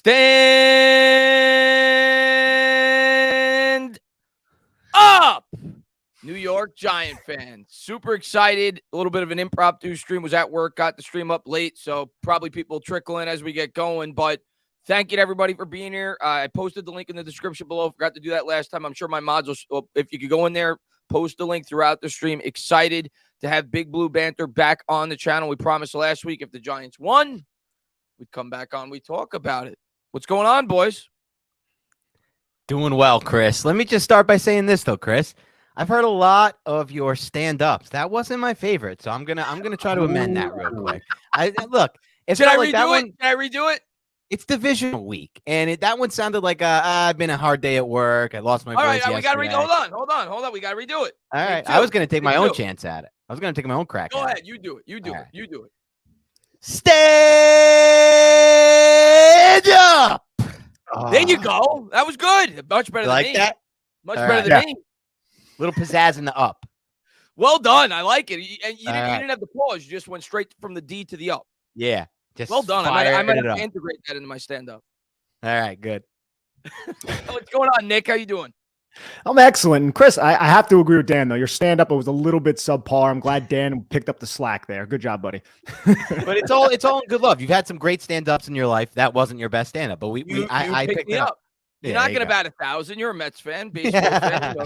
Stand up, New York Giant fans. Super excited. A little bit of an impromptu stream. Was at work, got the stream up late, so probably people trickle in as we get going. But thank you to everybody for being here. I posted the link in the description below. Forgot to do that last time. I'm sure my mods will, if you could go in there, post the link throughout the stream. Excited to have Big Blue Banter back on the channel. We promised last week if the Giants won, we'd come back on. We talk about it. What's going on, boys? Doing well, Chris. Let me just start by saying this, though, Chris. I've heard a lot of your stand-ups. That wasn't my favorite, so I'm gonna try to amend that real quick. Look. Should I redo it? Can I redo it? It's divisional week, and that one sounded like I've been a hard day at work. I lost my voice yesterday. We gotta redo. Hold on. We gotta redo it. All right, I was gonna take my own chance at it. I was gonna take my own crack. Go ahead, you do it. You do it. Stand up. There you go. That was good. Much better than me. That? Much better than me. Little pizzazz in the up. Well done. I like it. And you didn't have the pause. You just went straight from the D to the up. Yeah. Just well done. I might have to integrate that into my stand-up. All right, good. What's going on, Nick? How you doing? I'm excellent. And Chris, I have to agree with Dan, though. Your stand-up was a little bit subpar. I'm glad Dan picked up the slack there. Good job, buddy. But it's all in good love. You've had some great stand-ups in your life. That wasn't your best stand-up, but I picked it up. You're not going to bat 1,000. You're a Mets fan, baseball fan.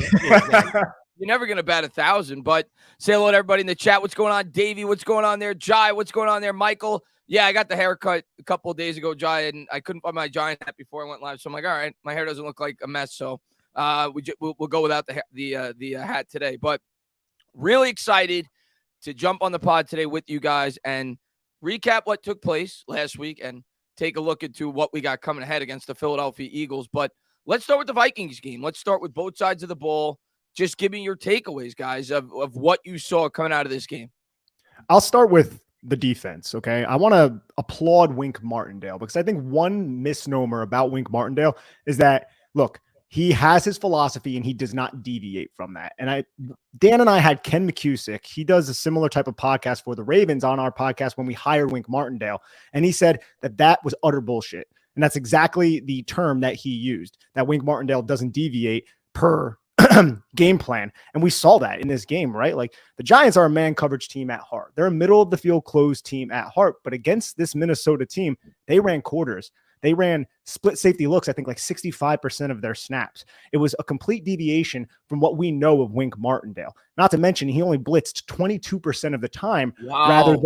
You're never going to bat 1,000. But say hello to everybody in the chat. What's going on, Davey? What's going on there, Jai? What's going on there, Michael? Yeah, I got the haircut a couple of days ago, Jai, and I couldn't find my Giant hat before I went live. So I'm like, all right, my hair doesn't look like a mess, so we'll go without the hat today. But really excited to jump on the pod today with you guys and recap what took place last week and take a look into what we got coming ahead against the Philadelphia Eagles. But let's start with the Vikings game. Let's start with both sides of the ball. Just give me your takeaways, guys, of what you saw coming out of this game. I'll start with the defense, okay? I want to applaud Wink Martindale because I think one misnomer about Wink Martindale is that, look, he has his philosophy and he does not deviate from that. And Dan and I had Ken McCusick. He does a similar type of podcast for the Ravens on our podcast when we hired Wink Martindale. And he said that was utter bullshit. And that's exactly the term that he used, that Wink Martindale doesn't deviate per game plan. And we saw that in this game, right? Like the Giants are a man coverage team at heart. They're a middle of the field closed team at heart. But against this Minnesota team, they ran quarters. They ran split safety looks, I think like 65% of their snaps. It was a complete deviation from what we know of Wink Martindale. Not to mention, he only blitzed 22% of the time rather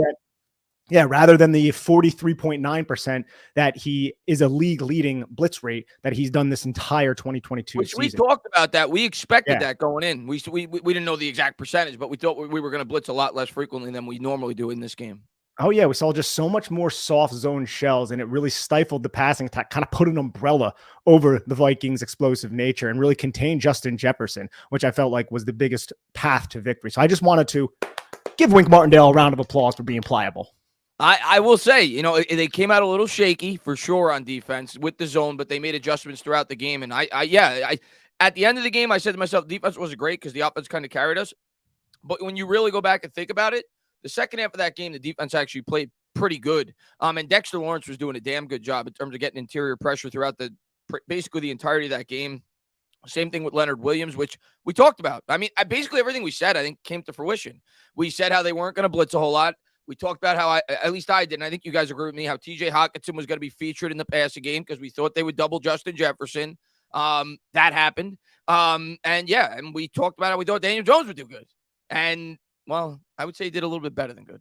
than the 43.9% that he is a league leading blitz rate that he's done this entire 2022 Which season. We talked about that. We expected that going in. We didn't know the exact percentage, but we thought we were going to blitz a lot less frequently than we normally do in this game. Oh, yeah. We saw just so much more soft zone shells, and it really stifled the passing attack, kind of put an umbrella over the Vikings' explosive nature and really contained Justin Jefferson, which I felt like was the biggest path to victory. So I just wanted to give Wink Martindale a round of applause for being pliable. I will say, they came out a little shaky for sure on defense with the zone, but they made adjustments throughout the game. And I at the end of the game, I said to myself, defense wasn't great because the offense kind of carried us. But when you really go back and think about it, the second half of that game, the defense actually played pretty good. And Dexter Lawrence was doing a damn good job in terms of getting interior pressure throughout basically the entirety of that game. Same thing with Leonard Williams, which we talked about. I mean, basically everything we said, I think, came to fruition. We said how they weren't going to blitz a whole lot. We talked about how, at least I did, and I think you guys agree with me, how TJ Hockenson was going to be featured in the passing game because we thought they would double Justin Jefferson. That happened. And we talked about how we thought Daniel Jones would do good. And, well, I would say he did a little bit better than good.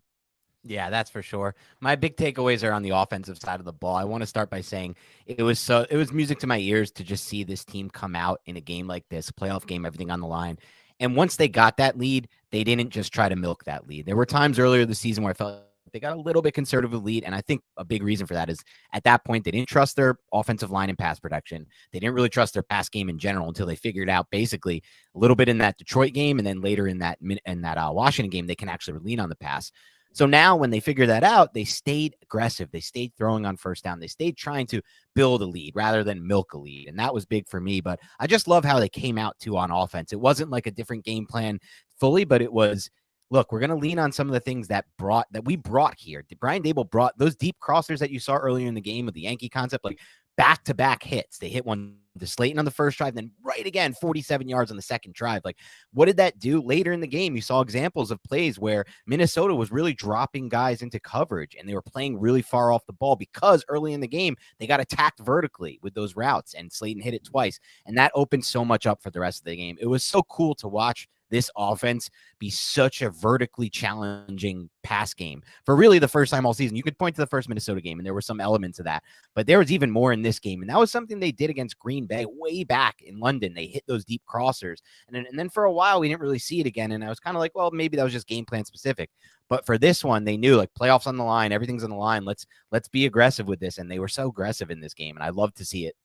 Yeah, that's for sure. My big takeaways are on the offensive side of the ball. I want to start by saying it was music to my ears to just see this team come out in a game like this, a playoff game, everything on the line. And once they got that lead, they didn't just try to milk that lead. There were times earlier this season where I felt they got a little bit conservative lead. And I think a big reason for that is at that point, they didn't trust their offensive line and pass protection. They didn't really trust their pass game in general until they figured out basically a little bit in that Detroit game. And then later in that Washington game, they can actually lean on the pass. So now when they figure that out, they stayed aggressive. They stayed throwing on first down. They stayed trying to build a lead rather than milk a lead. And that was big for me. But I just love how they came out too on offense. It wasn't like a different game plan fully, but it was, look, we're going to lean on some of the things that we brought here. Brian Dable brought those deep crossers that you saw earlier in the game with the Yankee concept, like back-to-back hits. They hit one to Slayton on the first drive, then right again, 47 yards on the second drive. Like, what did that do later in the game? You saw examples of plays where Minnesota was really dropping guys into coverage, and they were playing really far off the ball because early in the game, they got attacked vertically with those routes, and Slayton hit it twice. And that opened so much up for the rest of the game. It was so cool to watch this offense be such a vertically challenging pass game for really the first time all season. You could point to the first Minnesota game, and there were some elements of that, but there was even more in this game. And that was something they did against Green Bay way back in London. They hit those deep crossers. And then for a while, we didn't really see it again. And I was kind of like, well, maybe that was just game plan specific. But for this one, they knew, like, playoffs on the line, everything's on the line. Let's be aggressive with this. And they were so aggressive in this game, and I love to see it.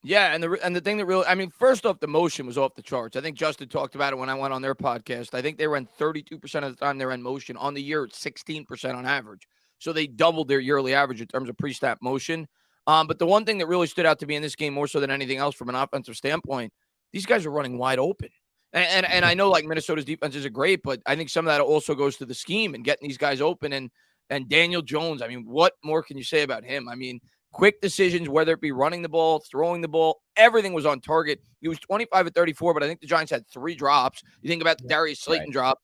Yeah, and the thing that really, I mean, first off, the motion was off the charts. I think Justin talked about it when I went on their podcast. I think they ran 32% of the time they ran motion. On the year, it's 16% on average. So they doubled their yearly average in terms of pre-snap motion. But the one thing that really stood out to me in this game more so than anything else from an offensive standpoint, these guys are running wide open. And I know, like, Minnesota's defense isn't great, but I think some of that also goes to the scheme and getting these guys open. And Daniel Jones, I mean, what more can you say about him? I mean, quick decisions, whether it be running the ball, throwing the ball, everything was on target. He was 25 of 34, but I think the Giants had 3 drops. You think about the Darius Slayton drop.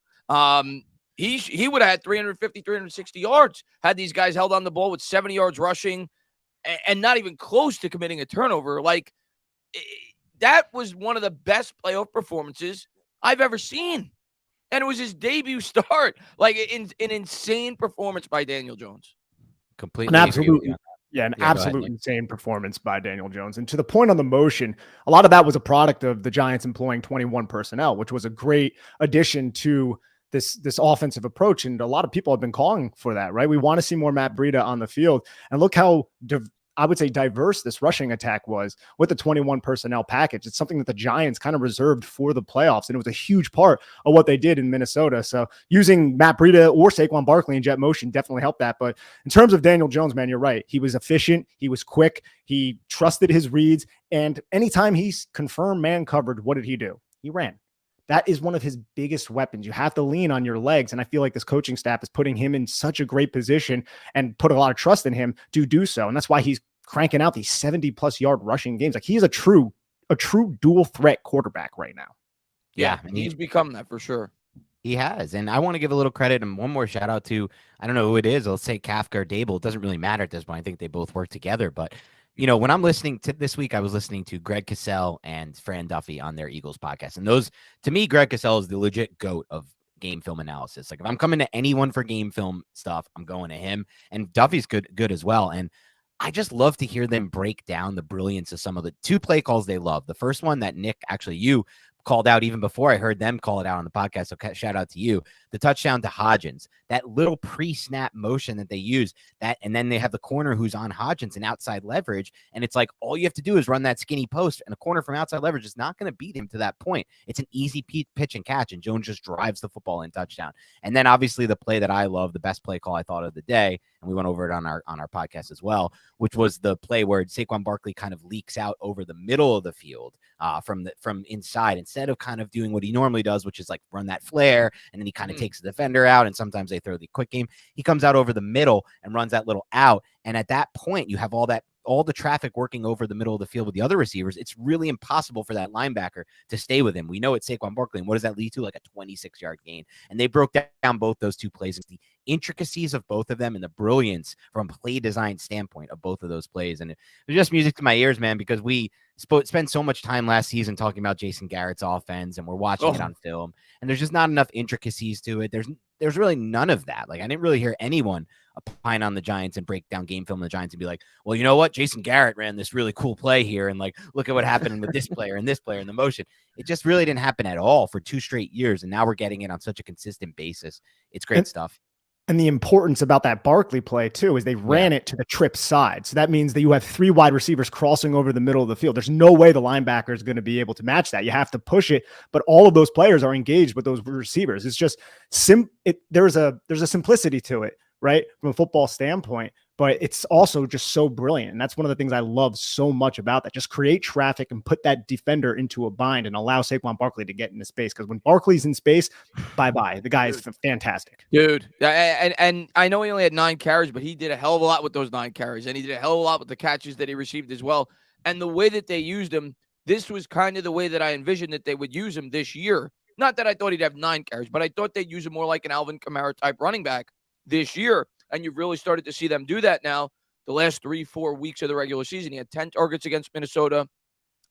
He would have had 350, 360 yards had these guys held on the ball with 70 yards rushing and not even close to committing a turnover. Like, that was one of the best playoff performances I've ever seen. And it was his debut start. Like, an insane performance by Daniel Jones. Completely. An absolute insane performance by Daniel Jones. And to the point on the motion, a lot of that was a product of the Giants employing 21 personnel, which was a great addition to this offensive approach. And a lot of people have been calling for that, right? We want to see more Matt Breida on the field. And look how I would say diverse this rushing attack was with the 21 personnel package. It's something that the Giants kind of reserved for the playoffs, and it was a huge part of what they did in Minnesota. So using Matt Breida or Saquon Barkley in jet motion definitely helped that. But in terms of Daniel Jones, man, you're right. He was efficient. He was quick. He trusted his reads. And anytime he's confirmed man covered, what did he do? He ran. That is one of his biggest weapons. You have to lean on your legs. And I feel like this coaching staff is putting him in such a great position and put a lot of trust in him to do so. And that's why he's cranking out these 70+ yard rushing games. Like, he's a true dual threat quarterback right now. Yeah, he's become that for sure. He has. And I want to give a little credit and one more shout out to, I don't know who it is. Let's say Kafka or Dable. It doesn't really matter at this point. I think they both work together. But, you know, when I'm listening to this week, I was listening to Greg Cassell and Fran Duffy on their Eagles podcast. And those, to me, Greg Cassell is the legit GOAT of game film analysis. Like, if I'm coming to anyone for game film stuff, I'm going to him. And Duffy's good as well. And I just love to hear them break down the brilliance of some of the 2 play calls they love. The first one that Nick, actually you called out even before I heard them call it out on the podcast. So shout out to you. The touchdown to Hodgins, that little pre-snap motion that they use, that, and then they have the corner who's on Hodgins and outside leverage. And it's like, all you have to do is run that skinny post, and a corner from outside leverage is not going to beat him to that point. It's an easy pitch and catch, and Jones just drives the football in touchdown. And then obviously the play that I love, the best play call I thought of the day, and we went over it on our podcast as well, which was the play where Saquon Barkley kind of leaks out over the middle of the field from inside, instead of kind of doing what he normally does, which is like run that flare, and then he kind of takes the defender out, and sometimes they throw the quick game. He comes out over the middle and runs that little out, and at that point you have all the traffic working over the middle of the field with the other receivers. It's really impossible for that linebacker to stay with him. We know it's Saquon Barkley, and what does that lead to? Like a 26-yard gain. And they broke down both those 2 plays, the intricacies of both of them and the brilliance from a play design standpoint of both of those plays. And it was just music to my ears, man, because we spent so much time last season talking about Jason Garrett's offense, and we're watching it on film, and there's just not enough intricacies to it. There's really none of that. Like, I didn't really hear anyone opine on the Giants and break down game film of the Giants and be like, well, you know what? Jason Garrett ran this really cool play here, and like, look at what happened with this player and this player and the motion. It just really didn't happen at all for 2 straight years, and now we're getting it on such a consistent basis. It's great stuff. And the importance about that Barkley play, too, is they ran it to the trip side. So that means that you have 3 wide receivers crossing over the middle of the field. There's no way the linebacker is going to be able to match that. You have to push it, but all of those players are engaged with those receivers. It's just there's a simplicity to it, right, from a football standpoint, but it's also just so brilliant. And that's one of the things I love so much about that. Just create traffic and put that defender into a bind and allow Saquon Barkley to get into space. Because when Barkley's in space, bye-bye. The guy is fantastic. Dude, and I know he only had 9 carries, but he did a hell of a lot with those 9 carries, and he did a hell of a lot with the catches that he received as well. And the way that they used him, this was kind of the way that I envisioned that they would use him this year. Not that I thought he'd have 9 carries, but I thought they'd use him more like an Alvin Kamara type running back this year. And you've really started to see them do that now. The last 3-4 weeks of the regular season, he had 10 targets against Minnesota.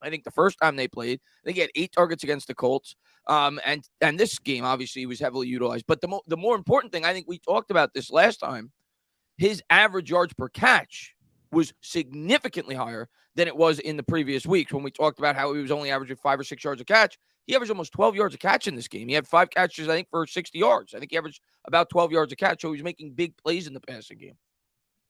I think the first time they played, I think he had 8 targets against the Colts. And this game, obviously, he was heavily utilized. But the more important thing, I think we talked about this last time, his average yards per catch was significantly higher than it was in the previous weeks when we talked about how he was only averaging 5 or 6 yards a catch. He averaged almost 12 yards a catch in this game. He had 5 catches, I think, for 60 yards. I think he averaged about 12 yards a catch. So he was making big plays in the passing game.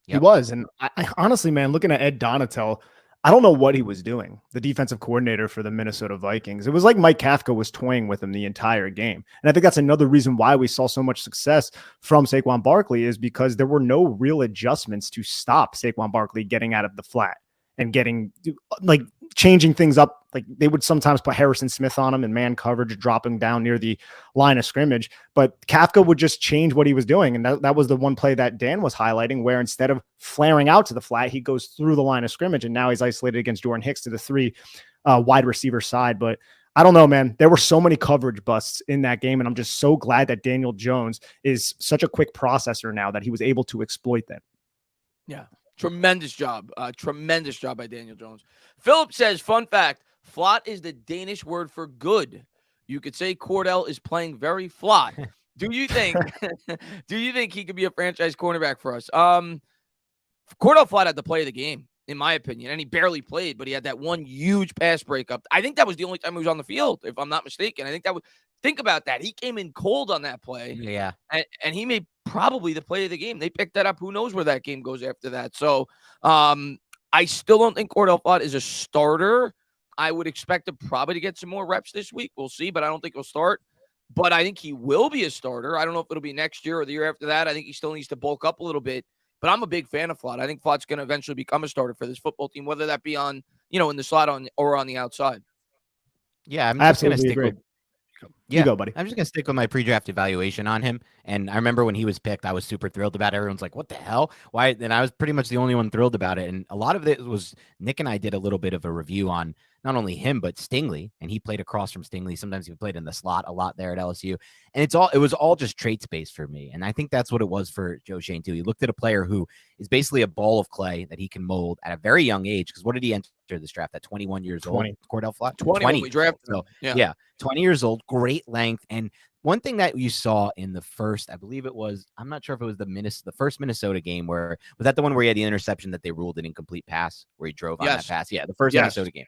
He was. And I honestly, man, looking at Ed Donatel, I don't know what he was doing, the defensive coordinator for the Minnesota Vikings. It was like Mike Kafka was toying with him the entire game. And I think that's another reason why we saw so much success from Saquon Barkley is because there were no real adjustments to stop Saquon Barkley getting out of the flat and getting like changing things up. Like they would sometimes put Harrison Smith on him and man coverage, dropping down near the line of scrimmage. But Kafka would just change what he was doing. And that was the one play that Dan was highlighting where instead of flaring out to the flat, he goes through the line of scrimmage. And now he's isolated against Jordan Hicks to the 3 wide receiver side. But I don't know, man. There were so many coverage busts in that game. And I'm just so glad that Daniel Jones is such a quick processor now that he was able to exploit that. Yeah. Tremendous job. Tremendous job by Daniel Jones. Philip says, fun fact, flot is the Danish word for good. You could say Cordell is playing very flot. Do you think he could be a franchise cornerback for us? Cordell Flott had the play of the game, in my opinion, and he barely played, but he had that one huge pass breakup. I think that was the only time he was on the field, if I'm not mistaken. I think that was, think about that. He came in cold on that play. Yeah. And he made probably the play of the game. They picked that up. Who knows where that game goes after that? So I still don't think Cordell Flott is a starter. I would expect him probably to get some more reps this week. We'll see, but I don't think he'll start. But I think he will be a starter. I don't know if it'll be next year or the year after that. I think he still needs to bulk up a little bit. But I'm a big fan of Flott. I think Flott's going to eventually become a starter for this football team, whether that be on, in the slot or on the outside. Yeah, I'm just going to stick agree. with. Yeah, you go, buddy. I'm just going to stick with my pre-draft evaluation on him. And I remember when he was picked, I was super thrilled about it. Everyone's like, what the hell? Why? And I was pretty much the only one thrilled about it. And a lot of it was Nick and I did a little bit of a review on not only him, but Stingley. And he played across from Stingley. Sometimes he played in the slot a lot there at LSU. And it was all just traits based for me. And I think that's what it was for Joe Shane too. He looked at a player who is basically a ball of clay that he can mold at a very young age. Because what did he enter this draft at 21 years 20. old? Cordell Flott? 20 when we drafted him. So, yeah, 20 years old, great length. And one thing that you saw in the first, I believe it was, I'm not sure if it was the first Minnesota game was that the one where he had the interception that they ruled an incomplete pass where he drove on that pass? Yeah, the first Minnesota game.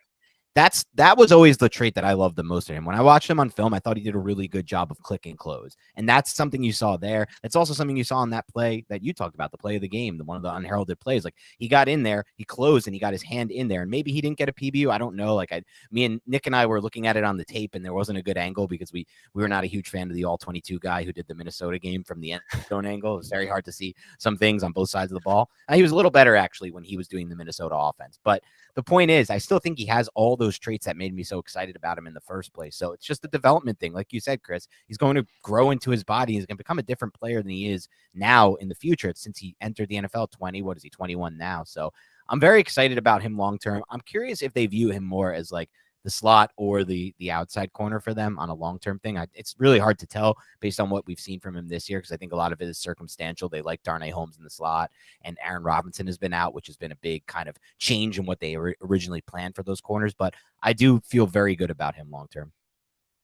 That was always the trait that I loved the most in him. When I watched him on film, I thought he did a really good job of click and close. And that's something you saw there. It's also something you saw on that play that you talked about, the play of the game, one of the unheralded plays. Like he got in there, he closed, and he got his hand in there. And maybe he didn't get a PBU. I don't know. Like me and Nick and I were looking at it on the tape, and there wasn't a good angle because we were not a huge fan of the all-22 guy who did the Minnesota game from the end zone angle. It was very hard to see some things on both sides of the ball. And he was a little better actually when he was doing the Minnesota offense. But the point is, I still think he has all those traits that made me so excited about him in the first place. So it's just a development thing. Like you said, Chris, he's going to grow into his body. He's going to become a different player than he is now in the future since he entered the NFL 20. What is he, 21 now? So I'm very excited about him long term. I'm curious if they view him more as like the slot or the outside corner for them on a long-term thing. It's really hard to tell based on what we've seen from him this year because I think a lot of it is circumstantial. They like Darnay Holmes in the slot, and Aaron Robinson has been out, which has been a big kind of change in what they originally planned for those corners. But I do feel very good about him long-term.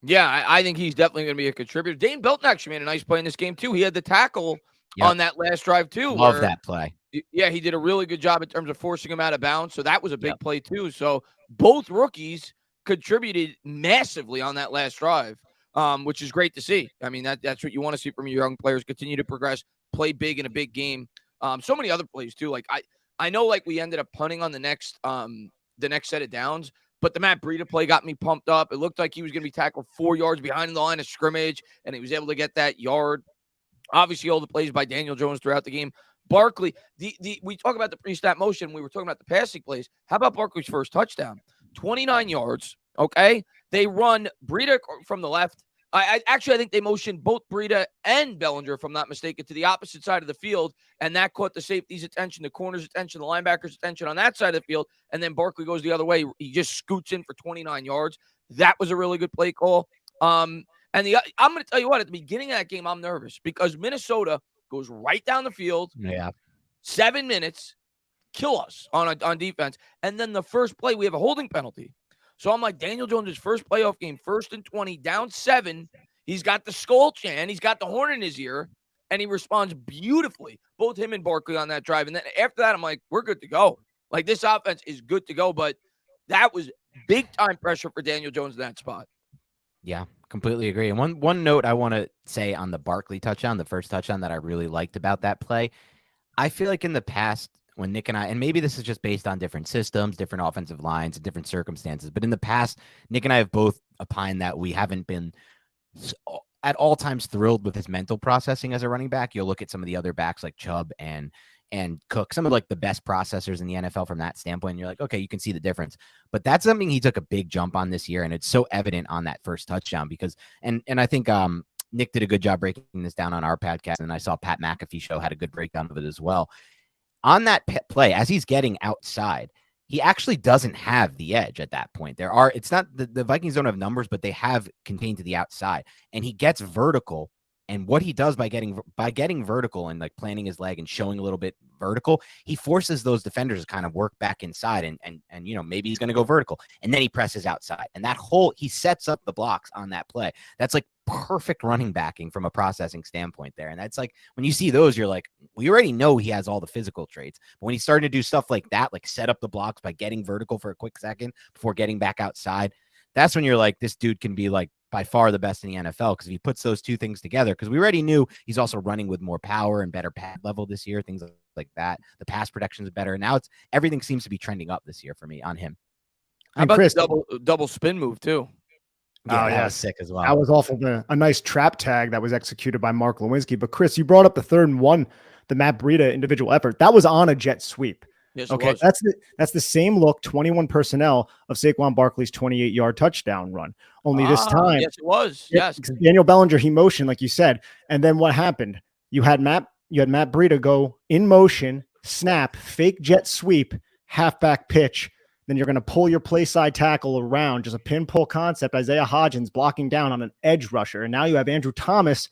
Yeah, I think he's definitely going to be a contributor. Dane Belton actually made a nice play in this game, too. He had the tackle on that last drive, too. Love that play. Yeah, he did a really good job in terms of forcing him out of bounds. So that was a big play, too. So both rookies contributed massively on that last drive, which is great to see. I mean, that's what you want to see from your young players, continue to progress, play big in a big game. So many other plays too. Like I know like we ended up punting on the next set of downs, but the Matt Breida play got me pumped up. It looked like he was going to be tackled 4 yards behind the line of scrimmage, and he was able to get that yard. Obviously, all the plays by Daniel Jones throughout the game. Barkley, we talk about the pre-snap motion. We were talking about the passing plays. How about Barkley's first touchdown? 29 yards. Okay, they run Breida from the left. I think they motioned both Breida and Bellinger, if I'm not mistaken, to the opposite side of the field, and that caught the safety's attention, the corner's attention, the linebacker's attention on that side of the field, and then Barkley goes the other way. He just scoots in for 29 yards. That was a really good play call. I'm going to tell you what, at the beginning of that game, I'm nervous because Minnesota goes right down the field. Yeah. 7 minutes, kill us on defense. And then the first play, we have a holding penalty. So I'm like, Daniel Jones' first playoff game, 1st and 20, down 7. He's got the skull chant. He's got the horn in his ear. And he responds beautifully, both him and Barkley on that drive. And then after that, I'm like, we're good to go. Like, this offense is good to go. But that was big-time pressure for Daniel Jones in that spot. Yeah, completely agree. And one note I want to say on the Barkley touchdown, the first touchdown that I really liked about that play, I feel like in the past when Nick and I, and maybe this is just based on different systems, different offensive lines, and different circumstances, but in the past, Nick and I have both opined that we haven't been at all times thrilled with his mental processing as a running back. You'll look at some of the other backs like Chubb and Cook, some of like the best processors in the NFL from that standpoint. And you're like, okay, you can see the difference. But that's something he took a big jump on this year. And it's so evident on that first touchdown because, and I think Nick did a good job breaking this down on our podcast. And I saw Pat McAfee show had a good breakdown of it as well. On that play, as he's getting outside, he actually doesn't have the edge at that point. It's not the Vikings don't have numbers, but they have contained to the outside, and he gets vertical. And what he does by getting vertical and like planting his leg and showing a little bit vertical, he forces those defenders to kind of work back inside and maybe he's going to go vertical, and then he presses outside, and he sets up the blocks on that play. That's like perfect running backing from a processing standpoint there. And that's like when you see those, you're like, we already know he has all the physical traits, but when he's starting to do stuff like that, like set up the blocks by getting vertical for a quick second before getting back outside, that's when you're like, this dude can be like by far the best in the NFL, because if he puts those two things together, because we already knew he's also running with more power and better pad level this year, things like that. The pass protection is better. Now everything seems to be trending up this year for me on him. How about Chris, the double spin move too? Yeah, that was sick as well. That was awful. A nice trap tag that was executed by Mark Lewinsky. But Chris, you brought up the 3rd and 1, the Matt Breida individual effort. That was on a jet sweep. Yes, okay, that's the same look, 21 personnel of Saquon Barkley's 28-yard touchdown run. Only this time, yes, it was. Yes, Daniel Bellinger, he motioned like you said, and then what happened? You had Matt Breida go in motion, snap, fake jet sweep, halfback pitch. Then you're going to pull your play side tackle around, just a pin pull concept. Isaiah Hodgins blocking down on an edge rusher, and now you have Andrew Thomas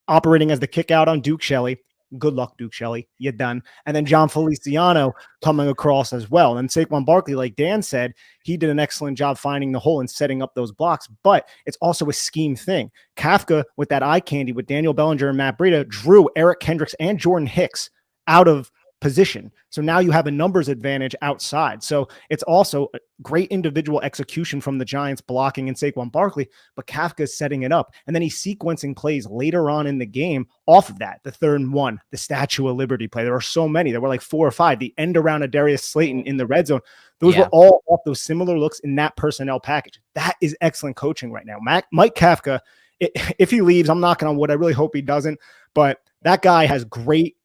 operating as the kick out on Duke Shelley. Good luck, Duke Shelley. You're done. And then John Feliciano coming across as well. And Saquon Barkley, like Dan said, he did an excellent job finding the hole and setting up those blocks. But it's also a scheme thing. Kafka, with that eye candy with Daniel Bellinger and Matt Breida, drew Eric Kendricks and Jordan Hicks out of position. So now you have a numbers advantage outside. So it's also a great individual execution from the Giants blocking and Saquon Barkley, but Kafka's setting it up. And then he's sequencing plays later on in the game off of that. The 3rd and 1, the Statue of Liberty play. There are so many. There were like 4 or 5. The end around of Darius Slayton in the red zone. Those were all off those similar looks in that personnel package. That is excellent coaching right now. Mike Kafka, if he leaves, I'm knocking on wood. I really hope he doesn't. But that guy has great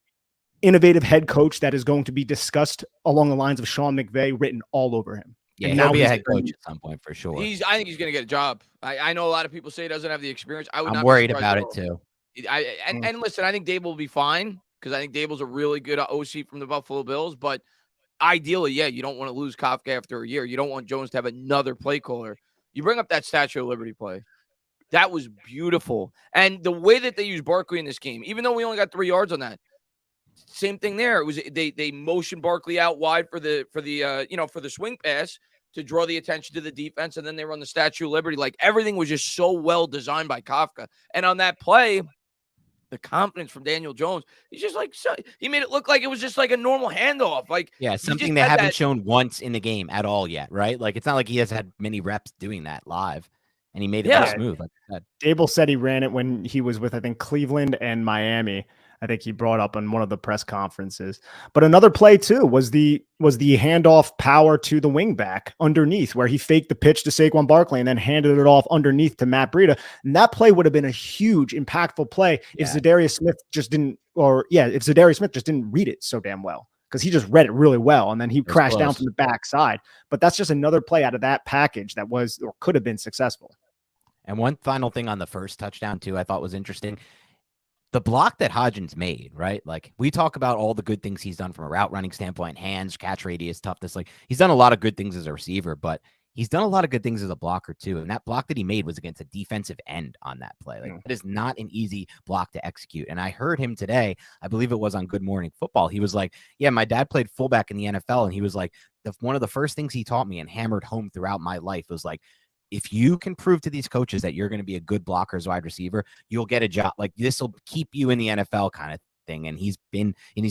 innovative head coach that is going to be discussed along the lines of Sean McVay written all over him. Yeah, he'll be a head coach at some point for sure. I think he's going to get a job. I know a lot of people say he doesn't have the experience. I'm worried about it too. And listen, I think Dable will be fine because I think Dable's a really good OC from the Buffalo Bills. But ideally, you don't want to lose Kafka after a year. You don't want Jones to have another play caller. You bring up that Statue of Liberty play. That was beautiful. And the way that they used Barkley in this game, even though we only got 3 yards on that, same thing there. It was they motioned Barkley out wide for the swing pass to draw the attention to the defense, and then they run the Statue of Liberty. Like everything was just so well designed by Kafka. And on that play, the confidence from Daniel Jones, he's just like he made it look like it was just like a normal handoff. Like something they haven't shown once in the game at all yet, right? Like it's not like he has had many reps doing that live. And he made it smooth. Like Dable said he ran it when he was with, I think, Cleveland and Miami. I think he brought up on one of the press conferences. But another play too was the handoff power to the wing back underneath, where he faked the pitch to Saquon Barkley and then handed it off underneath to Matt Breida. And that play would have been a huge, impactful play if Zadarius Smith just didn't read it so damn well, because he just read it really well, and then he crashed down from the backside. But that's just another play out of that package that was or could have been successful. And one final thing on the first touchdown, too, I thought was interesting. The block that Hodgins made, right? Like, we talk about all the good things he's done from a route running standpoint, hands, catch radius, toughness. Like, he's done a lot of good things as a receiver, but he's done a lot of good things as a blocker, too. And that block that he made was against a defensive end on that play. Like, it is not an easy block to execute. And I heard him today, I believe it was on Good Morning Football. He was like, yeah, my dad played fullback in the NFL. And he was like, one of the first things he taught me and hammered home throughout my life was like, if you can prove to these coaches that you're going to be a good blocker as wide receiver, you'll get a job. Like, this will keep you in the NFL kind of thing. And he's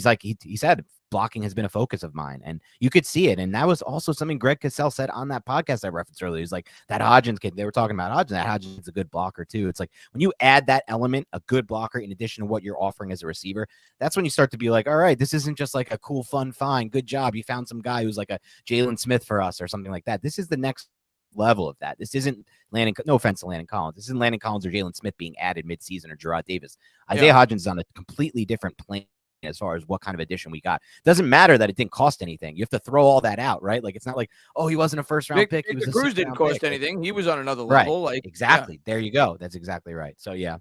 like, he said, blocking has been a focus of mine. And you could see it. And that was also something Greg Cassell said on that podcast I referenced earlier. He's like, that Hodgins kid, they were talking about Hodgins, that Hodgins is a good blocker too. It's like, when you add that element, a good blocker, in addition to what you're offering as a receiver, that's when you start to be like, all right, this isn't just like a cool, fun find. Good job. You found some guy who's like a Jalen Smith for us or something like that. This is the next level of that. This isn't Landon, no offense to Landon Collins. This isn't Landon Collins or Jalen Smith being added midseason or Gerard Davis. Isaiah Hodgins is on a completely different plane as far as what kind of addition we got. Doesn't matter that it didn't cost anything. You have to throw all that out, right? Like, it's not like, oh, he wasn't a first round pick. He was Cruz didn't cost anything. He was on another level. Right. Like, exactly. There you go. That's exactly right. So yeah.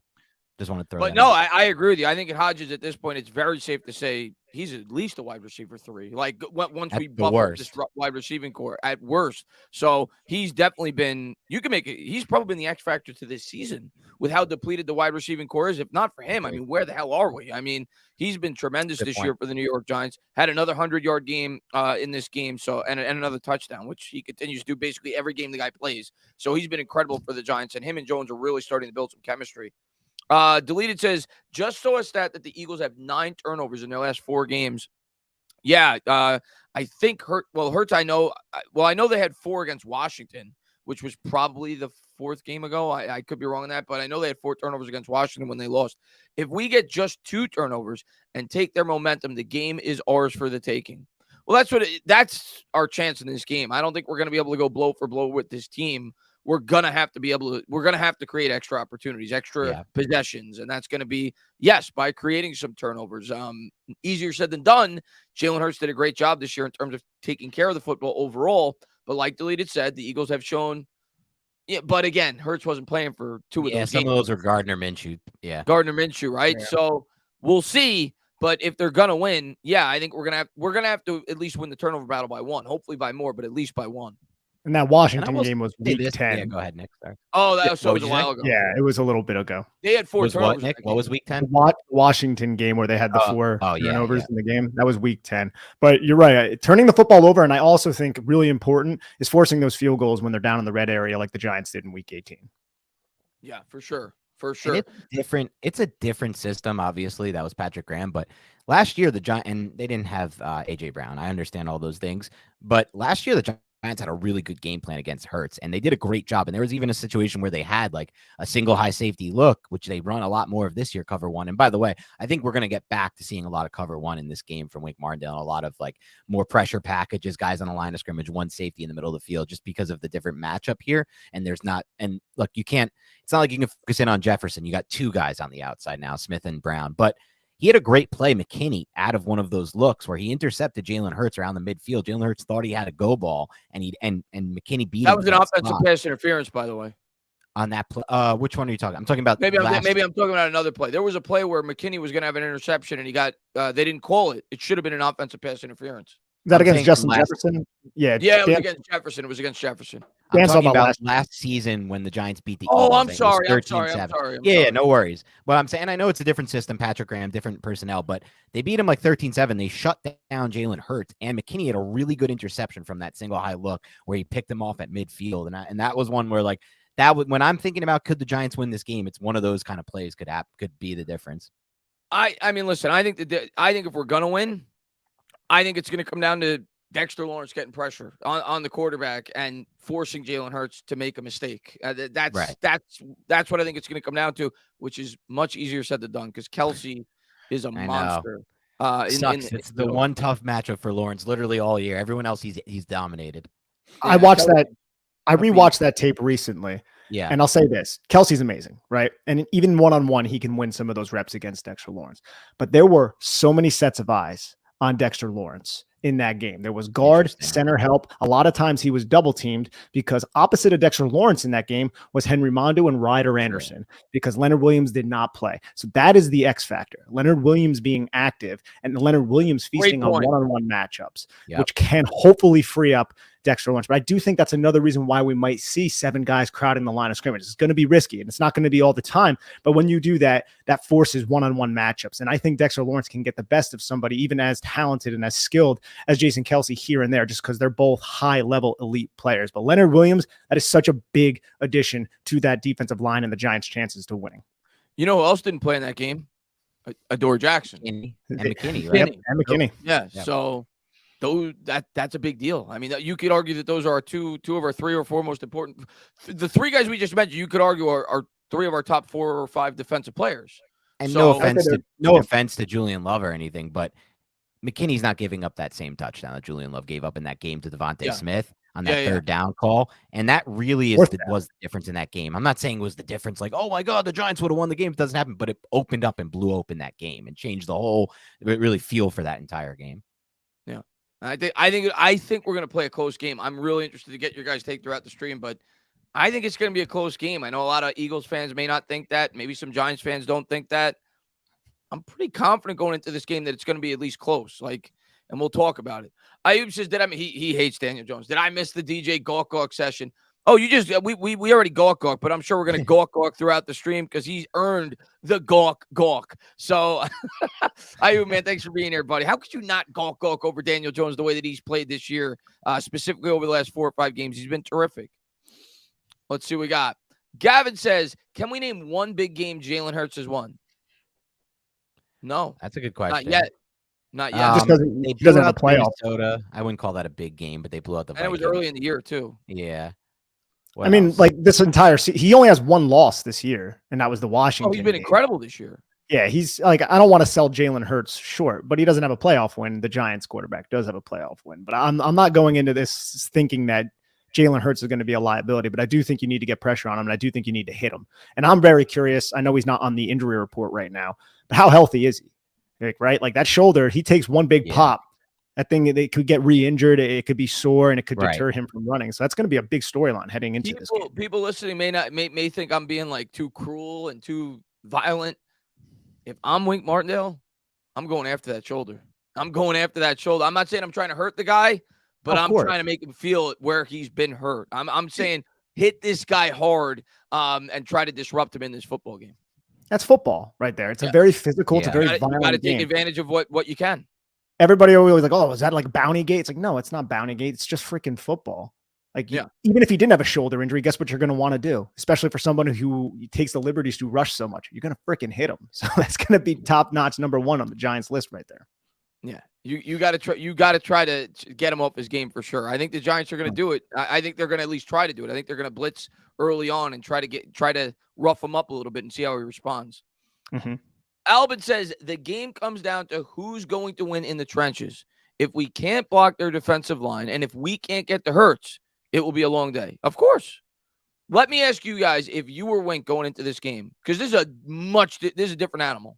Just want to throw. But no, I agree with you. I think at Hodgins at this point, it's very safe to say he's at least a wide receiver 3. Like, once we buff up this wide receiving core at worst. So he's definitely been. You can make it. He's probably been the X factor to this season with how depleted the wide receiving core is. If not for him, I mean, where the hell are we? I mean, he's been tremendous this year for the New York Giants. Had another 100-yard game in this game. So and another touchdown, which he continues to do basically every game the guy plays. So he's been incredible for the Giants, and him and Jones are really starting to build some chemistry. Deleted says, just saw a stat that the Eagles have 9 turnovers in their last 4 games. Yeah, I think Hurts, I know they had 4 against Washington, which was probably the 4th game ago. I could be wrong on that, but I know they had 4 turnovers against Washington when they lost. If we get just 2 turnovers and take their momentum, the game is ours for the taking. Well, that's our chance in this game. I don't think we're going to be able to go blow for blow with this team. We're going to have to create extra opportunities, extra possessions. And that's going to be, yes, by creating some turnovers. Easier said than done. Jalen Hurts did a great job this year in terms of taking care of the football overall. But like Deleted said, the Eagles have shown, but again, Hurts wasn't playing for 2 of those games. Some of those are Gardner Minshew. Yeah. Gardner Minshew, right? Yeah. So we'll see. But if they're going to win, I think we're going to have to at least win the turnover battle by 1, hopefully by more, but at least by 1. And that Washington game was week 10. Yeah, go ahead, Nick. Sorry. Oh, that was a while ago. Yeah, it was a little bit ago. They had 4 turnovers. What, Nick? What was week 10? The Washington game where they had the 4 turnovers in the game. That was week 10. But you're right. Turning the football over, and I also think really important, is forcing those field goals when they're down in the red area like the Giants did in week 18. Yeah, for sure. For sure. It's a different system, obviously. That was Patrick Graham. But last year, the Giants, and they didn't have A.J. Brown. I understand all those things. But last year, the Giants had a really good game plan against Hurts, and they did a great job. And there was even a situation where they had like a single high safety look, which they run a lot more of this year, cover 1. And by the way, I think we're going to get back to seeing a lot of cover 1 in this game from Wink Martindale, and a lot of like more pressure packages, guys on the line of scrimmage, 1 safety in the middle of the field, just because of the different matchup here. And it's not like you can focus in on Jefferson. You got 2 guys on the outside now, Smith and Brown, but he had a great play, McKinney, out of one of those looks where he intercepted Jalen Hurts around the midfield. Jalen Hurts thought he had a go ball, and McKinney beat him. That was an offensive pass interference, by the way. On that play, which one are you talking? I'm talking about. Maybe I'm talking about another play. There was a play where McKinney was going to have an interception, and he got. They didn't call it. It should have been an offensive pass interference. Is that against Justin Jefferson? Yeah, it was against Jefferson. It was against Jefferson. I'm talking about last season when the Giants beat the Eagles. I'm sorry. Yeah, no worries. But I'm saying, I know it's a different system, Patrick Graham, different personnel, but they beat him like 13-7. They shut down Jalen Hurts, and McKinney had a really good interception from that single high look where he picked him off at midfield. And that was one where like that when I'm thinking about could the Giants win this game, it's one of those kind of plays could be the difference. I mean, listen, I think if we're gonna win, I think it's going to come down to Dexter Lawrence getting pressure on the quarterback and forcing Jalen Hurts to make a mistake. That's what I think it's going to come down to, which is much easier said than done because Kelsey, is a I know. monster. Sucks. It's the one tough matchup for Lawrence literally all year. Everyone else he's dominated. I watched that. I rewatched that tape recently. Yeah. And I'll say this, Kelsey's amazing, right? And even one-on-one, he can win some of those reps against Dexter Lawrence. But there were so many sets of eyes on Dexter Lawrence in that game. There was guard, center help. A lot of times he was double teamed because opposite of Dexter Lawrence in that game was Henry Mondo and Ryder Anderson because Leonard Williams did not play. So that is the X factor. Leonard Williams being active and Leonard Williams feasting on one-on-one matchups, which can hopefully free up Dexter Lawrence. But I do think that's another reason why we might see 7 guys crowding the line of scrimmage. It's going to be risky and it's not going to be all the time. But when you do that, that forces one-on-one matchups. And I think Dexter Lawrence can get the best of somebody, even as talented and as skilled as Jason Kelsey here and there, just because they're both high-level elite players. But Leonard Williams, that is such a big addition to that defensive line and the Giants' chances to winning. You know who else didn't play in that game? Adore Jackson. And McKinney, right? Yep, and McKinney. Yeah, so that's a big deal. I mean, you could argue that those are two of our 3 or 4 most important. The 3 guys we just mentioned, you could argue are 3 of our top 4 or 5 defensive players. And no offense to Julian Love or anything, but McKinney's not giving up that same touchdown that Julian Love gave up in that game to Devontae Smith on that third down call. And that really was the difference in that game. I'm not saying it was the difference like, oh my God, the Giants would have won the game. It doesn't happen, but it opened up and blew open that game and changed the whole really feel for that entire game. Yeah. I think we're going to play a close game. I'm really interested to get your guys' take throughout the stream, but I think it's going to be a close game. I know a lot of Eagles fans may not think that. Maybe some Giants fans don't think that. I'm pretty confident going into this game that it's going to be at least close. And we'll talk about it. Ayub says, he hates Daniel Jones. Did I miss the DJ Gawk session? Oh, we already Gawk, but I'm sure we're going to Gawk throughout the stream because he's earned the Gawk. So, Ayub, man, thanks for being here, buddy. How could you not Gawk over Daniel Jones the way that he's played this year, specifically over the last 4 or 5 games? He's been terrific. Let's see what we got. Gavin says, can we name one big game Jalen Hurts has won? No. That's a good question. Not yet. He doesn't have a playoff. Minnesota. I wouldn't call that a big game, but they blew out the Vikings. And it was early in the year, too. Yeah. I mean, this entire season, he only has 1 loss this year, and that was the Washington. Oh, he's been incredible this year. Yeah, he's I don't want to sell Jalen Hurts short, but he doesn't have a playoff win. The Giants quarterback does have a playoff win. But I'm not going into this thinking that Jalen Hurts is going to be a liability, but I do think you need to get pressure on him, and I do think you need to hit him. And I'm very curious. I know he's not on the injury report right now, but how healthy is he? Right? Like that shoulder, he takes one big pop. That thing, they could get re-injured. It could be sore, and it could deter him from running. So that's going to be a big storyline heading into this game. People listening may think I'm being like too cruel and too violent. If I'm Wink Martindale, I'm going after that shoulder. I'm not saying I'm trying to hurt the guy, but I'm trying to make him feel where he's been hurt. I'm saying hit this guy hard and try to disrupt him in this football game. That's football right there. It's a very physical, it's a very violent game. You got to take advantage of what you can. Everybody always like, oh, is that like Bounty Gate? It's like, no, it's not Bounty Gate. It's just freaking football. Like, even if he didn't have a shoulder injury, guess what you're going to want to do? Especially for someone who takes the liberties to rush so much. You're going to freaking hit him. So that's going to be top-notch number 1 on the Giants list right there. Yeah, you got to try to get him off his game for sure. I think the Giants are going to do it. I think they're going to at least try to do it. I think they're going to blitz early on and try to rough him up a little bit and see how he responds. Mm-hmm. Albin says the game comes down to who's going to win in the trenches. If we can't block their defensive line and if we can't get the Hurts, it will be a long day. Of course. Let me ask you guys, if you were Wink going into this game, because this is a different animal.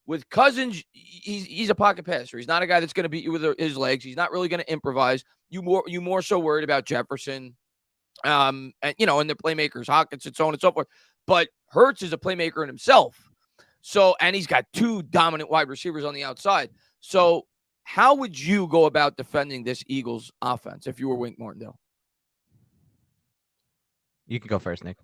With Cousins, he's a pocket passer. He's not a guy that's going to beat you with his legs. He's not really going to improvise. You more so worried about Jefferson, and the playmakers, Hawkins, and so on and so forth. But Hurts is a playmaker in himself. So, and he's got 2 dominant wide receivers on the outside. So, how would you go about defending this Eagles offense if you were Wink Martindale? You can go first, Nick.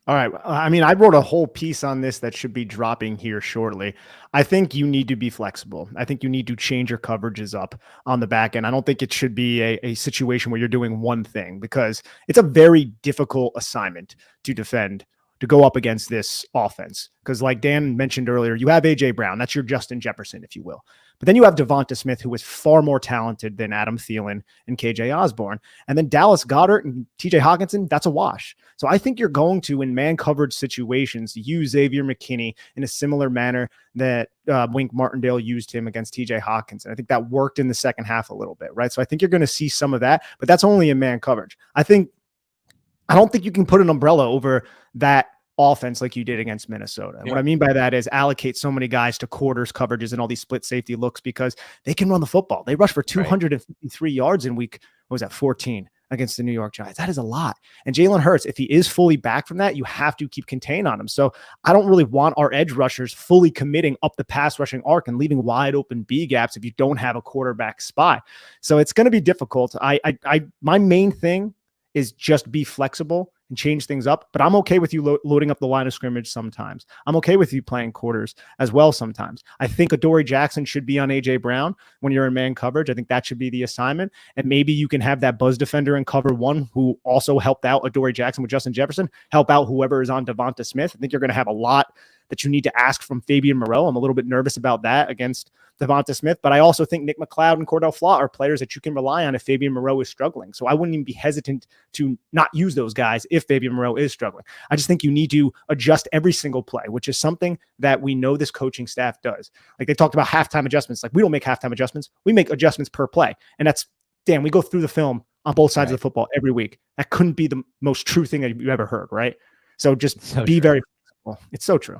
All right. I mean, I wrote a whole piece on this that should be dropping here shortly. I think you need to be flexible. I think you need to change your coverages up on the back end. I don't think it should be a situation where you're doing one thing because it's a very difficult assignment to defend to go up against this offense. Because like Dan mentioned earlier, you have A.J. Brown. That's your Justin Jefferson, if you will. But then you have Devonta Smith, who is far more talented than Adam Thielen and KJ Osborne. And then Dallas Goedert and TJ Hawkinson, that's a wash. So I think you're going to, in man coverage situations, use Xavier McKinney in a similar manner that Wink Martindale used him against TJ Hawkinson. I think that worked in the second half a little bit, right? So I think you're going to see some of that, but that's only in man coverage. I don't think you can put an umbrella over that offense like you did against Minnesota. And what I mean by that is allocate so many guys to quarters coverages and all these split safety looks because they can run the football. They rushed for 253 yards in week, what was that, 14 against the New York Giants. That is a lot. And Jalen Hurts, if he is fully back from that, you have to keep contained on him. So I don't really want our edge rushers fully committing up the pass rushing arc and leaving wide open B gaps if you don't have a quarterback spot. So it's going to be difficult. My main thing is just be flexible and change things up. But I'm okay with you loading up the line of scrimmage sometimes. I'm okay with you playing quarters as well sometimes. I think Adoree Jackson should be on A.J. Brown when you're in man coverage. I think that should be the assignment. And maybe you can have that buzz defender in cover one who also helped out Adoree Jackson with Justin Jefferson, help out whoever is on Devonta Smith. I think you're going to have a lot that you need to ask from Fabian Moreau. I'm a little bit nervous about that against Devonta Smith, but I also think Nick McLeod and Cordell Flott are players that you can rely on if Fabian Moreau is struggling. So I wouldn't even be hesitant to not use those guys if Fabian Moreau is struggling. I just think you need to adjust every single play, which is something that we know this coaching staff does. Like they talked about halftime adjustments. Like we don't make halftime adjustments. We make adjustments per play. And that's, Dan, we go through the film on both sides of the football every week. That couldn't be the most true thing that you've ever heard, right? So just be very flexible. It's so true.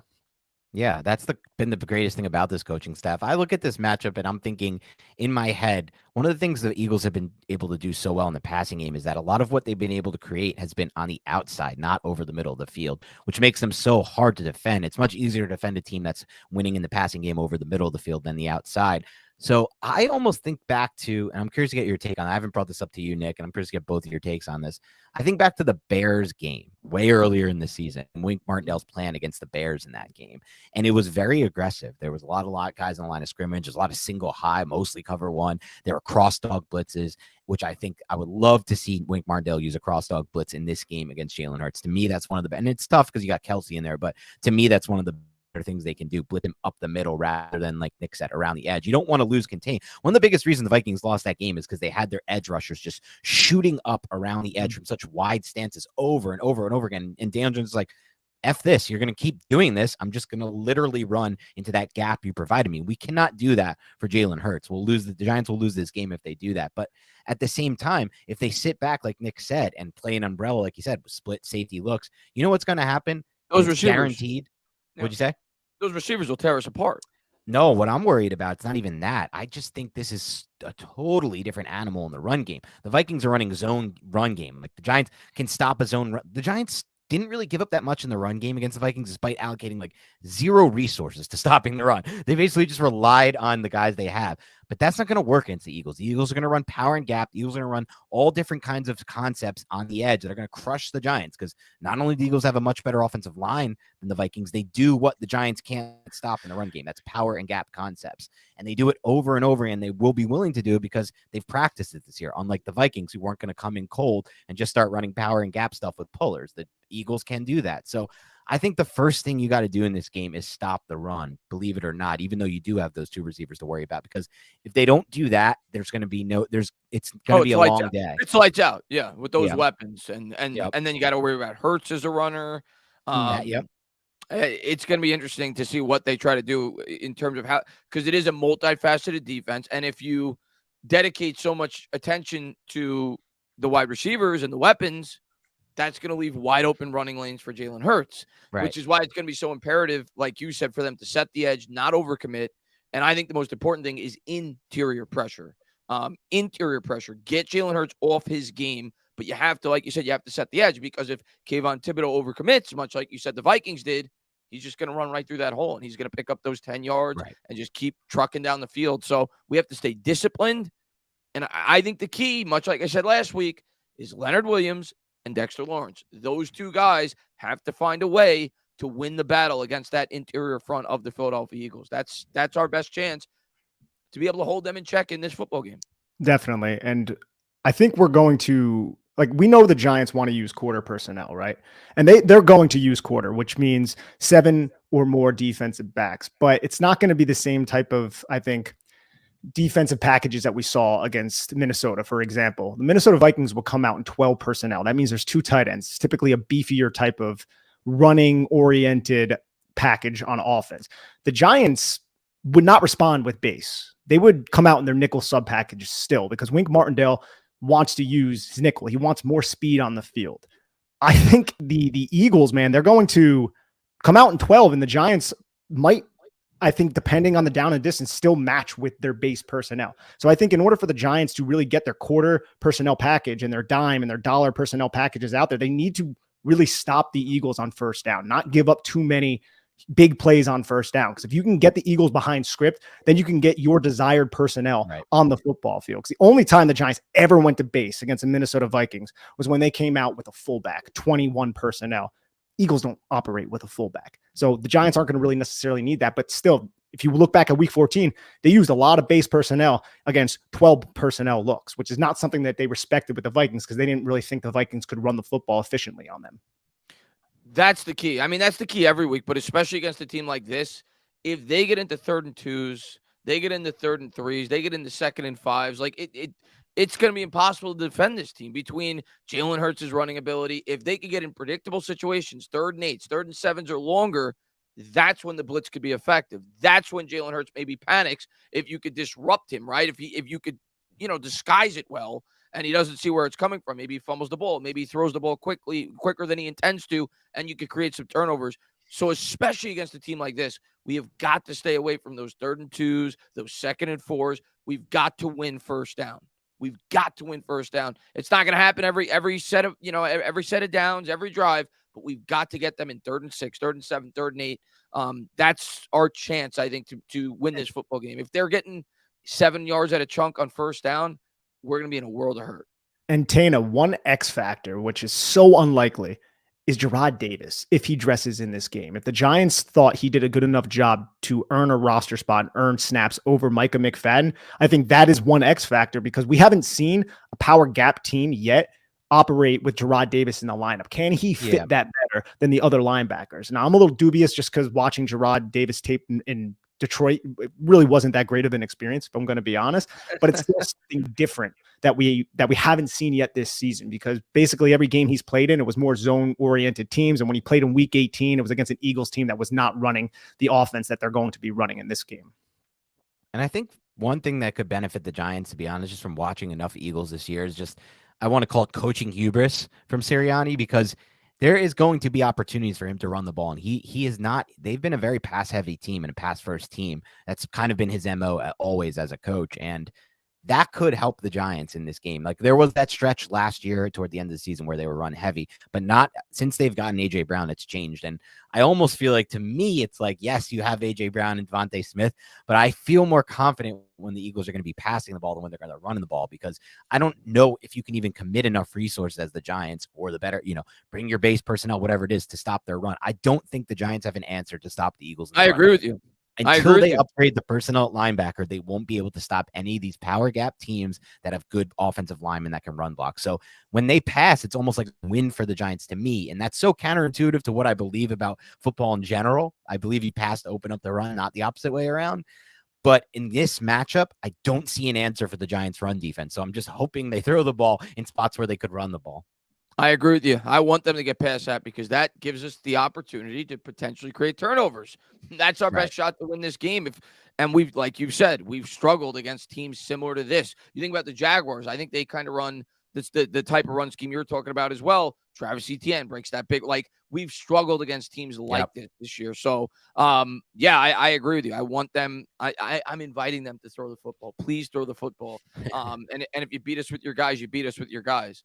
Yeah, that's been the greatest thing about this coaching staff. I look at this matchup and I'm thinking in my head, one of the things the Eagles have been able to do so well in the passing game is that a lot of what they've been able to create has been on the outside, not over the middle of the field, which makes them so hard to defend. It's much easier to defend a team that's winning in the passing game over the middle of the field than the outside. So I almost think back to, and I'm curious to get your take on it. I haven't brought this up to you, Nick, and I'm curious to get both of your takes on this. I think back to the Bears game way earlier in the season, and Wink Martindale's plan against the Bears in that game. And it was very aggressive. There was a lot of guys on the line of scrimmage. There's a lot of single high, mostly cover one. There were cross dog blitzes, which I think I would love to see Wink Martindale use a cross dog blitz in this game against Jalen Hurts. To me, that's one of the, and it's tough because you got Kelsey in there, but to me, that's one of the things they can do, blitz him up the middle rather than, like Nick said, around the edge. You don't want to lose contain. One of the biggest reasons the Vikings lost that game is because they had their edge rushers just shooting up around the edge from such wide stances over and over and over again. And Dan Jones is like, F this, you're going to keep doing this. I'm just going to literally run into that gap you provided me. We cannot do that for Jalen Hurts. The Giants will lose this game if they do that. But at the same time, if they sit back, like Nick said, and play an umbrella, like he said, with split safety looks, you know what's going to happen? Those receivers. Guaranteed. What'd you say? Those receivers will tear us apart. No, what I'm worried about, it's not even that. I just think this is a totally different animal in the run game. The Vikings are running zone run game. Like the Giants can stop a zone run. The Giants didn't really give up that much in the run game against the Vikings, despite allocating like zero resources to stopping the run. They basically just relied on the guys they have. But that's not going to work against the Eagles. The Eagles are going to run power and gap. The Eagles are going to run all different kinds of concepts on the edge that are going to crush the Giants, because not only the Eagles have a much better offensive line than the Vikings, they do what the Giants can't stop in the run game. That's power and gap concepts. And they do it over and over, and they will be willing to do it because they've practiced it this year, unlike the Vikings, who weren't going to come in cold and just start running power and gap stuff with pullers. The Eagles can do that. So I think the first thing you got to do in this game is stop the run, believe it or not, even though you do have those two receivers to worry about, because if they don't do that, it's going to be a long day. It's lights out. Yeah. With those weapons. And then you got to worry about Hurts as a runner. It's going to be interesting to see what they try to do in terms of how, because it is a multifaceted defense. And if you dedicate so much attention to the wide receivers and the weapons, that's going to leave wide open running lanes for Jalen Hurts, which is why it's going to be so imperative, like you said, for them to set the edge, not overcommit. And I think the most important thing is interior pressure. Interior pressure. Get Jalen Hurts off his game, but you have to, like you said, you have to set the edge, because if Kayvon Thibodeau overcommits, much like you said the Vikings did, he's just going to run right through that hole, and he's going to pick up those 10 yards and just keep trucking down the field. So we have to stay disciplined. And I think the key, much like I said last week, is Leonard Williams and Dexter Lawrence. Those two guys have to find a way to win the battle against that interior front of the Philadelphia Eagles. That's our best chance to be able to hold them in check in this football game. Definitely. And I think we're going to Like, we know the Giants want to use quarter personnel, right? And they're going to use quarter, which means 7 or more defensive backs. But it's not going to be the same type of, I think, defensive packages that we saw against Minnesota, for example. The Minnesota Vikings will come out in 12 personnel. That means there's 2 tight ends. It's typically a beefier type of running oriented package on offense. The Giants would not respond with base. They would come out in their nickel sub package still, because Wink Martindale wants to use his nickel. He wants more speed on the field. I think the Eagles, man, they're going to come out in 12, and the Giants might, I think, depending on the down and distance, still match with their base personnel. So I think in order for the Giants to really get their quarter personnel package and their dime and their dollar personnel packages out there, they need to really stop the Eagles on first down, not give up too many big plays on first down. Because if you can get the Eagles behind script, then you can get your desired personnel on the football field. Because the only time the Giants ever went to base against the Minnesota Vikings was when they came out with a fullback, 21 personnel. Eagles don't operate with a fullback. So the Giants aren't going to really necessarily need that. But still, if you look back at week 14, they used a lot of base personnel against 12 personnel looks, which is not something that they respected with the Vikings, because they didn't really think the Vikings could run the football efficiently on them. That's the key. I mean, that's the key every week, but especially against a team like this, if they get into 3rd and 2s, they get into 3rd and 3s, they get into 2nd and 5s, like it's going to be impossible to defend this team between Jalen Hurts' running ability. If they could get in predictable situations, 3rd and 8s, 3rd and 7s or longer, that's when the blitz could be effective. That's when Jalen Hurts maybe panics if you could disrupt him, right? If you could, disguise it well, and he doesn't see where it's coming from. Maybe he fumbles the ball. Maybe he throws the ball quicker than he intends to, and you could create some turnovers. So especially against a team like this, we have got to stay away from those 3rd and 2s, those 2nd and 4s. We've got to win first down. We've got to win first down. It's not going to happen every set of, every set of downs, every drive, but we've got to get them in 3rd and 6, 3rd and 7, 3rd and 8. That's our chance, I think, to win this football game. If they're getting 7 yards at a chunk on first down, we're going to be in a world of hurt. And Tana, one X factor, which is so unlikely, is Jarrad Davis if he dresses in this game. If the Giants thought he did a good enough job to earn a roster spot and earn snaps over Micah McFadden, I think that is one X factor, because we haven't seen a power gap team yet operate with Jarrad Davis in the lineup. Can he fit that better than the other linebackers? Now, I'm a little dubious just because watching Jarrad Davis tape in Detroit, it really wasn't that great of an experience, if I'm going to be honest, but it's still something different that we haven't seen yet this season, because basically every game he's played in, it was more zone oriented teams. And when he played in week 18, it was against an Eagles team that was not running the offense that they're going to be running in this game. And I think one thing that could benefit the Giants, to be honest, just from watching enough Eagles this year, is just, I want to call it coaching hubris from Sirianni, because there is going to be opportunities for him to run the ball. And he is not, they've been a very pass heavy team and a pass first team. That's kind of been his MO always as a coach. And that could help the Giants in this game. Like, there was that stretch last year toward the end of the season where they were run heavy, but not since they've gotten AJ Brown. It's changed. And I almost feel like, to me, it's like, yes, you have AJ Brown and Devontae Smith, but I feel more confident when the Eagles are going to be passing the ball than when they're going to run the ball, because I don't know if you can even commit enough resources as the Giants, or the better, bring your base personnel, whatever it is, to stop their run. I don't think the Giants have an answer to stop the Eagles. I agree with you. Until they upgrade the personnel at linebacker, they won't be able to stop any of these power gap teams that have good offensive linemen that can run block. So when they pass, it's almost like a win for the Giants to me. And that's so counterintuitive to what I believe about football in general. I believe you pass to open up the run, not the opposite way around. But in this matchup, I don't see an answer for the Giants' run defense. So I'm just hoping they throw the ball in spots where they could run the ball. I agree with you. I want them to get past that, because that gives us the opportunity to potentially create turnovers. That's our best shot to win this game. And we've, like you said, we've struggled against teams similar to this. You think about the Jaguars. I think they kind of run this, the type of run scheme you're talking about as well. Travis Etienne breaks that big. Like, we've struggled against teams like this year. So, I agree with you. I want them. I'm inviting them to throw the football. Please throw the football. And if you beat us with your guys, you beat us with your guys.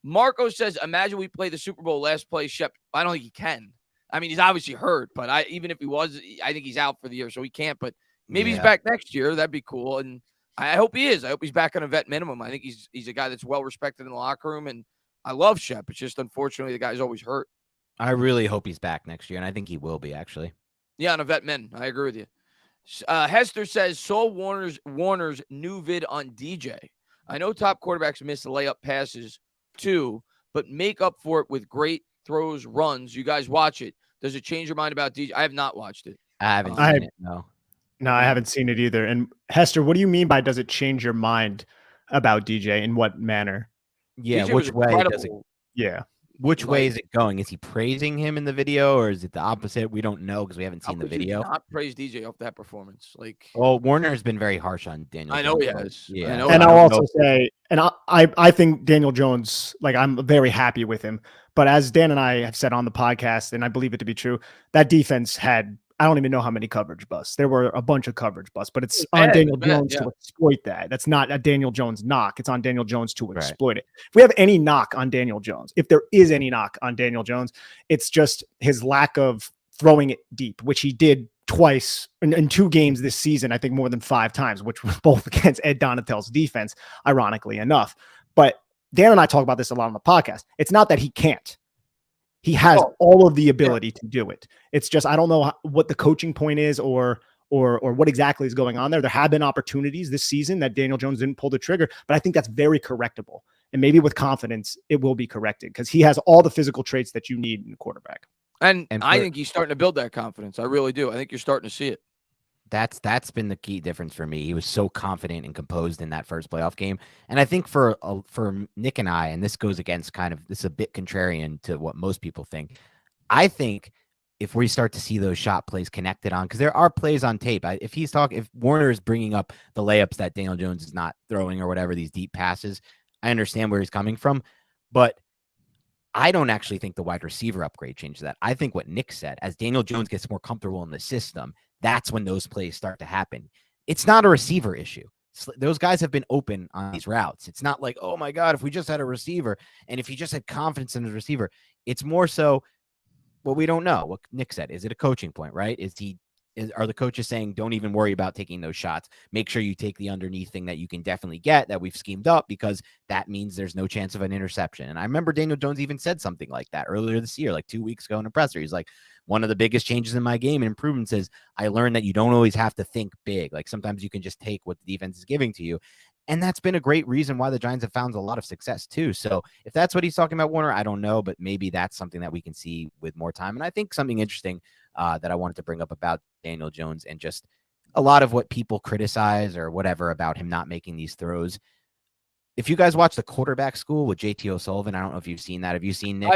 Marco says, imagine we play the Super Bowl last play. Shep, I don't think he can. I mean, he's obviously hurt, but even if he was, I think he's out for the year, so he can't. But maybe he's back next year. That'd be cool. And I hope he is. I hope he's back on a vet minimum. I think he's a guy that's well respected in the locker room, and I love Shep. It's just, unfortunately, the guy's always hurt. I really hope he's back next year, and I think he will be, actually. Yeah, on a vet min. I agree with you. Hester says, saw Warner's new vid on DJ. I know top quarterbacks miss layup passes too, but make up for it with great throws, runs. You guys watch it. Does it change your mind about DJ? I have not watched it. I haven't I- seen it. No. No, I haven't seen it either. And Hester, what do you mean by does it change your mind about DJ? In what manner? Yeah. DJ was Which way does it? incredible. Yeah. Which way Like- is it going? Is he praising him in the video, or is it the opposite? We don't know because we haven't How seen the could you video. not praise DJ off that performance? Like, Well, Warner has been very harsh on Daniel. I know he Jones, has. Yeah. I know. And I I'll don't know also say, and I think Daniel Jones, like I'm very happy with him. But as Dan and I have said on the podcast, and I believe it to be true, that defense had, I don't even know how many coverage busts. There were a bunch of coverage busts, but it's on bad, Daniel bad, Jones yeah. to exploit that. That's not a Daniel Jones knock. It's on Daniel Jones to Right. exploit it. If we have any knock on Daniel Jones, if there is any knock on Daniel Jones, it's just his lack of throwing it deep, which he did twice in 2 games this season, I think more than 5 times, which was both against Ed Donatel's defense, ironically enough. But Dan and I talk about this a lot on the podcast. It's not that he can't. He has all of the ability to do it. It's just, I don't know what the coaching point is or what exactly is going on there. There have been opportunities this season that Daniel Jones didn't pull the trigger, but I think that's very correctable. And maybe with confidence, it will be corrected because he has all the physical traits that you need in a quarterback. And And I for- think he's starting to build that confidence. I really do. I think you're starting to see it. That's been the key difference for me. He was so confident and composed in that first playoff game, and I think for Nick and I, and this goes against kind of this is a bit contrarian to what most people think. I think if we start to see those shot plays connected on, because there are plays on tape. If Warner is bringing up the layups that Daniel Jones is not throwing or whatever, these deep passes, I understand where he's coming from, but I don't actually think the wide receiver upgrade changes that. I think what Nick said, as Daniel Jones gets more comfortable in the system, that's when those plays start to happen. It's not a receiver issue. Those guys have been open on these routes. It's not like, oh my God, if we just had a receiver and if he just had confidence in his receiver, it's more so what we don't know. What Nick said, is it a coaching point, right? Are the coaches saying, don't even worry about taking those shots. Make sure you take the underneath thing that you can definitely get that we've schemed up because that means there's no chance of an interception. And I remember Daniel Jones even said something like that earlier this year, like 2 weeks ago in a presser. He's like, one of the biggest changes in my game and improvements is I learned that you don't always have to think big. Like sometimes you can just take what the defense is giving to you. And that's been a great reason why the Giants have found a lot of success too. So if that's what he's talking about, Warner, I don't know, but maybe that's something that we can see with more time. And I think something interesting that I wanted to bring up about Daniel Jones and just a lot of what people criticize or whatever about him not making these throws. If you guys watch the quarterback school with JT O'Sullivan, I don't know if you've seen that. Have you seen Nick?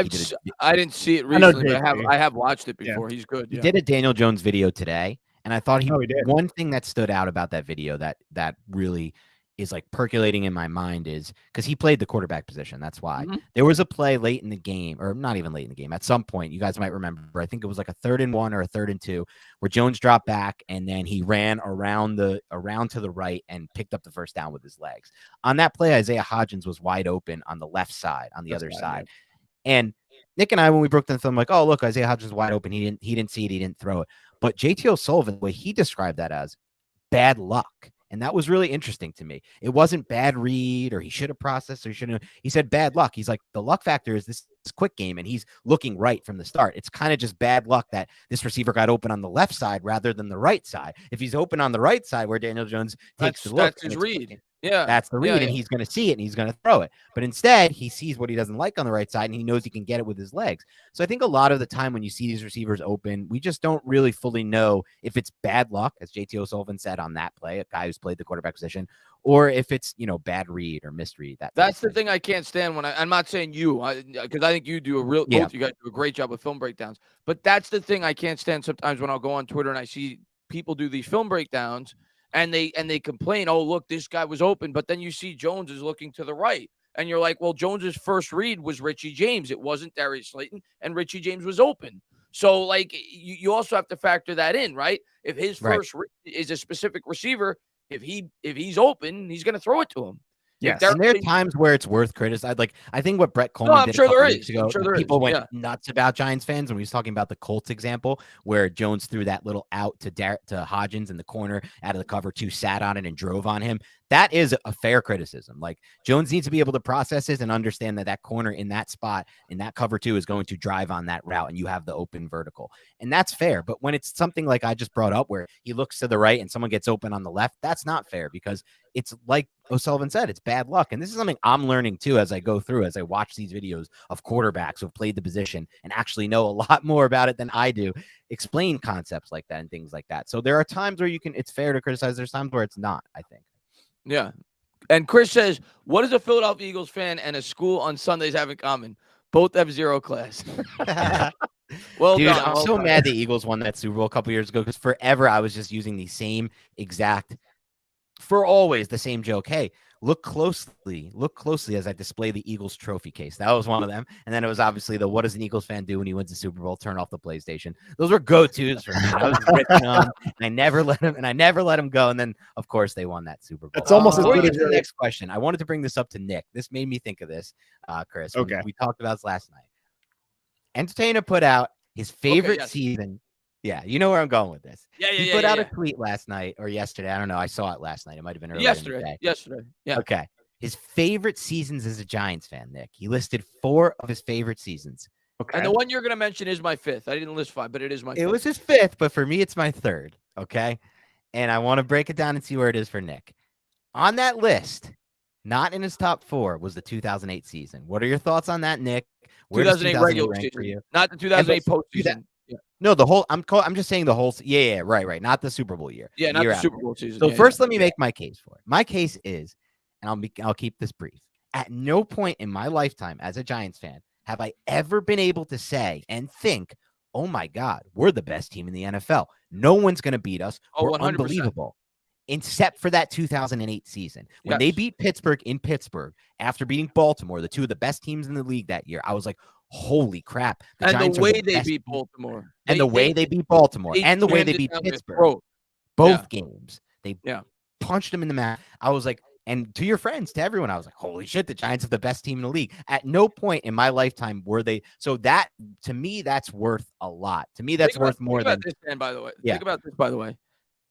I didn't see it I know recently, but JT. I have watched it before. He's good. He Yeah. did a Daniel Jones video today, and I thought he did. one thing that stood out about that video that really is like percolating in my mind is because he played the quarterback position. That's why there was a play late in the game, or not even late in the game. At some point, you guys might remember, I think it was like a 3rd and 1 or a 3rd and 2 where Jones dropped back and then he ran around to the right and picked up the first down with his legs. On that play, Isaiah Hodgins was wide open on the left side, on the other side. And Nick and I, when we broke down the film, like, oh, look, Isaiah Hodgins is wide open. He didn't see it. He didn't throw it. But JT O'Sullivan, the way he described that as bad luck. And that was really interesting to me. It wasn't bad read or he should have processed or he shouldn't have. He said bad luck. He's like, the luck factor is this quick game and he's looking right from the start. It's kind of just bad luck that this receiver got open on the left side rather than the right side. If he's open on the right side where Daniel Jones takes the look. That's his read. Yeah. That's the read, and he's going to see it, and he's going to throw it. But instead, he sees what he doesn't like on the right side, and he knows he can get it with his legs. So I think a lot of the time when you see these receivers open, we just don't really fully know if it's bad luck, as JT O'Sullivan said on that play, a guy who's played the quarterback position, or if it's, bad read or misread. That's the thing I can't stand when I'm not saying you, because I think you do both you guys do a great job with film breakdowns. But that's the thing I can't stand sometimes when I'll go on Twitter and I see people do these film breakdowns. And they complain, oh, look, this guy was open. But then you see Jones is looking to the right. And you're like, well, Jones's first read was Richie James. It wasn't Darius Slayton. And Richie James was open. So, like, you also have to factor that in, right? If his first read is a specific receiver, if he's open, he's going to throw it to him. Yes. And there are times where it's worth criticizing. Like, I think what Brett Coleman did a couple weeks ago, people went nuts about Giants fans when he was talking about the Colts example, where Jones threw that little out to Hodgins in the corner out of the cover 2, sat on it and drove on him. That is a fair criticism. Like, Jones needs to be able to process this and understand that corner in that spot, in that cover 2, is going to drive on that route, and you have the open vertical. And that's fair. But when it's something like I just brought up where he looks to the right and someone gets open on the left, that's not fair, because it's like O'Sullivan said, it's bad luck. And this is something I'm learning too as I go through, as I watch these videos of quarterbacks who've played the position and actually know a lot more about it than I do, explain concepts like that and things like that. So there are times where it's fair to criticize. There's times where it's not, I think. Yeah. And Chris says, what does a Philadelphia Eagles fan and a school on Sundays have in common? Both have 0 class. Well Dude, done. I'm so mad the Eagles won that Super Bowl a couple years ago because forever I was just using the same exact, for always the same joke. Hey, look closely as I display the Eagles trophy case. That was one of them. And then it was obviously the what does an Eagles fan do when he wins the Super Bowl? Turn off the PlayStation. Those were go-tos for me. I was ripping them, and I never let them go. And then, of course, they won that Super Bowl. It's almost as Before we good get as to the next question, I wanted to bring this up to Nick. This made me think of this, Chris. Okay. We talked about this last night. Entertainer put out his favorite yes. season. Yeah, you know where I'm going with this. He put out a a tweet last night or yesterday. I don't know. I saw it last night. It might have been earlier in the day. Yesterday. Yeah. Okay. His favorite seasons as a Giants fan, Nick. He listed 4 of his favorite seasons. Okay. And the one you're going to mention is my 5th. I didn't list 5, but it is my 5th. It was his 5th, but for me, it's my 3rd. Okay. And I want to break it down and see where it is for Nick. On that list, not in his top 4, was the 2008 season. What are your thoughts on that, Nick? Where 2008 regular rank for season, you? not the 2008 postseason. No, the whole. I'm just saying the whole. Yeah, right. Not the Super Bowl year. Yeah, not year the out. Super Bowl season. So first, let me make my case for it. My case is, and I'll keep this brief. At no point in my lifetime as a Giants fan have I ever been able to say and think, "Oh my God, we're the best team in the NFL. No one's going to beat us. We're 100%. unbelievable." Except for that 2008 season when they beat Pittsburgh in Pittsburgh after beating Baltimore, the 2 of the best teams in the league that year. I was like, holy crap. And Giants the way are they best beat Baltimore. and the way they beat Baltimore and the way they beat Pittsburgh. Both games. They punched them in the mouth. I was like, and to your friends, to everyone, I was like, holy shit, the Giants are the best team in the league. At no point in my lifetime were they. So that, to me, that's worth a lot. To me, that's worth more than. Think about this, by the way.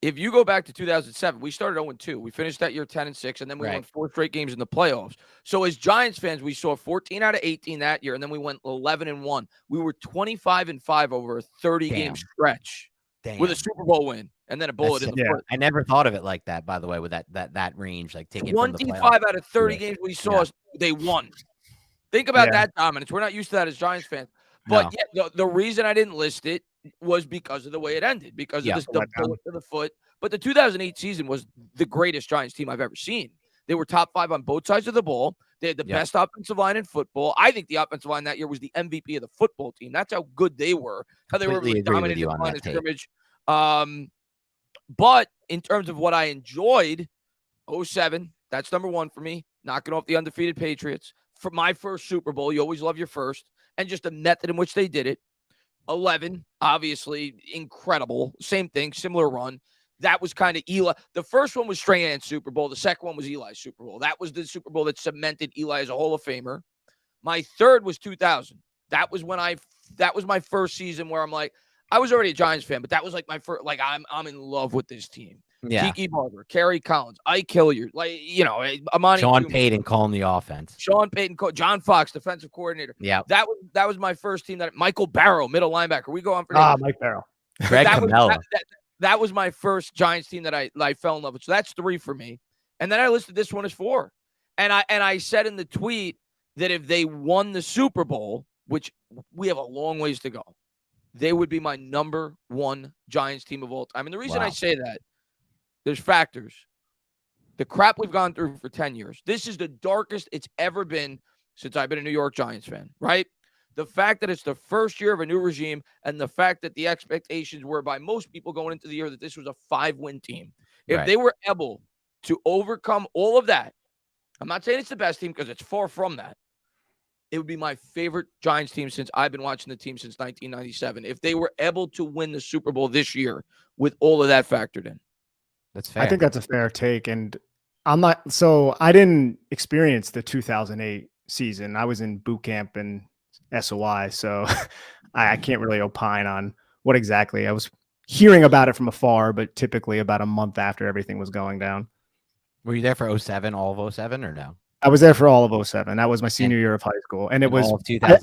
If you go back to 2007, we started 0-2. We finished that year 10-6, and then we won 4 straight games in the playoffs. So as Giants fans, we saw 14 out of 18 that year, and then we went 11-1. We were 25-5 over a 30-game stretch with a Super Bowl win, and then a bullet in the foot. I never thought of it like that, by the way, with that range, like taking 25 out of 30 games we saw, they won. Think about that dominance. We're not used to that as Giants fans. But the reason I didn't list it was because of the way it ended, because of the bullet to the foot. But the 2008 season was the greatest Giants team I've ever seen. They were top 5 on both sides of the ball. They had the best offensive line in football. I think the offensive line that year was the MVP of the football team. That's how good they were. How they were really dominating the line of scrimmage. But in terms of what I enjoyed, 07, that's number 1 for me. Knocking off the undefeated Patriots. For my first Super Bowl, you always love your first. And just the method in which they did it. 11, obviously, incredible. Same thing, similar run. That was kind of Eli. The first one was Strahan's Super Bowl. The second one was Eli's Super Bowl. That was the Super Bowl that cemented Eli as a Hall of Famer. My third was 2000. That was my first season where I'm like, I was already a Giants fan, but that was like my first, like I'm in love with this team. Yeah. Tiki Barber, Kerry Collins, Ike Hilliard, Amani Sean Jr., Payton calling the offense. Sean Payton, John Fox, defensive coordinator. Yeah. That was my first team. That Michael Barrow, middle linebacker. We go on for Mike Barrow. Greg Camella. That was my first Giants team that I fell in love with. So that's 3 for me. And then I listed this one as 4. And I said in the tweet that if they won the Super Bowl, which we have a long ways to go, they would be my number 1 Giants team of all time. And the reason I say that, there's factors. The crap we've gone through for 10 years. This is the darkest it's ever been since I've been a New York Giants fan, right? The fact that it's the first year of a new regime and the fact that the expectations were by most people going into the year that this was a 5-win team. If they were able to overcome all of that, I'm not saying it's the best team because it's far from that. It would be my favorite Giants team since I've been watching the team since 1997. If they were able to win the Super Bowl this year with all of that factored in. That's fair. I think that's a fair take. And I didn't experience the 2008 season. I was in boot camp and SOI. So I can't really opine on what exactly. I was hearing about it from afar, but typically about a month after everything was going down. Were you there for 07, all of 07 or no? I was there for all of 07. That was my senior year of high school. And it was,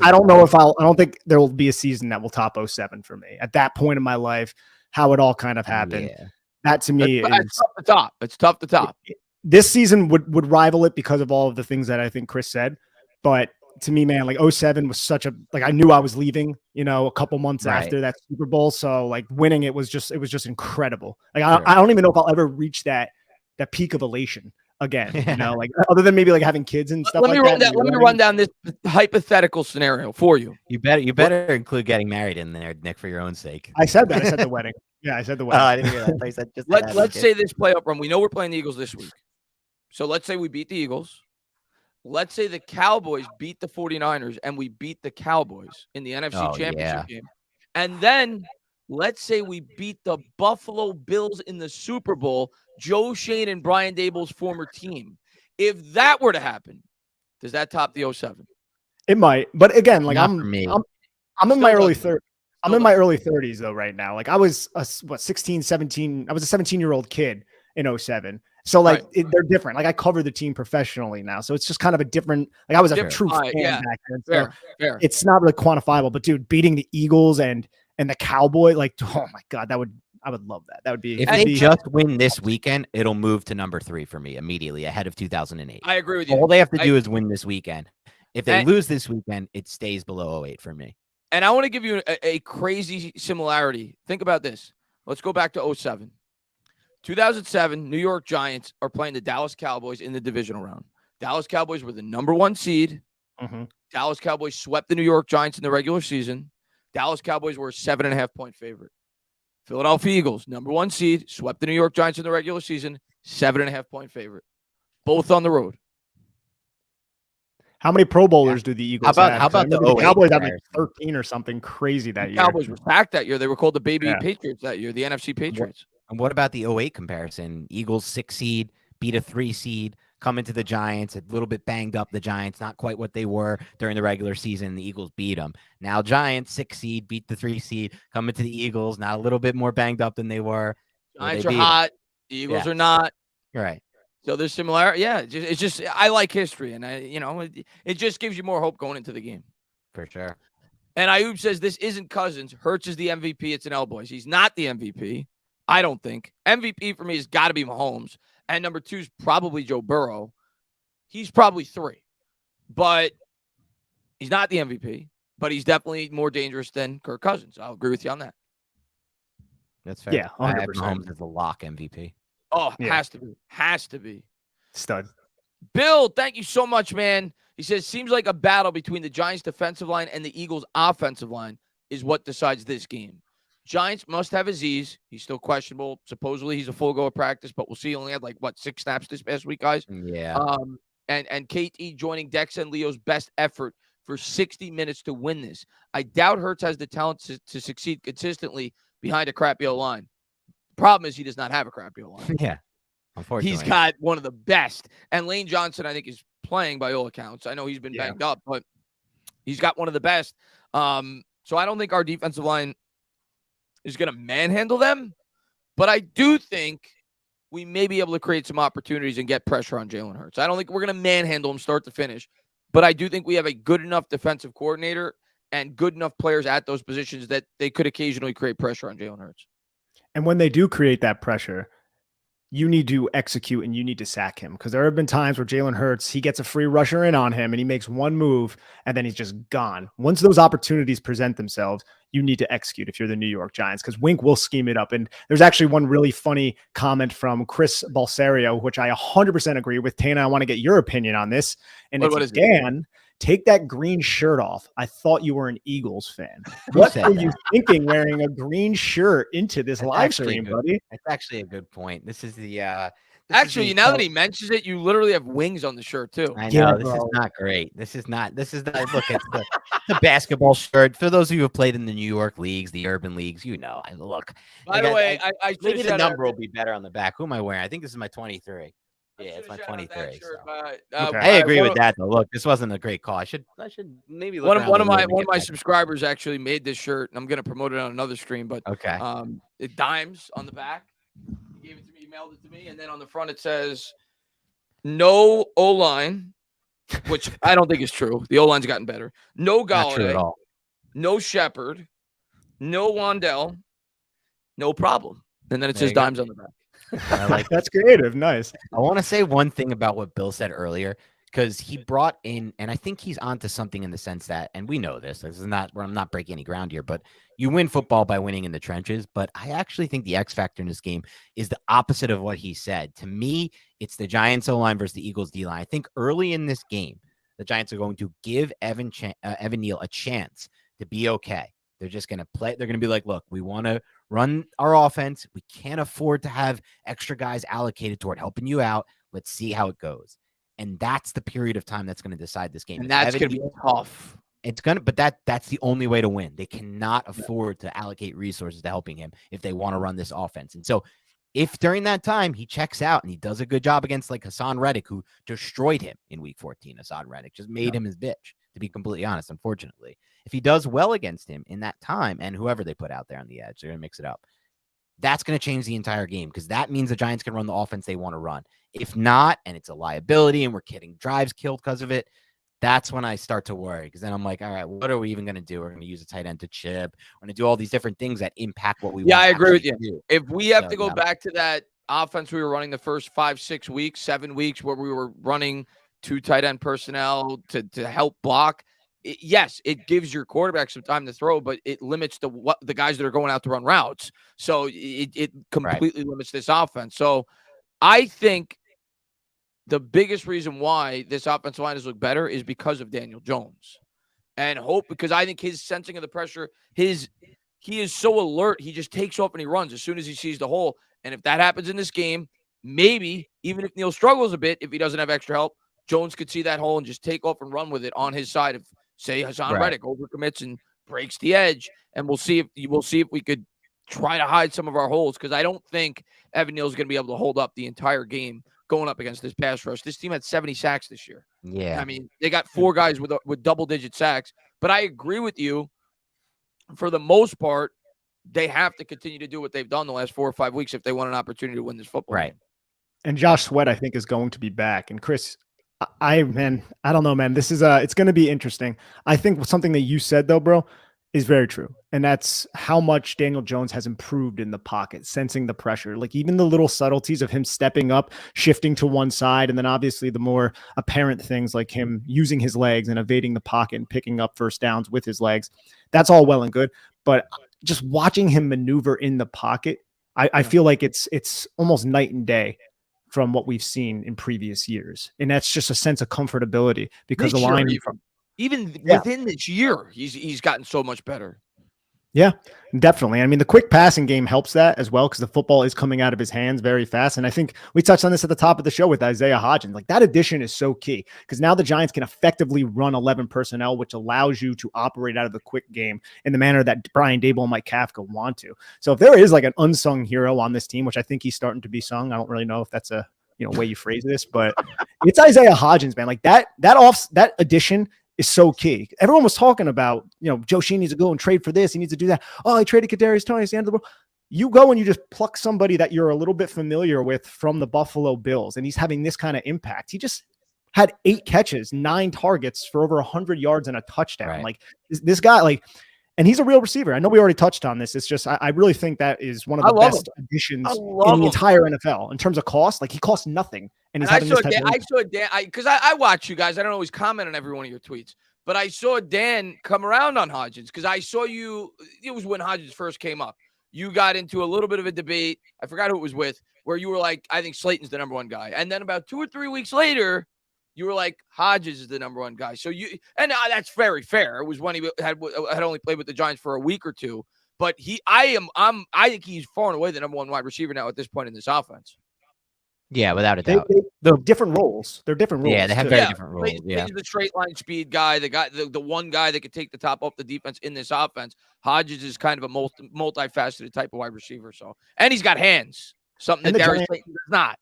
I don't know if I don't think there will be a season that will top 07 for me. At that point in my life, how it all kind of happened. Yeah. That to me it's tough to top. It's tough to top. this season would rival it because of all of the things that I think Chris said. But to me, man, like 07 was such a, like, I knew I was leaving, a couple months Right. after that Super Bowl. So like winning it was just incredible. Like Sure. I don't even know if I'll ever reach that peak of elation again, like other than maybe like having kids and stuff Let me like run that. down, let me run down this hypothetical scenario for you. You better include getting married in there, Nick, for your own sake. I said that. I said the wedding. Yeah, I said the wedding. I didn't hear that. I said just Let's say this playoff run. We know we're playing the Eagles this week. So let's say we beat the Eagles. Let's say the Cowboys beat the 49ers and we beat the Cowboys in the NFC Championship game. And then let's say we beat the Buffalo Bills in the Super Bowl, Joe Shane and Brian Dable's former team. If that were to happen, does that top the 07? It might. But again, like Not I'm for me. I'm in my early 30s. I'm in doesn't. my early 30s though right now. Like I was 16, 17. I was a 17-year-old kid in 07. So like they're different. Like I cover the team professionally now. So it's just kind of a different, like I was a true fan back then. So Fair. It's not really quantifiable, but dude, beating the Eagles and the Cowboy, like, oh my God, I would love that. That would be, if they just win this weekend, it'll move to number 3 for me immediately ahead of 2008. I agree with you. All they have to do is win this weekend. If they lose this weekend, it stays below 08 for me. And I want to give you a crazy similarity. Think about this. Let's go back to 07. 2007, New York Giants are playing the Dallas Cowboys in the divisional round. Dallas Cowboys were the number 1 seed. Mm-hmm. Dallas Cowboys swept the New York Giants in the regular season. Dallas Cowboys were a 7.5-point favorite. Philadelphia Eagles, number 1 seed, swept the New York Giants in the regular season, 7.5-point favorite. Both on the road. How many Pro Bowlers do the Eagles have? How about the Cowboys have like 13 or something crazy that year? Cowboys were stacked that year. They were called the baby Patriots that year, the NFC Patriots. And what about the 08 comparison? Eagles 6 seed, beat a 3 seed, come into the Giants, a little bit banged up. The Giants, not quite what they were during the regular season. The Eagles beat them. Now Giants 6 seed, beat the 3 seed, come into the Eagles, now a little bit more banged up than they were. Giants are hot. The Eagles are not. Right. So there's similarity. Yeah, it's just I like history, and it just gives you more hope going into the game. For sure. And Ayub says this isn't Cousins. Hurts is the MVP. It's an L-Boys. He's not the MVP. I don't think. MVP for me has got to be Mahomes. And number 2 is probably Joe Burrow. He's probably 3. But he's not the MVP. But he's definitely more dangerous than Kirk Cousins. I'll agree with you on that. That's fair. Yeah, 100%. I have Mahomes as a lock MVP. Oh, has to be. Has to be. Stud. Bill, thank you so much, man. He says, seems like a battle between the Giants' defensive line and the Eagles' offensive line is what decides this game. Giants must have Aziz. He's still questionable. Supposedly he's a full go of practice, but we'll see. He only had 6 snaps this past week, guys. Yeah. And KT joining Dex and Leo's best effort for 60 minutes to win this. I doubt Hurts has the talent to succeed consistently behind a crappy O-line. Problem is he does not have a crappy O-line. Yeah. Unfortunately. He's got one of the best. And Lane Johnson, I think, is playing by all accounts. I know he's been banged up, but he's got one of the best. So I don't think our defensive line is going to manhandle them. But I do think we may be able to create some opportunities and get pressure on Jalen Hurts. I don't think we're going to manhandle him start to finish. But I do think we have a good enough defensive coordinator and good enough players at those positions that they could occasionally create pressure on Jalen Hurts. And when they do create that pressure, you need to execute and you need to sack him, because there have been times where Jalen Hurts, he gets a free rusher in on him and he makes one move and then he's just gone. Once those opportunities present themselves, you need to execute if you're the New York Giants, because Wink will scheme it up. And there's actually one really funny comment from Chris Balserio, which I 100% agree with. Tana, I want to get your opinion on this. And what it's Dan, take that green shirt off. I thought you were an Eagles fan. What were you thinking wearing a green shirt into this live stream, buddy? That's actually a good point. This is the actually, now that he mentions it, you literally have wings on the shirt too. I know, this is not great. This is not look, it's the basketball shirt. For those of you who have played in the New York leagues, the urban leagues, look. By the way, I maybe the number will be better on the back. Who am I wearing? I think this is my 23. Yeah, it's my 23. So. Okay. I agree with that though. Look, this wasn't a great call. I should maybe look one of my subscribers actually made this shirt, and I'm gonna promote it on another stream. But okay, it dimes on the back. He gave it to me, mailed it to me, and then on the front it says no O-line, which I don't think is true. The O-line's gotten better. No Galladay, no Shepard, no Wandell, no problem. And then it says dimes on the back. I like That's creative. Nice. I want to say one thing about what Bill said earlier, because he brought in, and I think he's onto something in the sense that, and we know this is not where I'm not breaking any ground here, but you win football by winning in the trenches. But I actually think the X factor in this game is the opposite of what he said. To me, it's the Giants O line versus the Eagles D line. I think early in this game, the Giants are going to give Evan Neal a chance to be okay. They're just going to play. They're going to be like, look, we want to run our offense. We can't afford to have extra guys allocated toward helping you out. Let's see how it goes. And that's the period of time that's going to decide this game. And that's going to be tough. It's going to, but that's the only way to win. They cannot afford to allocate resources to helping him if they want to run this offense. And so if during that time he checks out and he does a good job against like Hassan Reddick, who destroyed him in week 14, Hassan Reddick just made him his bitch, to be completely honest, unfortunately. If he does well against him in that time and whoever they put out there on the edge, they're going to mix it up. That's going to change the entire game because that means the Giants can run the offense they want to run. If not, and it's a liability and we're getting drives killed because of it, that's when I start to worry because then I'm like, all right, what are we even going to do? We're going to use a tight end to chip. We're going to do all these different things that impact what we want. Yeah, I agree with you. Do. If we have to go back to that offense we were running the first 5, 6 weeks, 7 weeks where we were running 2 tight end personnel to help block, yes, it gives your quarterback some time to throw, but it limits the guys that are going out to run routes. So it completely limits this offense. So I think the biggest reason why this offensive line has looked better is because of Daniel Jones. And because I think his sensing of the pressure, he is so alert, he just takes off and he runs as soon as he sees the hole. And if that happens in this game, maybe even if Neal struggles a bit, if he doesn't have extra help, Jones could see that hole and just take off and run with it on his side of, say, Hassan Reddick overcommits and breaks the edge. And we'll see if we could try to hide some of our holes because I don't think Evan Neal is going to be able to hold up the entire game going up against this pass rush. This team had 70 sacks this year. Yeah. I mean, they got 4 guys with double-digit sacks. But I agree with you. For the most part, they have to continue to do what they've done the last 4 or 5 weeks if they want an opportunity to win this football game. And Josh Sweat, I think, is going to be back. And Chris, I don't know, man. This is it's going to be interesting. I think something that you said though, bro, is very true. And that's how much Daniel Jones has improved in the pocket, sensing the pressure. Like even the little subtleties of him stepping up, shifting to one side, and then obviously the more apparent things like him using his legs and evading the pocket and picking up first downs with his legs. That's all well and good. But just watching him maneuver in the pocket, I feel like it's almost night and day from what we've seen in previous years. And that's just a sense of comfortability because the line even within this year, he's gotten so much better. Yeah, definitely. I mean, the quick passing game helps that as well because the football is coming out of his hands very fast. And I think we touched on this at the top of the show with Isaiah Hodgins. Like that addition is so key because now the Giants can effectively run 11 personnel, which allows you to operate out of the quick game in the manner that Brian Daboll and Mike Kafka want to. So if there is like an unsung hero on this team, which I think he's starting to be sung, I don't really know if that's a way you phrase this, but it's Isaiah Hodgins, man. Like that addition is so key. Everyone was talking about, Joe Sheen needs to go and trade for this. He needs to do that. Oh, he traded Kadarius Toney. It's the end of the world. You go and you just pluck somebody that you're a little bit familiar with from the Buffalo Bills, and he's having this kind of impact. He just had 8 catches, 9 targets for over 100 yards and a touchdown. Right. Like this guy, and he's a real receiver. I know we already touched on this. It's just, I really think that is one of the best additions in the entire NFL in terms of cost. Like he costs nothing. And I saw Dan, because I watch you guys. I don't always comment on every one of your tweets, but I saw Dan come around on Hodgins because I saw you. It was when Hodgins first came up. You got into a little bit of a debate. I forgot who it was with, where you were like, I think Slayton's the number 1 guy. And then about 2 or 3 weeks later, you were like, Hodges is the number 1 guy. So that's very fair. It was when he had only played with the Giants for a week or 2, but I think he's far and away the number 1 wide receiver now at this point in this offense. Yeah, without a doubt. They're different roles. They're different roles. Yeah, they have very different roles. He's the straight line speed guy, the one guy that could take the top off the defense in this offense. Hodges is kind of a multifaceted type of wide receiver. So, and he's got hands, something that Darius Slayton does not.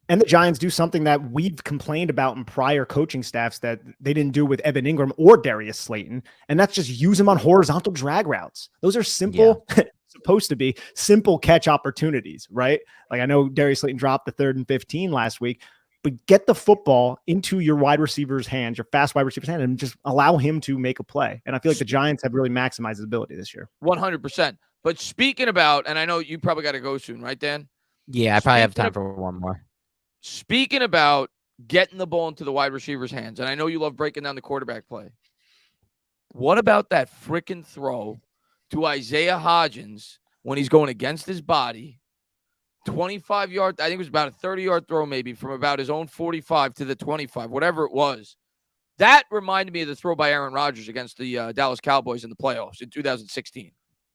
And the Giants do something that we've complained about in prior coaching staffs that they didn't do with Evan Ingram or Darius Slayton, and that's just use him on horizontal drag routes. Those are simple, supposed to be simple catch opportunities, right? Like I know Darius Slayton dropped the 3rd and 15 last week, but get the football into your wide receiver's hands, your fast wide receiver's hand, and just allow him to make a play. And I feel like the Giants have really maximized his ability this year. 100%. But speaking about, and I know you probably got to go soon, right, Dan? Yeah, I probably have Speaking time of- for one more. Speaking about getting the ball into the wide receiver's hands, and I know you love breaking down the quarterback play. What about that freaking throw to Isaiah Hodgins when he's going against his body? 25-yard, I think it was about a 30-yard throw maybe from about his own 45 to the 25, whatever it was. That reminded me of the throw by Aaron Rodgers against the Dallas Cowboys in the playoffs in 2016.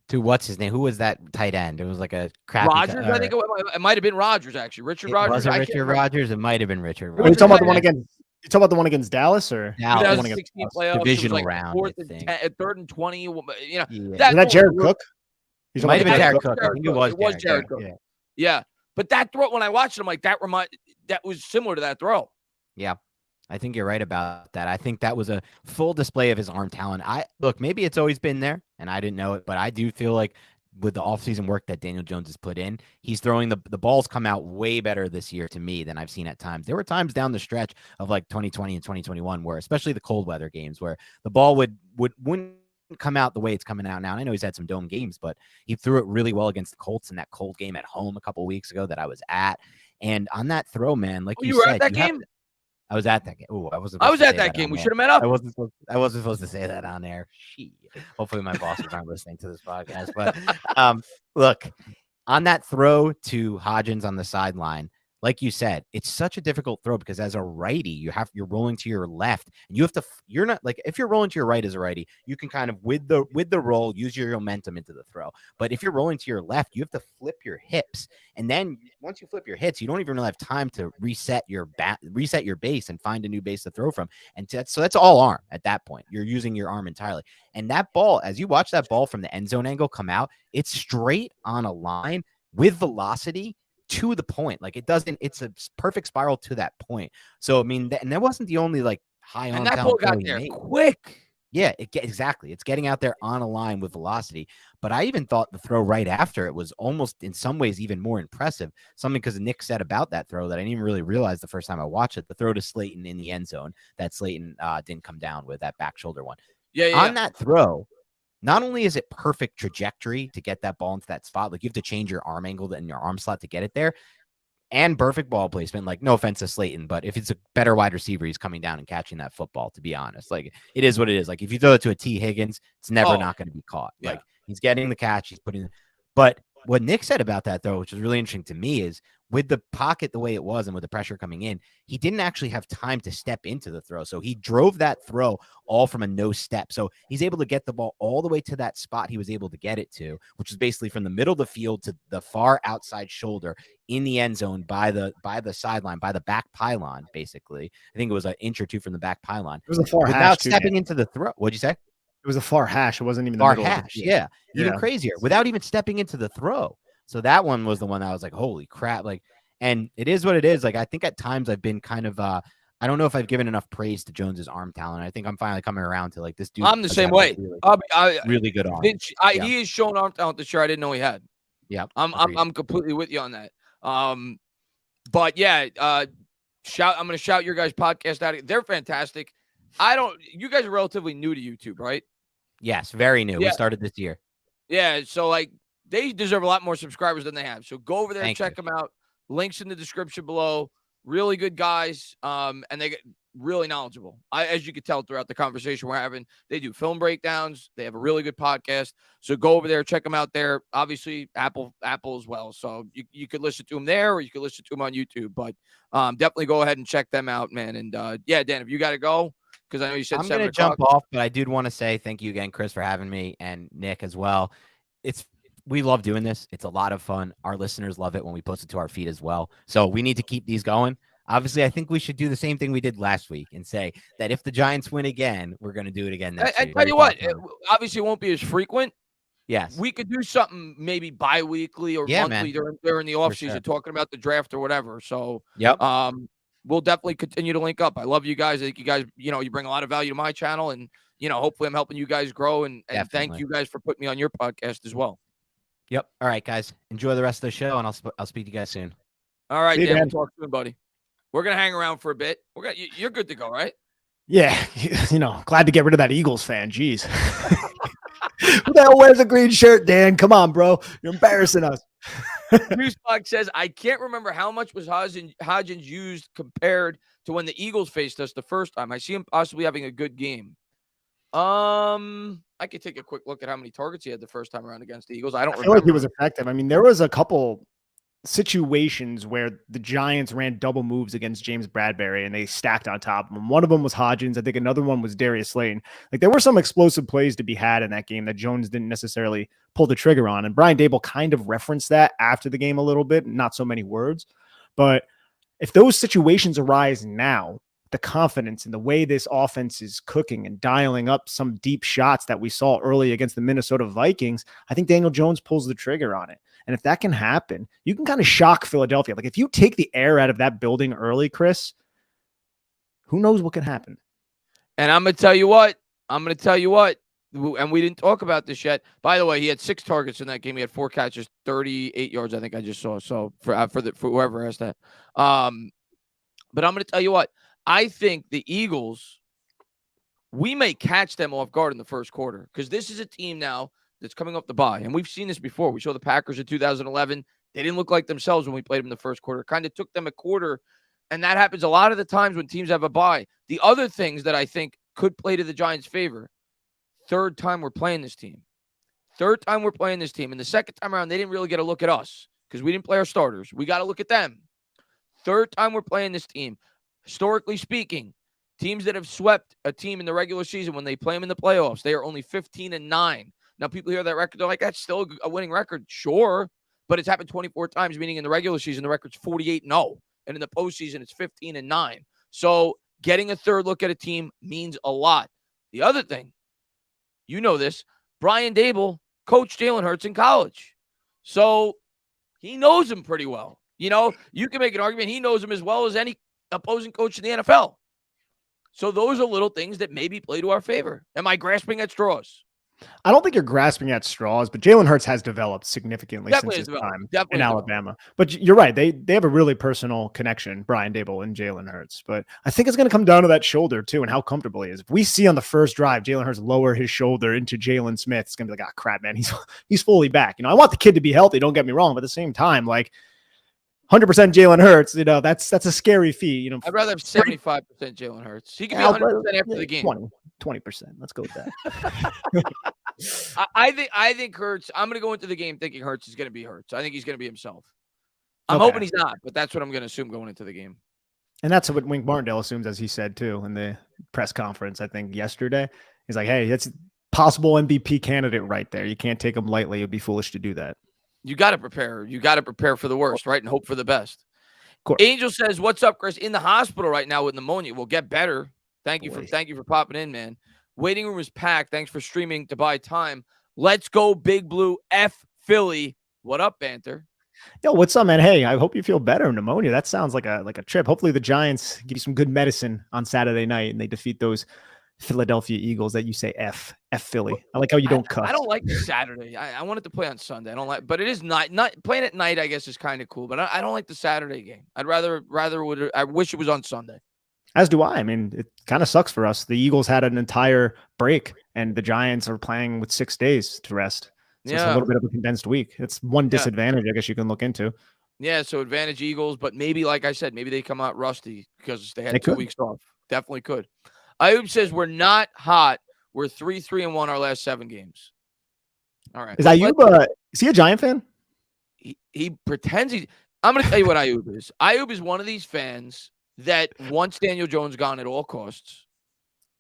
To what's his name? Who was that tight end? It was like a crappy. Rodgers, I think it might have been Rodgers, actually. Richard Rodgers. Was it Richard Rodgers? It might have been Richard Are you Rodgers. talking about the one against? You talking about the one against Dallas or Dallas. the one against 2016 us? playoffs. Divisional it was like round, fourth I and think. 10, third and 20. You know, Yeah. Is that Jared Cook? It might have been Jared Cook. I Jared think it Cook. was. It was Jared Cook. Yeah. But that throw, when I watched it, I'm like, that was similar to that throw. Yeah. I think you're right about that. I think that was a full display of his arm talent. Look, maybe it's always been there and I didn't know it, but I do feel like with the offseason work that Daniel Jones has put in, he's throwing the balls come out way better this year to me than I've seen at times. There were times down the stretch of like 2020 and 2021 where, especially the cold weather games, where the ball wouldn't come out the way it's coming out now. And I know he's had some dome games, but he threw it really well against the Colts in that cold game at home a couple of weeks ago that I was at. And on that throw, man, like you were said, at that game? I was at that game. Oh, I wasn't. I was at that game. We should have met up. I wasn't supposed to say that on air. Hopefully, my bosses aren't listening to this podcast. But look, on that throw to Hodgins on the sideline, like you said, it's such a difficult throw because as a righty, you're rolling to your left, and you're not like, if you're rolling to your right as a righty, you can kind of with the roll use your momentum into the throw. But if you're rolling to your left, you have to flip your hips, and then once you flip your hips, you don't even really have time to reset your base and find a new base to throw from. And so that's all arm at that point. You're using your arm entirely. And that ball, as you watch that ball from the end zone angle come out, it's straight on a line with velocity to the point. Like it's a perfect spiral to that point. So, I mean, and that wasn't the only like high on. And that ball got there quick. Yeah, exactly. It's getting out there on a line with velocity. But I even thought the throw right after it was almost in some ways even more impressive. Something because Nick said about that throw that I didn't even really realize the first time I watched it. The throw to Slayton in the end zone that Slayton didn't come down with, that back shoulder one. On that throw, not only is it perfect trajectory to get that ball into that spot, like you have to change your arm angle and your arm slot to get it there, and perfect ball placement. Like, no offense to Slayton, but if it's a better wide receiver, he's coming down and catching that football, to be honest. Like, it is what it is. Like, if you throw it to a T. Higgins, it's never not going to be caught. Yeah. Like, he's getting the catch, he's putting but what Nick said about that, though, which is really interesting to me, is with the pocket the way it was and with the pressure coming in, he didn't actually have time to step into the throw. So he drove that throw all from a no step. So he's able to get the ball all the way to that spot he was able to get it to, which is basically from the middle of the field to the far outside shoulder in the end zone by the sideline, by the back pylon, basically. I think it was an inch or two from the back pylon. It was a far without hash stepping into the throw. What'd you say? It was a far hash. It wasn't even the Far middle hash. Yeah. Even crazier without even stepping into the throw. So that one was the one that I was like, holy crap. Like, and it is what it is. Like, I think at times I've been kind of, I don't know if I've given enough praise to Jones's arm talent. I think I'm finally coming around to like this dude. I'm the same way. Really good arm. He has shown arm talent this year I didn't know he had. Yeah. I'm completely with you on that. But yeah, I'm going to shout your guys' podcast out. They're fantastic. You guys are relatively new to YouTube, right? Yes, very new. Yeah. We started this year. Yeah, so like they deserve a lot more subscribers than they have. So go over there and check you. them out. Links in the description below. Really good guys, and they get really knowledgeable. As you could tell throughout the conversation we're having, they do film breakdowns. They have a really good podcast. So go over there, check them out there. Obviously, Apple as well. So you could listen to them there, or you could listen to them on YouTube. But definitely go ahead and check them out, man. And yeah, Dan, if you got to go, because I know you said I'm going to jump off, but I did want to say thank you again, Chris, for having me, and Nick as well. We love doing this. It's a lot of fun. Our listeners love it when we post it to our feed as well. So we need to keep these going. Obviously, I think we should do the same thing we did last week and say that if the Giants win again, we're going to do it again next week. I tell you what, obviously it won't be as frequent. Yes. We could do something maybe bi-weekly or monthly during the offseason, talking about the draft or whatever. So we'll definitely continue to link up. I love you guys. I think you guys, you bring a lot of value to my channel, and hopefully I'm helping you guys grow, and thank you guys for putting me on your podcast as well. Yep. All right, guys. Enjoy the rest of the show, and I'll speak to you guys soon. All right, Dan. We'll talk soon, buddy. We're gonna hang around for a bit. You're good to go, right? Yeah. Glad to get rid of that Eagles fan. Jeez. Who the hell wears a green shirt, Dan? Come on, bro. You're embarrassing us. Newsbox says, I can't remember how much was Hodgins used compared to when the Eagles faced us the first time. I see him possibly having a good game. I could take a quick look at how many targets he had the first time around against the Eagles. I don't I feel remember. like he was effective. I mean, there was a couple situations where the Giants ran double moves against James Bradbury and they stacked on top of him. One of them was Hodgins. I think another one was Darius Slayton. Like there were some explosive plays to be had in that game that Jones didn't necessarily pull the trigger on. And Brian Dable kind of referenced that after the game a little bit, not so many words. But if those situations arise now, the confidence and the way this offense is cooking and dialing up some deep shots that we saw early against the Minnesota Vikings, I think Daniel Jones pulls the trigger on it. And if that can happen, you can kind of shock Philadelphia. Like if you take the air out of that building early, Chris, who knows what can happen? And I'm going to tell you what, and we didn't talk about this yet. By the way, he had 6 targets in that game. He had 4 catches, 38 yards, I think I just saw. So for whoever asked that. But I'm going to tell you what, I think the Eagles, we may catch them off guard in the first quarter because this is a team now that's coming off the bye. And we've seen this before. We saw the Packers in 2011. They didn't look like themselves when we played them in the first quarter. It kind of took them a quarter. And that happens a lot of the times when teams have a bye. The other things that I think could play to the Giants' favor, third time we're playing this team. And the second time around, they didn't really get a look at us because we didn't play our starters. We got to look at them. Third time we're playing this team. Historically speaking, teams that have swept a team in the regular season when they play them in the playoffs, they are only 15-9. Now, people hear that record, they're like, that's still a winning record. Sure, but it's happened 24 times, meaning in the regular season, the record's 48-0. And in the postseason, it's 15-9. So getting a third look at a team means a lot. The other thing, you know this, Brian Dable coached Jalen Hurts in college. So he knows him pretty well. You know, you can make an argument he knows him as well as any opposing coach in the NFL. So those are little things that maybe play to our favor. Am I grasping at straws? I don't think you're grasping at straws, but Jalen Hurts has developed significantly since his time in Alabama. But you're right. They have a really personal connection, Brian Dable and Jalen Hurts. But I think it's going to come down to that shoulder, too, and how comfortable he is. If we see on the first drive Jalen Hurts lower his shoulder into Jalen Smith, it's going to be like, oh, crap, man. He's fully back. You know, I want the kid to be healthy. Don't get me wrong. But at the same time, like, 100% Jalen Hurts, you know, that's a scary feat. You know, I'd rather have 75% Jalen Hurts. He can be 100% after the game. 20%. Let's go with that. I think Hurts. I'm going to go into the game thinking Hurts is going to be Hurts. I think he's going to be himself. I'm hoping he's not, but that's what I'm going to assume going into the game. And that's what Wink Martindale assumes, as he said too in the press conference. I think yesterday, he's like, "Hey, that's possible MVP candidate right there. You can't take him lightly. It'd be foolish to do that." You got to prepare. You got to prepare for the worst, right, and hope for the best. Angel says, "What's up, Chris? In the hospital right now with pneumonia. We'll get better. Thank you for popping in, man. Waiting room is packed. Thanks for streaming to buy time. Let's go, Big Blue F Philly. What up, Banter? Yo, what's up, man? Hey, I hope you feel better. Pneumonia. That sounds like a trip. Hopefully, the Giants give you some good medicine on Saturday night and they defeat those Philadelphia Eagles that you say F Philly. I like how you don't cuss. I don't like the Saturday. I wanted to play on Sunday. I don't like, but it is not playing at night. I guess is kind of cool, but I don't like the Saturday game. I'd rather I wish it was on Sunday. As do I. I mean, it kind of sucks for us. The Eagles had an entire break, and the Giants are playing with 6 days to rest. So it's a little bit of a condensed week. It's one disadvantage, I guess you can look into. Yeah, so advantage Eagles, but maybe, like I said, maybe they come out rusty because they had 2 weeks off. Definitely could. Ayub says we're not hot. We're 3-3-1 our last 7 games. All right. Is Ayub is he a Giant fan? He pretends he's. I'm going to tell you what Ayub is. Ayub is one of these fans that wants Daniel Jones gone at all costs.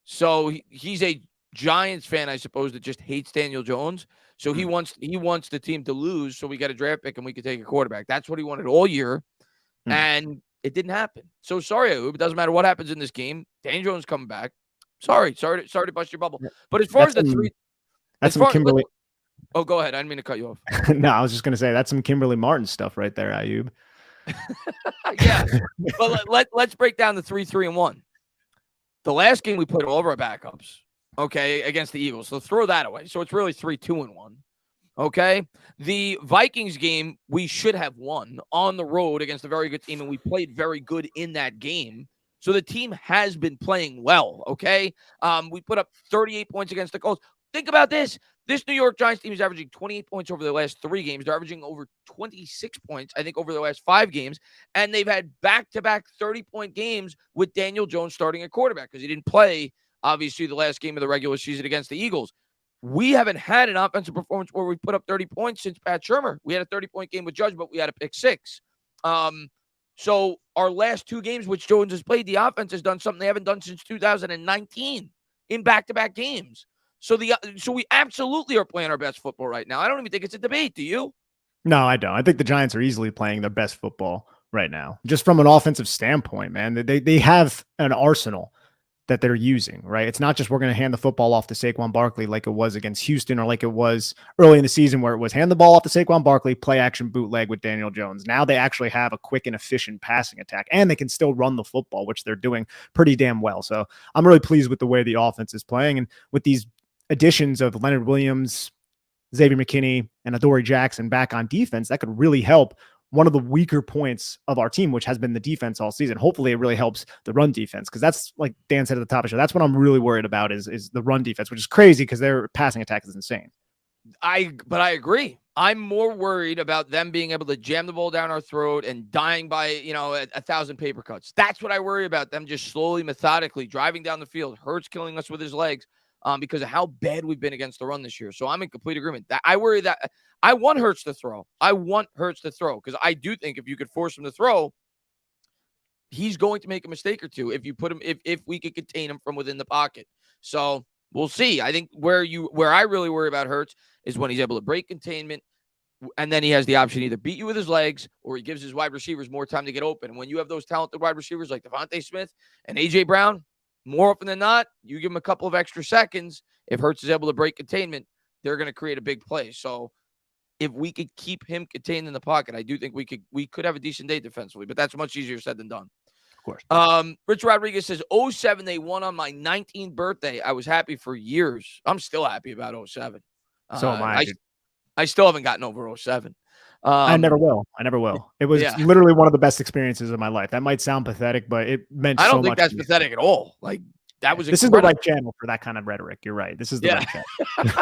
So he's a Giants fan, I suppose, that just hates Daniel Jones. So he wants the team to lose so we get a draft pick and we can take a quarterback. That's what he wanted all year. And it didn't happen. So sorry, Ayub. It doesn't matter what happens in this game. Daniel Jones coming back. Sorry to bust your bubble. But as far as the three, that's some Kimberly. Oh, go ahead. I didn't mean to cut you off. No, I was just going to say that's some Kimberly Martin stuff right there, Ayub. Yeah. But let's break down the 3-3-1. The last game we played all of our backups, okay, against the Eagles. So throw that away. So it's really 3-2-1. Okay. The Vikings game, we should have won on the road against a very good team, and we played very good in that game. So the team has been playing well. Okay. We put up 38 points against the Colts. think about this. This New York Giants team is averaging 28 points over the last 3 games. They're averaging over 26 points, I think, over the last 5 games. And they've had back-to-back 30-point games with Daniel Jones starting at quarterback because he didn't play, obviously, the last game of the regular season against the Eagles. We haven't had an offensive performance where we put up 30 points since Pat Shurmur. We had a 30-point game with Judge, but we had a pick 6. So our last 2 games, which Jones has played, the offense has done something they haven't done since 2019 in back-to-back games. So we absolutely are playing our best football right now. I don't even think it's a debate. Do you? No, I don't. I think the Giants are easily playing their best football right now, just from an offensive standpoint, man. They have an arsenal that they're using, right? It's not just we're going to hand the football off to Saquon Barkley like it was against Houston or like it was early in the season where it was hand the ball off to Saquon Barkley, play action bootleg with Daniel Jones. Now they actually have a quick and efficient passing attack, and they can still run the football, which they're doing pretty damn well. So I'm really pleased with the way the offense is playing. And with these additions of Leonard Williams, Xavier McKinney, and Adoree Jackson back on defense, that could really help one of the weaker points of our team, which has been the defense all season. Hopefully it really helps the run defense, because that's, like Dan said at the top of the show, that's what I'm really worried about is the run defense, which is crazy because their passing attack is insane. But I agree. I'm more worried about them being able to jam the ball down our throat and dying by, 1,000 paper cuts. That's what I worry about, them just slowly, methodically driving down the field. Hurts killing us with his legs because of how bad we've been against the run this year. So I'm in complete agreement. I worry that I want Hurts to throw. Because I do think if you could force him to throw, he's going to make a mistake or two if you put him, if we could contain him from within the pocket. So we'll see. I think where I really worry about Hurts is when he's able to break containment, and then he has the option to either beat you with his legs or he gives his wide receivers more time to get open. And when you have those talented wide receivers like Devontae Smith and A.J. Brown, more often than not, you give them a couple of extra seconds. If Hurts is able to break containment, they're going to create a big play. So if we could keep him contained in the pocket, I do think we could have a decent day defensively, but that's much easier said than done. Of course. Rich Rodriguez says, 07, they won on my 19th birthday. I was happy for years. I'm still happy about 07. So am I. I still haven't gotten over 07. I never will. It was literally one of the best experiences of my life. That might sound pathetic, but it meant so much. I don't think that's pathetic at all. Like, that was This is the right channel for that kind of rhetoric. You're right. This is the right channel.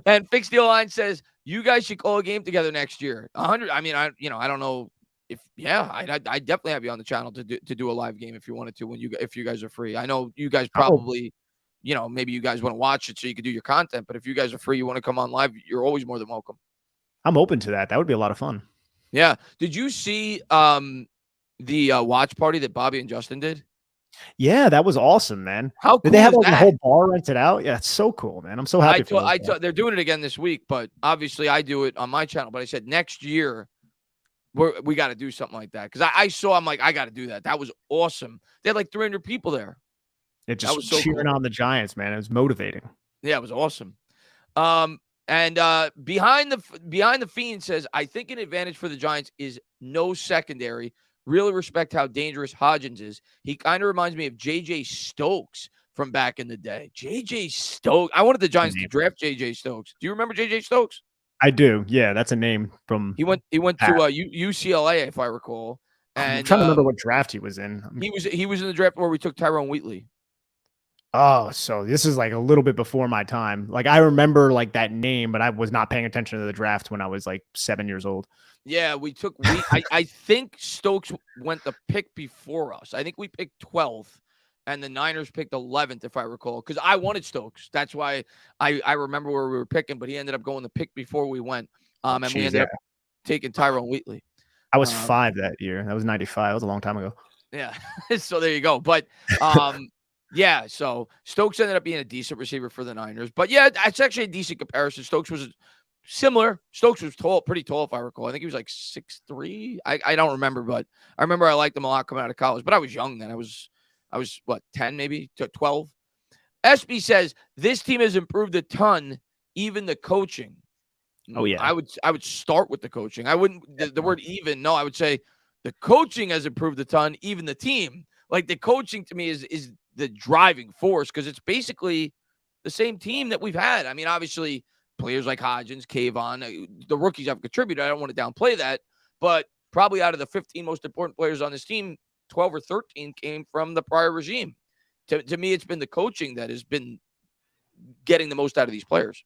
And Fix Deal Line says, you guys should call a game together next year. 100. I mean, I don't know if, I definitely have you on the channel to do a live game if you wanted to, if you guys are free. I know you guys probably, maybe you guys want to watch it so you can do your content, but if you guys are free, you want to come on live, you're always more than welcome. I'm open to that. That would be a lot of fun. Yeah. Did you see the watch party that Bobby and Justin did? Yeah, that was awesome, man. How cool did they have is the whole bar rented out? Yeah, it's so cool, man. I'm so happy for they're doing it again this week, but obviously I do it on my channel. But I said next year we got to do something like that, because I'm like, I got to do that. That was awesome. They had like 300 people there. It just was so cheering on the Giants, man. It was motivating. Yeah, it was awesome. And behind the Fiend says, I think an advantage for the Giants is no secondary. Really respect how dangerous Hodgins is. He kind of reminds me of J.J. Stokes from back in the day. J.J. Stokes. I wanted the Giants to draft J.J. Stokes. Do you remember J.J. Stokes? I do. Yeah, that's a name from. He went to UCLA, if I recall. And I'm trying to remember what draft he was in. He was in the draft where we took Tyrone Wheatley. Oh, so this is like a little bit before my time. Like, I remember like that name, but I was not paying attention to the draft when I was like 7 years old. Yeah, I think Stokes went the pick before us. I think we picked 12th, and the Niners picked 11th, if I recall, because I wanted Stokes. That's why I remember where we were picking, but he ended up going the pick before we went, and we ended up taking Tyrone Wheatley. I was 5 that year. That was 95. That was a long time ago. Yeah, so there you go. But yeah, so Stokes ended up being a decent receiver for the Niners. But yeah, it's actually a decent comparison. Stokes was similar. Stokes was pretty tall, if I recall. I think he was like 6'3". I don't remember, but I remember I liked him a lot coming out of college. But I was young then. I was what, 10 maybe to 12. SB says this team has improved a ton, even the coaching. Oh yeah, I would start with the coaching. I wouldn't the word even. No, I would say the coaching has improved a ton, even the team. Like, the coaching to me is the driving force, because it's basically the same team that we've had. I mean, obviously, players like Hodgins, Kayvon, the rookies have contributed. I don't want to downplay that, but probably out of the 15 most important players on this team, 12 or 13 came from the prior regime. To me, it's been the coaching that has been getting the most out of these players.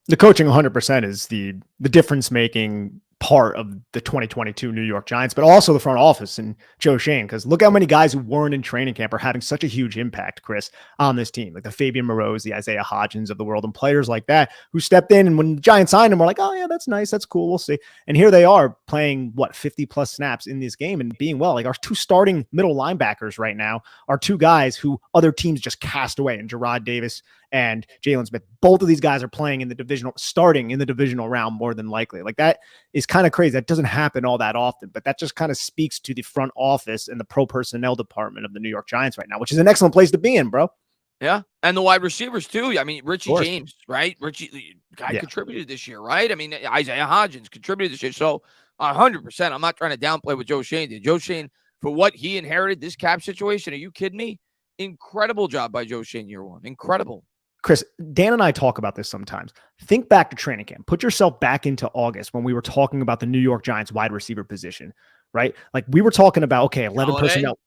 The coaching 100% is the difference making part of the 2022 New York Giants, but also the front office and Joe Shane. Because look how many guys who weren't in training camp are having such a huge impact, Chris, on this team. Like the Fabian Moreaus, the Isaiah Hodgins of the world, and players like that who stepped in. And when the Giants signed him, we're like, oh yeah, that's nice, that's cool, we'll see. And here they are playing 50 plus snaps in this game and being well. Like our two starting middle linebackers right now are two guys who other teams just cast away, and Gerard Davis and Jalen Smith. Both of these guys are playing in the starting in the divisional round more than likely. Like that is kind of crazy. That doesn't happen all that often, but that just kind of speaks to the front office and the pro personnel department of the New York Giants right now, which is an excellent place to be in, bro. Yeah. And the wide receivers too. I mean, Richie James, right? Richie, the guy contributed this year, right? I mean, Isaiah Hodgins contributed this year. So 100%, I'm not trying to downplay what Joe Shane did. Joe Shane, for what he inherited, this cap situation, are you kidding me? Incredible job by Joe Shane year one. Incredible. Chris, Dan and I talk about this sometimes. Think back to training camp. Put yourself back into August when we were talking about the New York Giants wide receiver position, right? Like we were talking about, okay, 11 personnel.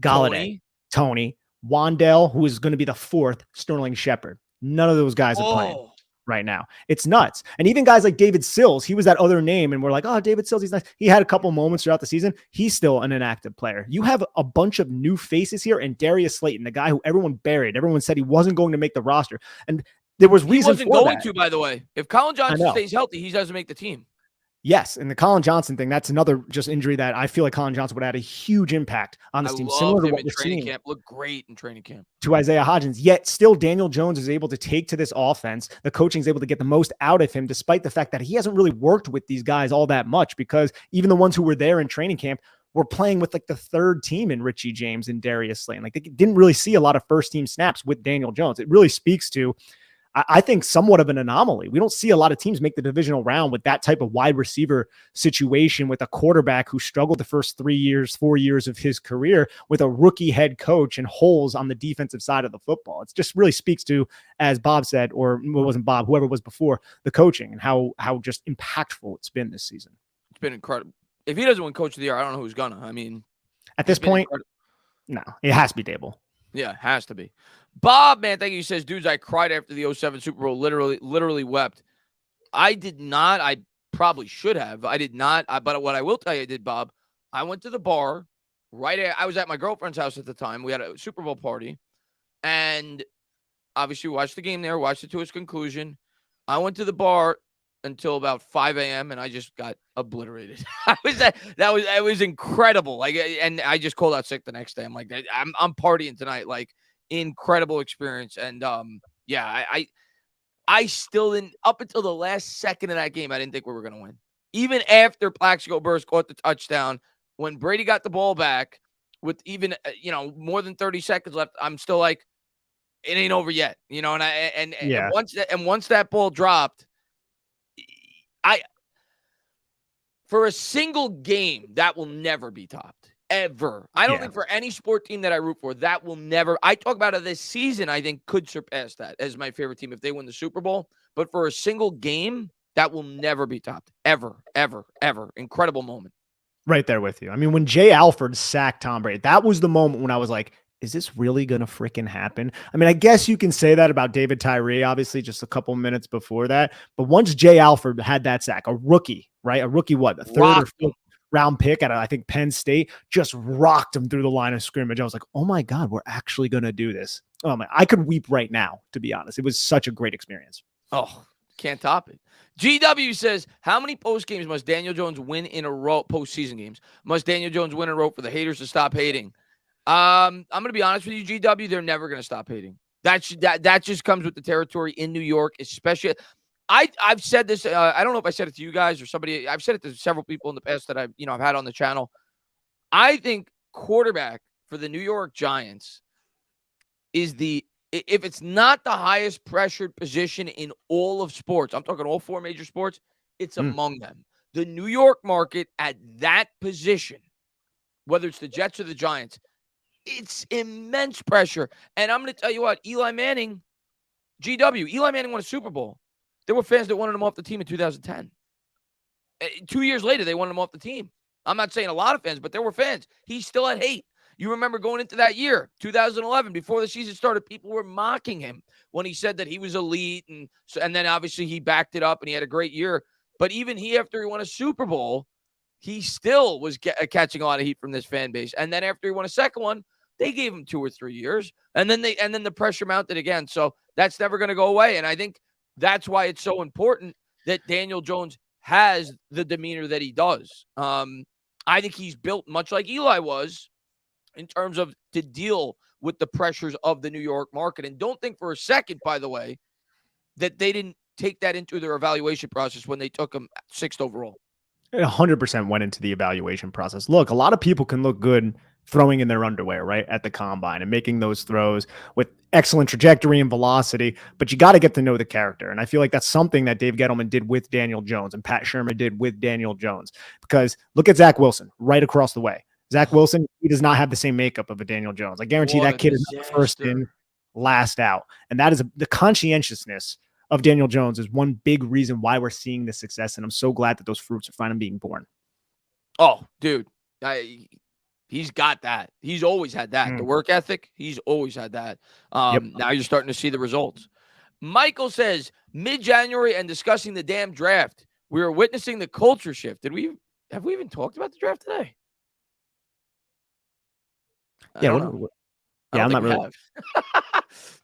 Galladay, Tony, Wandell, who is going to be the fourth, Sterling Shepard. None of those guys are playing right now. It's nuts. And even guys like David Sills, he was that other name, and we're like, oh, David Sills, he's nice. He had a couple moments throughout the season. He's still an inactive player. You have a bunch of new faces here, and Darius Slayton, the guy who everyone buried. Everyone said he wasn't going to make the roster. And there was reason he wasn't going to, by the way. If Colin Johnson stays healthy, he doesn't make the team. Yes, and the Colin Johnson thing, that's another just injury that I feel like Colin Johnson would have had a huge impact on this team. Similar to what we're seeing. Camp. Looked great in training camp. To Isaiah Hodgins, yet still Daniel Jones is able to take to this offense. The coaching is able to get the most out of him, despite the fact that he hasn't really worked with these guys all that much, because even the ones who were there in training camp were playing with like the third team in Richie James and Darius Slayton. Like they didn't really see a lot of first team snaps with Daniel Jones. It really speaks to, I think, somewhat of an anomaly. We don't see a lot of teams make the divisional round with that type of wide receiver situation, with a quarterback who struggled the first 4 years of his career, with a rookie head coach and holes on the defensive side of the football. It just really speaks to, as Bob said, or it wasn't Bob, whoever was before, the coaching and how just impactful it's been this season. It's been incredible. If he doesn't win Coach of the Year, I don't know who's gonna. I mean, at this point, no, it has to be Dable. Yeah, it has to be. Bob, man, thank you. He says, dudes, I cried after the 07 Super Bowl. Literally wept. I did not. I probably should have. I did not. But what I will tell you I did, Bob, I went to the bar I was at my girlfriend's house at the time. We had a Super Bowl party. And obviously watched the game there, watched it to its conclusion. I went to the bar until about 5 a.m. and I just got obliterated. It was incredible. Like, and I just called out sick the next day. I'm like, I'm partying tonight. Like, incredible experience. And I still didn't, up until the last second of that game, I didn't think we were going to win. Even after Plaxico Burress caught the touchdown, when Brady got the ball back with even more than 30 seconds left, I'm still like, it ain't over yet, And once that ball dropped, for a single game, that will never be topped. Ever. I don't think for any sport team that I root for, that will never. I talk about it this season, I think could surpass that as my favorite team if they win the Super Bowl. But for a single game, that will never be topped. Ever, ever, ever. Incredible moment. Right there with you. I mean, when Jay Alford sacked Tom Brady, that was the moment when I was like, is this really going to freaking happen? I mean, I guess you can say that about David Tyree, obviously, just a couple minutes before that. But once Jay Alford had that sack, a rookie, right? A rookie, a third or fourth round pick at, I think, Penn State, just rocked him through the line of scrimmage. I was like, oh my God, we're actually going to do this. Oh man, I could weep right now, to be honest. It was such a great experience. Oh, can't top it. GW says, how many post games must Daniel Jones win in a row, postseason games? Must Daniel Jones win in a row for the haters to stop hating? I'm going to be honest with you, GW, they're never going to stop hating. That just comes with the territory in New York, especially. I've said this. I don't know if I said it to you guys or somebody. I've said it to several people in the past that I've had on the channel. I think quarterback for the New York Giants is if it's not the highest pressured position in all of sports, I'm talking all four major sports, it's among them. The New York market at that position, whether it's the Jets or the Giants, it's immense pressure. And I'm going to tell you what, Eli Manning won a Super Bowl. There were fans that wanted him off the team in 2010. 2 years later, they wanted him off the team. I'm not saying a lot of fans, but there were fans. He still had hate. You remember going into that year, 2011, before the season started, people were mocking him when he said that he was elite. And then obviously he backed it up and he had a great year. But even after he won a Super Bowl, he still was catching a lot of heat from this fan base. And then after he won a second one, they gave him 2 or 3 years. And then the pressure mounted again. So that's never going to go away. And I think that's why it's so important that Daniel Jones has the demeanor that he does. I think he's built much like Eli was in terms of to deal with the pressures of the New York market. And don't think for a second, by the way, that they didn't take that into their evaluation process when they took him 6th overall. 100% went into the evaluation process. Look, a lot of people can look good throwing in their underwear, right, at the combine and making those throws with excellent trajectory and velocity, but you got to get to know the character. And I feel like that's something that Dave Gettleman did with Daniel Jones and Pat Shermer did with Daniel Jones, because look at Zach Wilson right across the way. Zach Wilson, he does not have the same makeup of a Daniel Jones. I guarantee that kid is not the first in, last out. And that is the conscientiousness of Daniel Jones is one big reason why we're seeing this success. And I'm so glad that those fruits are finally being born. Oh, dude. He's got that. He's always had that. The work ethic, he's always had that. Now you're starting to see the results. Michael says, mid-January and discussing the damn draft, we are witnessing the culture shift. Have we even talked about the draft today? Yeah, I'm not really.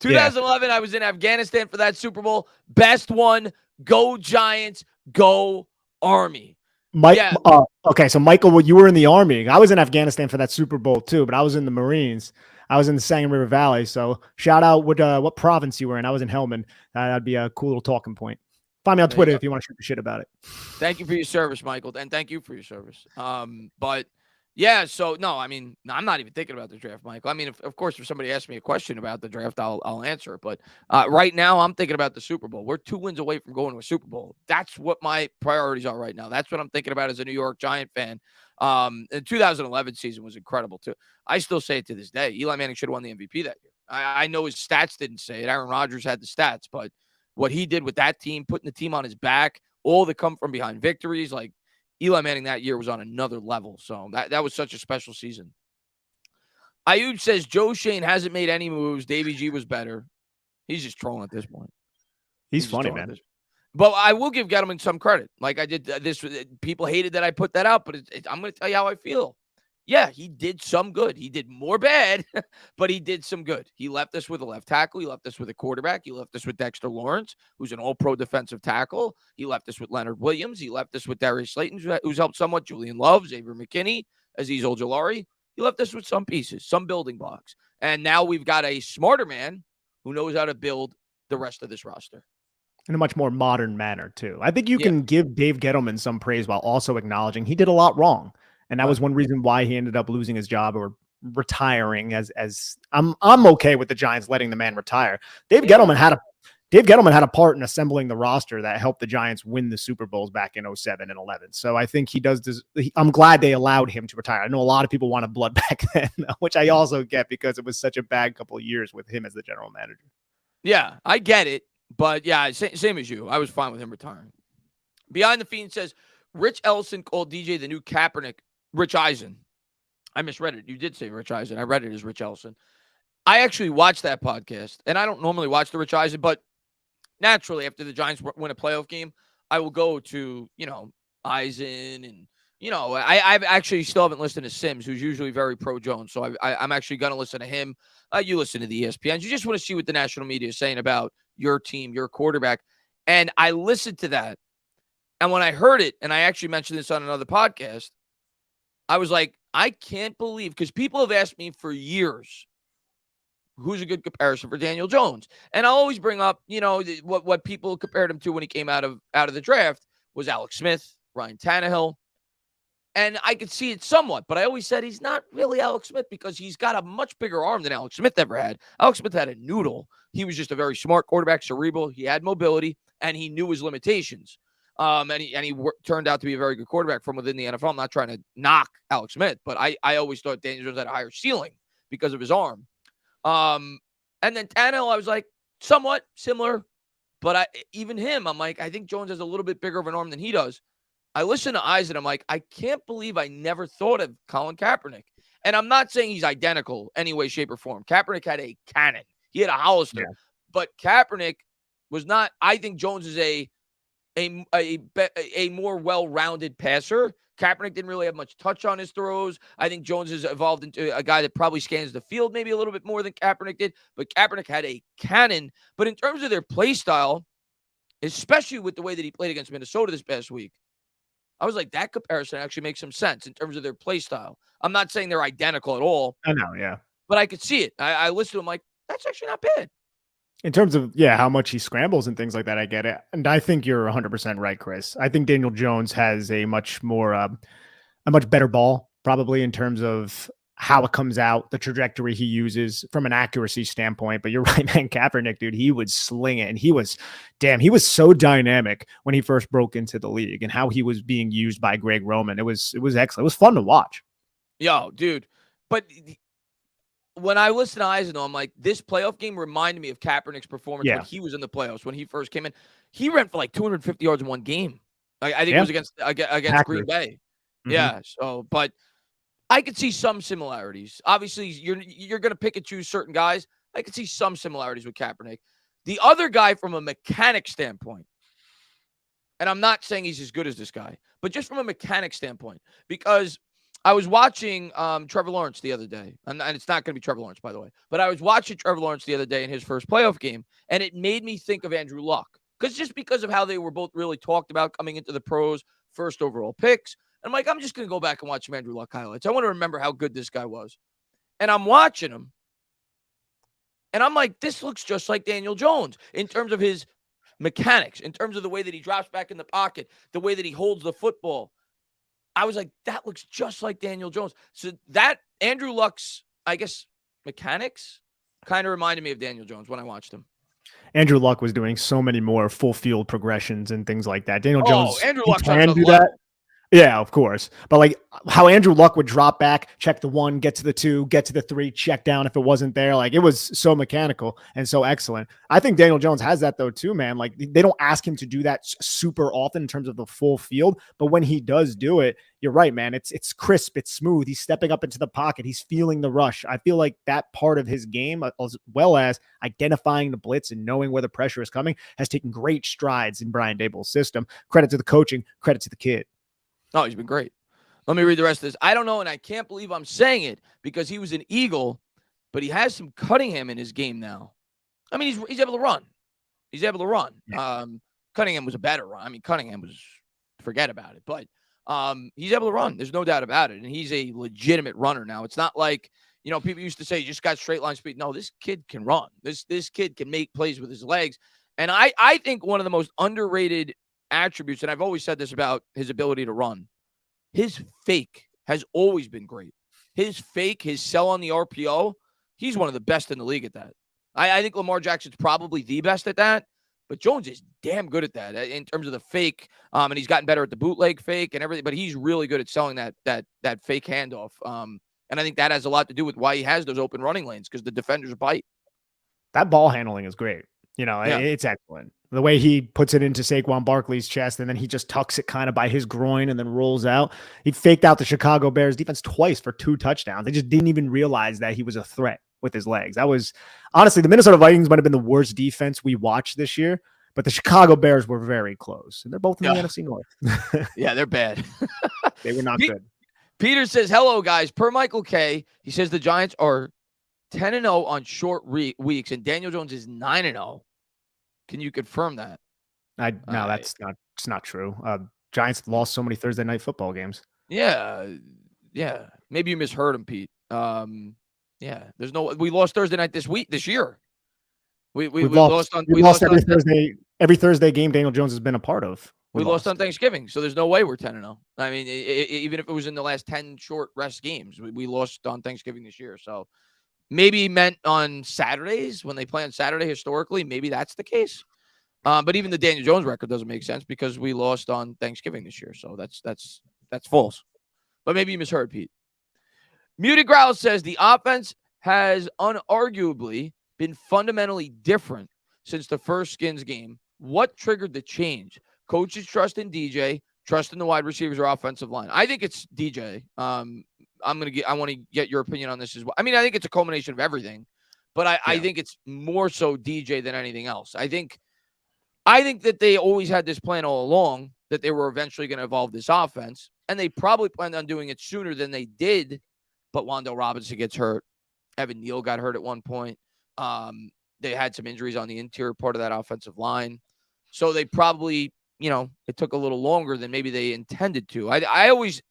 2011, I was in Afghanistan for that Super Bowl. Best one. Go Giants. Go Army. Okay, so Michael, well, you were in the Army. I was in Afghanistan for that Super Bowl too, but I was in the Marines. I was in the Sangam River Valley. So shout out what province you were in. I was in Helmand. That'd be a cool little talking point. Find me on Twitter if you want to shoot the shit about it. Thank you for your service, Michael, and thank you for your service. But yeah, so no, I mean, I'm not even thinking about the draft, Michael. I mean, of course, if somebody asks me a question about the draft, I'll answer it. But right now, I'm thinking about the Super Bowl. We're 2 wins away from going to a Super Bowl. That's what my priorities are right now. That's what I'm thinking about as a New York Giant fan. The 2011 season was incredible too. I still say it to this day. Eli Manning should have won the MVP that year. I know his stats didn't say it. Aaron Rodgers had the stats, but what he did with that team, putting the team on his back, all the come from behind victories, like Eli Manning that year was on another level. So that was such a special season. Ayub says Joe Shane hasn't made any moves. Davey G was better. He's just trolling at this point. He's funny, man. But I will give Gettleman some credit. Like I did this. People hated that I put that out, but I'm going to tell you how I feel. Yeah, he did some good. He did more bad, but he did some good. He left us with a left tackle. He left us with a quarterback. He left us with Dexter Lawrence, who's an all-pro defensive tackle. He left us with Leonard Williams. He left us with Darius Slayton, who's helped somewhat. Julian Love, Xavier McKinney, Azeez Ojulari. He left us with some pieces, some building blocks. And now we've got a smarter man who knows how to build the rest of this roster. In a much more modern manner, too. I think you can give Dave Gettleman some praise while also acknowledging he did a lot wrong. And that was one reason why he ended up losing his job or retiring. As I'm okay with the Giants letting the man retire. Dave Gettleman had a part in assembling the roster that helped the Giants win the Super Bowls back in 2007 and 2011. So I think he does this. I'm glad they allowed him to retire. I know a lot of people wanted blood back then, which I also get because it was such a bad couple of years with him as the general manager. Yeah, I get it. But yeah, same as you. I was fine with him retiring. Behind the Fiend says, Rich Ellison called DJ the new Kaepernick. Rich Eisen. I misread it. You did say Rich Eisen. I read it as Rich Ellison. I actually watched that podcast, and I don't normally watch the Rich Eisen, but naturally, after the Giants win a playoff game, I will go to, Eisen, and, I've actually still haven't listened to Sims, who's usually very pro-Jones, so I'm actually going to listen to him. You listen to the ESPNs. You just want to see what the national media is saying about your team, your quarterback, and I listened to that, and when I heard it, and I actually mentioned this on another podcast, I was like, I can't believe, because people have asked me for years, who's a good comparison for Daniel Jones? And I'll always bring up, what people compared him to when he came out of the draft was Alex Smith, Ryan Tannehill. And I could see it somewhat, but I always said he's not really Alex Smith because he's got a much bigger arm than Alex Smith ever had. Alex Smith had a noodle. He was just a very smart quarterback, cerebral. He had mobility, and he knew his limitations. And he turned out to be a very good quarterback from within the NFL. I'm not trying to knock Alex Smith, but I always thought Daniel Jones had a higher ceiling because of his arm. And then Tannehill, I was like, somewhat similar, but even him, I'm like, I think Jones has a little bit bigger of an arm than he does. I listen to Eisen, I'm like, I can't believe I never thought of Colin Kaepernick. And I'm not saying he's identical any way, shape, or form. Kaepernick had a cannon. He had a Hollister. Yeah. But Kaepernick was not. I think Jones is a more well-rounded passer. Kaepernick didn't really have much touch on his throws. I think Jones has evolved into a guy that probably scans the field maybe a little bit more than Kaepernick did. But Kaepernick had a cannon. But in terms of their play style, especially with the way that he played against Minnesota this past week, I was like, that comparison actually makes some sense in terms of their play style. I'm not saying they're identical at all. I know, yeah. But I could see it. I listened to him like, that's actually not bad. In terms of, how much he scrambles and things like that, I get it. And I think you're 100% right, Chris. I think Daniel Jones has a much better ball, probably in terms of how it comes out, the trajectory he uses from an accuracy standpoint. But you're right, man. Kaepernick, dude, he would sling it. And he was so dynamic when he first broke into the league and how he was being used by Greg Roman. It was excellent. It was fun to watch. Yo, dude. But when I listen to Eisner, I'm like, this playoff game reminded me of Kaepernick's performance when he was in the playoffs, when he first came in. He ran for like 250 yards in one game. I think it was against Green Bay. Mm-hmm. Yeah. So, but I could see some similarities. Obviously, you're going to pick and choose certain guys. I could see some similarities with Kaepernick. The other guy from a mechanic standpoint, and I'm not saying he's as good as this guy, but just from a mechanic standpoint, because I was watching Trevor Lawrence the other day, and it's not going to be Trevor Lawrence, by the way, but I was watching Trevor Lawrence the other day in his first playoff game, and it made me think of Andrew Luck, because of how they were both really talked about coming into the pros, first overall picks. And I'm like, I'm just going to go back and watch some Andrew Luck highlights. I want to remember how good this guy was. And I'm watching him, and I'm like, this looks just like Daniel Jones in terms of his mechanics, in terms of the way that he drops back in the pocket, the way that he holds the football. I was like, that looks just like Daniel Jones. So that Andrew Luck's, I guess, mechanics kind of reminded me of Daniel Jones when I watched him. Andrew Luck was doing so many more full field progressions and things like that. Daniel Jones Andrew Luck can do that. Yeah, of course. But like how Andrew Luck would drop back, check the 1, get to the 2, get to the 3, check down if it wasn't there. Like it was so mechanical and so excellent. I think Daniel Jones has that though too, man. Like they don't ask him to do that super often in terms of the full field, but when he does do it, you're right, man. It's crisp, it's smooth. He's stepping up into the pocket. He's feeling the rush. I feel like that part of his game, as well as identifying the blitz and knowing where the pressure is coming, has taken great strides in Brian Daboll's system. Credit to the coaching, credit to the kid. Oh, he's been great. Let me read the rest of this. I don't know, and I can't believe I'm saying it because he was an Eagle, but he has some Cunningham in his game now. I mean, he's able to run. He's able to run. Yeah. Cunningham was a better run. I mean, Cunningham was, forget about it. But he's able to run. There's no doubt about it. And he's a legitimate runner now. It's not like, people used to say, you just got straight line speed. No, this kid can run. This kid can make plays with his legs. And I think one of the most underrated attributes, and I've always said this about his ability to run, his fake has always been great. His fake, his sell on the RPO, he's one of the best in the league at that. I think Lamar Jackson's probably the best at that, but Jones is damn good at that in terms of the fake, and he's gotten better at the bootleg fake and everything, but he's really good at selling that fake handoff, and I think that has a lot to do with why he has those open running lanes, because the defenders bite. That ball handling is great. It's excellent. The way he puts it into Saquon Barkley's chest, and then he just tucks it kind of by his groin and then rolls out. He faked out the Chicago Bears defense twice for 2 touchdowns. They just didn't even realize that he was a threat with his legs. That was, honestly, the Minnesota Vikings might have been the worst defense we watched this year, but the Chicago Bears were very close. And they're both in the NFC North. Yeah, they're bad. They were not good. Peter says, hello, guys. Per Michael K., he says the Giants are 10-0 on short weeks, and Daniel Jones is 9-0. Can you confirm that? No, it's not true. Giants lost so many Thursday night football games. Yeah. Maybe you misheard him, Pete. We lost Thursday night this year. We lost every Thursday game Daniel Jones has been a part of. We lost on Thanksgiving, so there's no way we're 10-0. I mean, even if it was in the last 10 short rest games, we lost on Thanksgiving this year. So maybe he meant on Saturdays when they play on Saturday historically. Maybe that's the case. But even the Daniel Jones record doesn't make sense because we lost on Thanksgiving this year. So that's false. But maybe you misheard, Pete. Muted Growl says the offense has unarguably been fundamentally different since the first Skins game. What triggered the change? Coaches trust in DJ, trust in the wide receivers or offensive line. I think it's DJ. I want to get your opinion on this as well. I mean, I think it's a culmination of everything, but I think it's more so DJ than anything else. I think that they always had this plan all along that they were eventually going to evolve this offense, and they probably planned on doing it sooner than they did. But Wando Robinson gets hurt. Evan Neal got hurt at one point. They had some injuries on the interior part of that offensive line. So they probably, it took a little longer than maybe they intended to. I always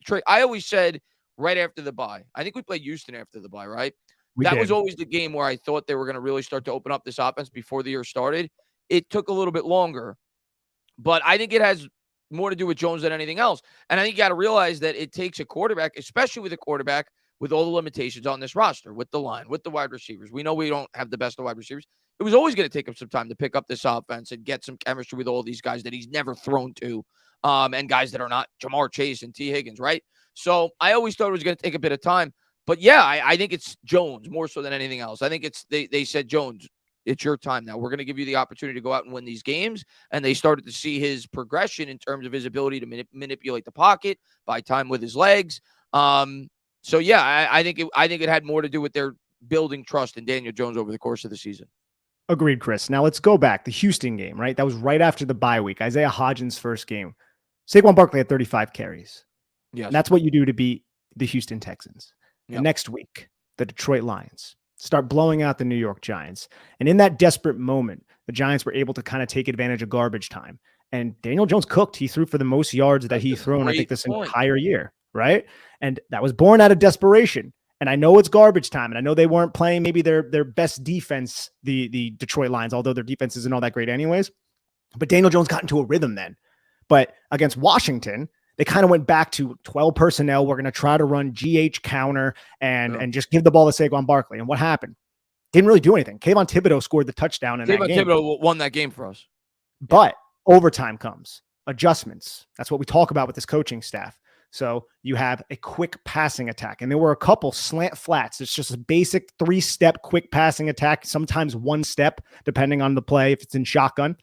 said right after the bye. I think we played Houston after the bye, right? That was always the game where I thought they were going to really start to open up this offense before the year started. It took a little bit longer, but I think it has more to do with Jones than anything else. And I think you got to realize that it takes a quarterback, especially with a quarterback with all the limitations on this roster, with the line, with the wide receivers. We know we don't have the best of wide receivers. It was always going to take him some time to pick up this offense and get some chemistry with all these guys that he's never thrown to, and guys that are not Jamar Chase and T. Higgins, right? So I always thought it was going to take a bit of time. But yeah, I think it's Jones more so than anything else. I think it's they said, Jones, it's your time now. We're going to give you the opportunity to go out and win these games. And they started to see his progression in terms of his ability to manipulate the pocket, buy time with his legs. So yeah, I think it had more to do with their building trust in Daniel Jones over the course of the season. Agreed, Chris. Now let's go back. The Houston game, right? That was right after the bye week. Isaiah Hodgins' first game. Saquon Barkley had 35 carries. Yes. And that's what you do to beat the Houston Texans. Yep. And next week, the Detroit Lions start blowing out the New York Giants. And in that desperate moment, the Giants were able to kind of take advantage of garbage time. And Daniel Jones cooked. He threw for the most yards that he thrown, I think, this entire year, right? And that was born out of desperation. And I know it's garbage time, and I know they weren't playing maybe their best defense, the Detroit Lions, although their defense isn't all that great anyways. But Daniel Jones got into a rhythm then. But against Washington, they kind of went back to 12 personnel. We're going to try to run GH counter and just give the ball to Saquon Barkley. And what happened? Didn't really do anything. Kayvon Thibodeau scored the touchdown in that game. Thibodeau won that game for us. But overtime comes. Adjustments. That's what we talk about with this coaching staff. So you have a quick passing attack. And there were a couple slant flats. It's just a basic 3-step quick passing attack, sometimes 1 step, depending on the play, if it's in shotgun.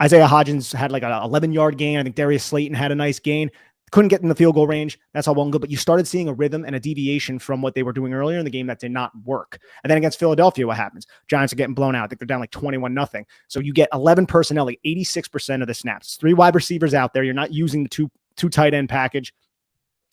Isaiah Hodgins had like an 11-yard gain. I think Darius Slayton had a nice gain. Couldn't get in the field goal range. That's all well and good. But you started seeing a rhythm and a deviation from what they were doing earlier in the game that did not work. And then against Philadelphia, what happens? Giants are getting blown out. I think they're down like 21-0. So you get 11 personnel, like 86% of the snaps. 3 wide receivers out there. You're not using the two tight end package.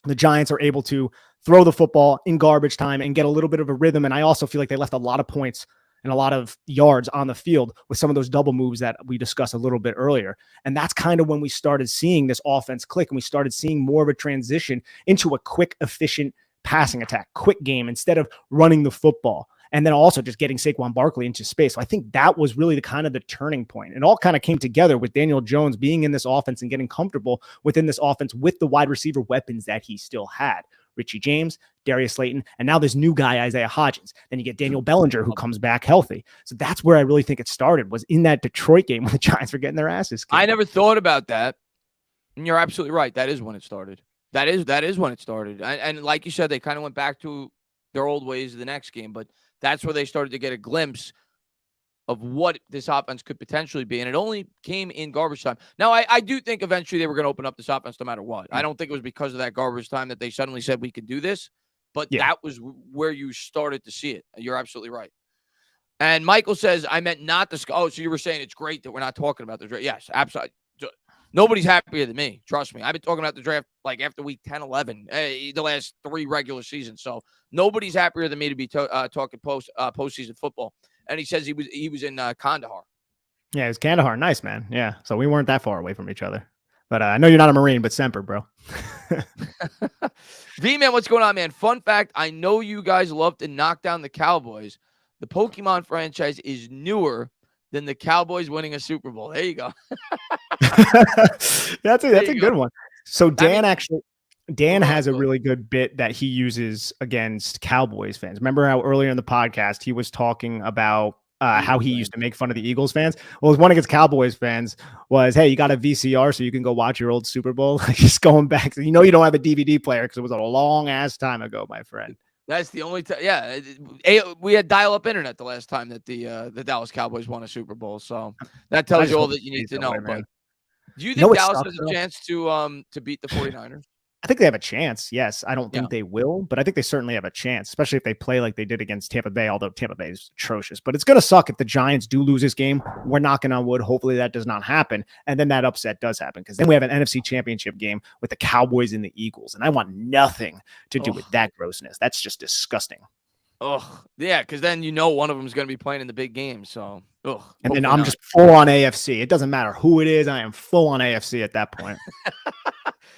The Giants are able to throw the football in garbage time and get a little bit of a rhythm. And I also feel like they left a lot of points and a lot of yards on the field with some of those double moves that we discussed a little bit earlier. And that's kind of when we started seeing this offense click, and we started seeing more of a transition into a quick, efficient passing attack, quick game instead of running the football. And then also just getting Saquon Barkley into space. So I think that was really the turning point. It all kind of came together with Daniel Jones being in this offense and getting comfortable within this offense with the wide receiver weapons that he still had. Richie James, Darius Slayton, and now this new guy, Isaiah Hodgins. Then you get Daniel Bellinger, who comes back healthy. So that's where I really think it started, was in that Detroit game when the Giants were getting their asses kicked. I never thought about that. And you're absolutely right. That is when it started. That is when it started. And like you said, they kind of went back to their old ways the next game, but that's where they started to get a glimpse of what this offense could potentially be. And it only came in garbage time. Now, I do think eventually they were going to open up this offense no matter what. I don't think it was because of that garbage time that they suddenly said we could do this, but that was where you started to see it. You're absolutely right. And Michael says, I meant not the – oh, so you were saying it's great that we're not talking about the draft. Yes, absolutely. Nobody's happier than me. Trust me. I've been talking about the draft like after week 10, 11, the last 3 regular seasons. So nobody's happier than me to be talking postseason football. And he says he was in Kandahar. Yeah, it was Kandahar. Nice, man. Yeah. So we weren't that far away from each other. But I know you're not a Marine, but Semper, bro. V-Man, what's going on, man? Fun fact, I know you guys love to knock down the Cowboys. The Pokemon franchise is newer than the Cowboys winning a Super Bowl. There you go. That's a good one. So Dan has a really good bit that he uses against Cowboys fans. Remember how earlier in the podcast he was talking about how he used to make fun of the Eagles fans? Well, his one against Cowboys fans was, hey, you got a VCR so you can go watch your old Super Bowl? Like, just going back. You know you don't have a DVD player because it was a long-ass time ago, my friend. That's the only time. Yeah, we had dial-up internet the last time that the Dallas Cowboys won a Super Bowl. So that tells you all that you need to know. But do you think Dallas has a chance to beat the 49ers? I think they have a chance. Yes. I don't Yeah. think they will, but I think they certainly have a chance, especially if they play like they did against Tampa Bay, although Tampa Bay is atrocious. But it's going to suck if the Giants do lose this game. We're knocking on wood. Hopefully that does not happen. And then that upset does happen, because then we have an NFC Championship game with the Cowboys and the Eagles. And I want nothing to do with that grossness. That's just disgusting. Oh, yeah, because then one of them is going to be playing in the big game. So, and then I'm just full on AFC. It doesn't matter who it is. I am full on AFC at that point.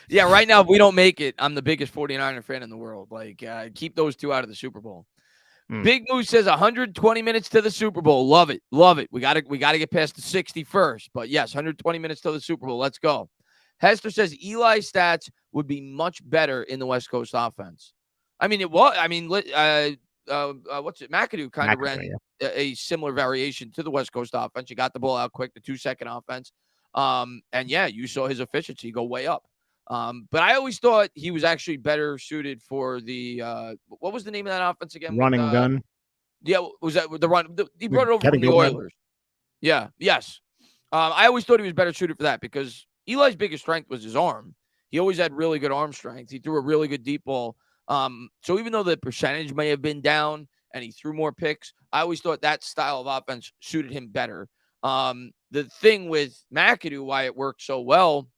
Yeah, right now, if we don't make it, I'm the biggest 49er fan in the world. Like, keep those two out of the Super Bowl. Big Moose says 120 minutes to the Super Bowl. Love it. Love it. We got to get past the 60 first. But yes, 120 minutes to the Super Bowl. Let's go. Hester says Eli's stats would be much better in the West Coast offense. I mean, it was. I mean, what's it? McAdoo kind of ran a similar variation to the West Coast offense. You got the ball out quick, the 2-second offense. And yeah, you saw his efficiency go way up. But I always thought he was actually better suited for the what was the name of that offense again? Running gun. Yeah, was that the run? He brought it over from the Gilbert. Oilers. Yeah, yes. I always thought he was better suited for that, because Eli's biggest strength was his arm. He always had really good arm strength. He threw a really good deep ball. So even though the percentage may have been down and he threw more picks, I always thought that style of offense suited him better. The thing with McAdoo, why it worked so well,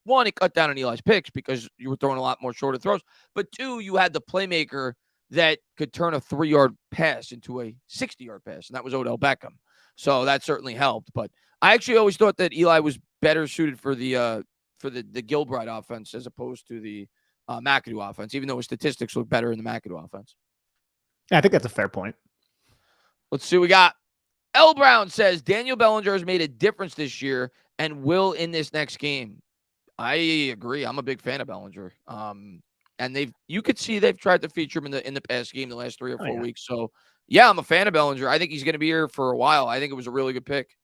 one, it cut down on Eli's picks because you were throwing a lot more shorter throws. But two, you had the playmaker that could turn a 3-yard pass into a 60-yard pass, and that was Odell Beckham. So that certainly helped. But I actually always thought that Eli was better suited for the Gilbride offense as opposed to the McAdoo offense, even though his statistics look better in the McAdoo offense. Yeah, I think that's a fair point. Let's see what we got. L. Brown says Daniel Bellinger has made a difference this year and will in this next game. I agree. I'm a big fan of Bellinger. And you could see they've tried to feature him in the past game the last 3 or 4 weeks. So yeah, I'm a fan of Bellinger. I think he's going to be here for a while. I think it was a really good pick.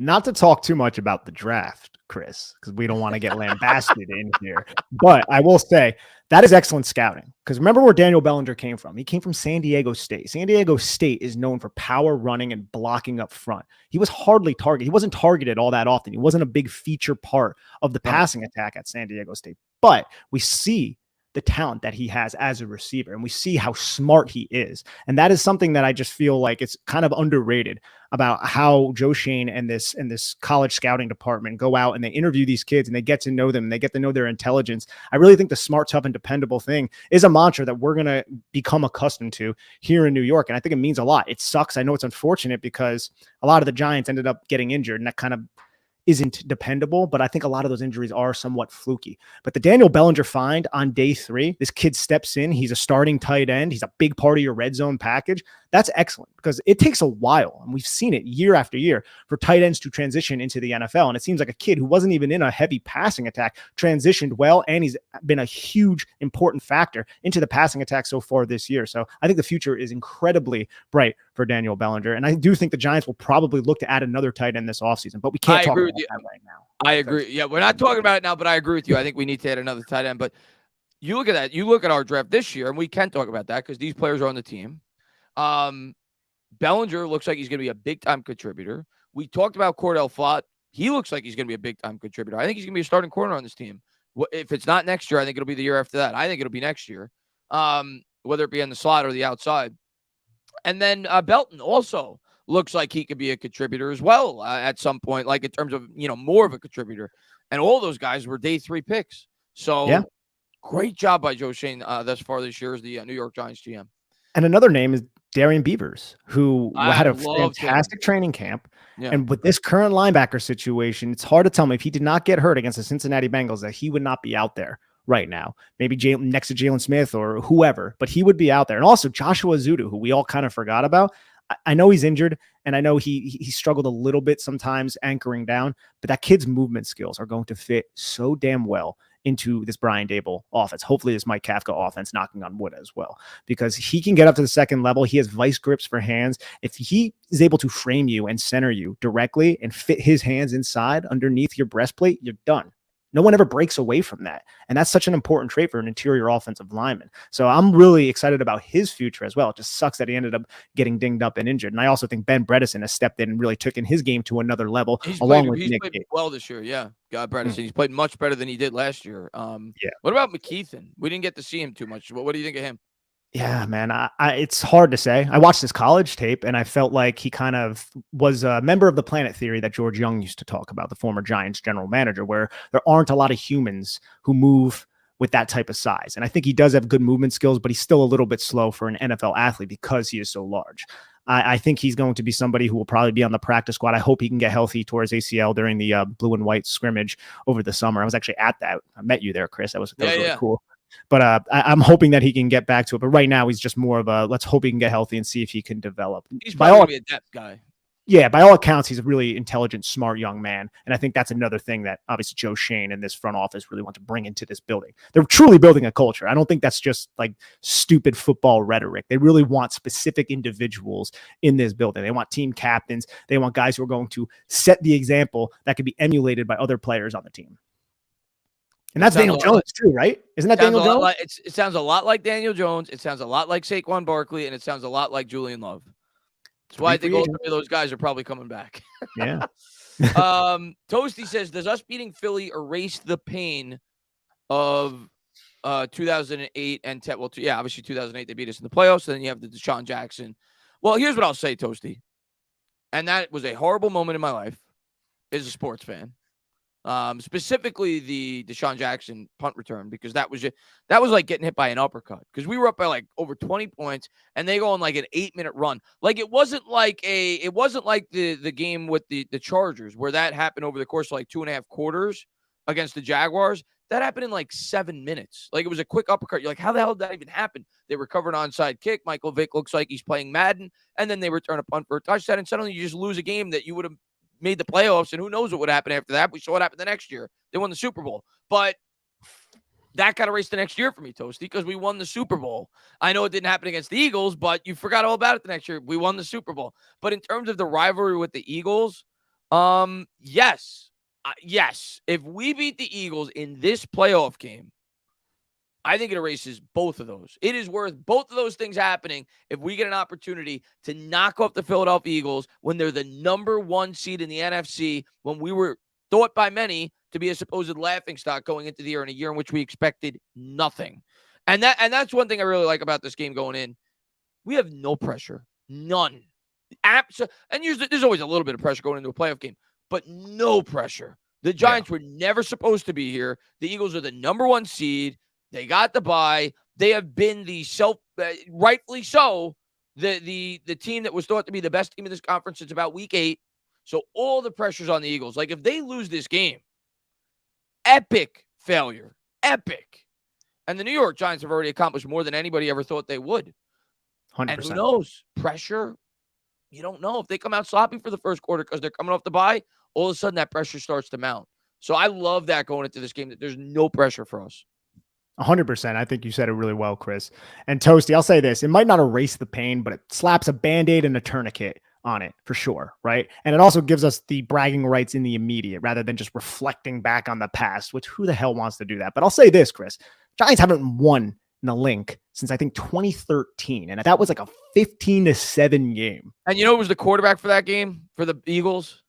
Not to talk too much about the draft, Chris, because we don't want to get lambasted in here. But I will say that is excellent scouting. Because remember where Daniel Bellinger came from. He came from San Diego State. San Diego State is known for power running and blocking up front. He was hardly targeted. He wasn't targeted all that often. He wasn't a big feature part of the passing attack at San Diego State. But we see the talent that he has as a receiver, and we see how smart he is. And that is something that I just feel like it's kind of underrated about how Joe Shane and this college scouting department go out and they interview these kids and they get to know them and they get to know their intelligence. I really think the smart, tough, and dependable thing is a mantra that we're going to become accustomed to here in New York. And I think it means a lot. It sucks. I know it's unfortunate because a lot of the Giants ended up getting injured, and that kind of isn't dependable, but I think a lot of those injuries are somewhat fluky. But the Daniel Bellinger find on day 3, this kid steps in. He's a starting tight end. He's a big part of your red zone package. That's excellent because it takes a while, and we've seen it year after year, for tight ends to transition into the NFL. And it seems like a kid who wasn't even in a heavy passing attack transitioned well, and he's been a huge, important factor into the passing attack so far this year. So I think the future is incredibly bright for Daniel Bellinger. And I do think the Giants will probably look to add another tight end this offseason, but we can't talk about that right now. I agree. Yeah, we're not talking about it now, but I agree with you. I think we need to add another tight end. But you look at that. You look at our draft this year, and we can talk about that because these players are on the team. Bellinger looks like he's going to be a big-time contributor. We talked about Cordell Flott. He looks like he's going to be a big-time contributor. I think he's going to be a starting corner on this team. If it's not next year, I think it'll be the year after that. I think it'll be next year, whether it be on the slot or the outside. And then Belton also looks like he could be a contributor as well at some point, like in terms of, more of a contributor. And all those guys were day 3 picks. So great job by Joe Shane thus far this year as the New York Giants GM. And another name is Darian Beavers, who had a fantastic training camp. Yeah. And with this current linebacker situation, it's hard to tell me if he did not get hurt against the Cincinnati Bengals that he would not be out there right now. Maybe next to Jalen Smith or whoever, but he would be out there. And also Joshua Zudu, who we all kind of forgot about. I know he's injured, and I know he struggled a little bit sometimes anchoring down, but that kid's movement skills are going to fit so damn well into this Brian Daboll offense. Hopefully this Mike Kafka offense, knocking on wood as well, because he can get up to the second level. He has vice grips for hands. If he is able to frame you and center you directly and fit his hands inside underneath your breastplate, you're done. No one ever breaks away from that. And that's such an important trait for an interior offensive lineman. So I'm really excited about his future as well. It just sucks that he ended up getting dinged up and injured. And I also think Ben Bredesen has stepped in and really taken his game to another level along with He's Nick played Gates. well this year. Yeah. God, Bredesen. He's played much better than he did last year. Yeah. What about McKeithen? We didn't get to see him too much. What do you think of him? Yeah, man, it's hard to say. I watched his college tape and I felt like he kind of was a member of the planet theory that George Young used to talk about, the former Giants general manager, where there aren't a lot of humans who move with that type of size. And I think he does have good movement skills, but he's still a little bit slow for an NFL athlete because he is so large. I think he's going to be somebody who will probably be on the practice squad. I hope he can get healthy towards ACL during the blue and white scrimmage over the summer. I was actually at that. I met you there, Chris. That was really cool. But I'm hoping that he can get back to it. But right now, he's just more of a let's hope he can get healthy and see if he can develop. He's probably going to be a depth guy. Yeah, by all accounts, he's a really intelligent, smart young man. And I think that's another thing that obviously Joe Shane and this front office really want to bring into this building. They're truly building a culture. I don't think that's just like stupid football rhetoric. They really want specific individuals in this building. They want team captains. They want guys who are going to set the example that could be emulated by other players on the team. And that's Daniel Jones too, right? Isn't that Daniel Jones? It sounds a lot like Daniel Jones. It sounds a lot like Saquon Barkley, and it sounds a lot like Julian Love. That's why I think all three of those guys are probably coming back. Yeah. Toasty says, does us beating Philly erase the pain of 2008 and 10? Well, yeah, obviously 2008, they beat us in the playoffs. And then you have the Deshaun Jackson. Well, here's what I'll say, Toasty. And that was a horrible moment in my life as a sports fan. Specifically the Deshaun Jackson punt return, because that was like getting hit by an uppercut, because we were up by like over 20 points and they go on like an 8-minute run. Like it wasn't like the game with the Chargers where that happened over the course of like 2.5 quarters against the Jaguars. That happened in like 7 minutes. Like it was a quick uppercut. You're like, how the hell did that even happen? They recover an onside kick. Michael Vick looks like he's playing Madden, and then they return a punt for a touchdown, and suddenly you just lose a game that you would have made the playoffs, and who knows what would happen after that. We saw what happened the next year. They won the Super Bowl. But that got erased the next year for me, Toasty, because we won the Super Bowl. I know it didn't happen against the Eagles, but you forgot all about it the next year. We won the Super Bowl. But in terms of the rivalry with the Eagles, yes. Yes. If we beat the Eagles in this playoff game, I think it erases both of those. It is worth both of those things happening if we get an opportunity to knock off the Philadelphia Eagles when they're the number 1 seed in the NFC, when we were thought by many to be a supposed laughingstock going into the year, in a year in which we expected nothing. And that's one thing I really like about this game going in. We have no pressure. None. And there's always a little bit of pressure going into a playoff game, but no pressure. The Giants were never supposed to be here. The Eagles are the number 1 seed. They got the bye. They have been the rightfully so, the team that was thought to be the best team in this conference since about week 8. So all the pressure's on the Eagles. Like if they lose this game, epic failure, epic. And the New York Giants have already accomplished more than anybody ever thought they would. 100%. And who knows? Pressure, you don't know. If they come out sloppy for the first quarter because they're coming off the bye, all of a sudden that pressure starts to mount. So I love that going into this game, that there's no pressure for us. 100%. I think you said it really well, Chris. And Toasty, I'll say this. It might not erase the pain, but it slaps a Band-Aid and a tourniquet on it for sure, right? And it also gives us the bragging rights in the immediate rather than just reflecting back on the past, which who the hell wants to do that? But I'll say this, Chris. Giants haven't won in the Link since I think 2013. And that was like a 15-7 game. And you know who was the quarterback for that game for the Eagles?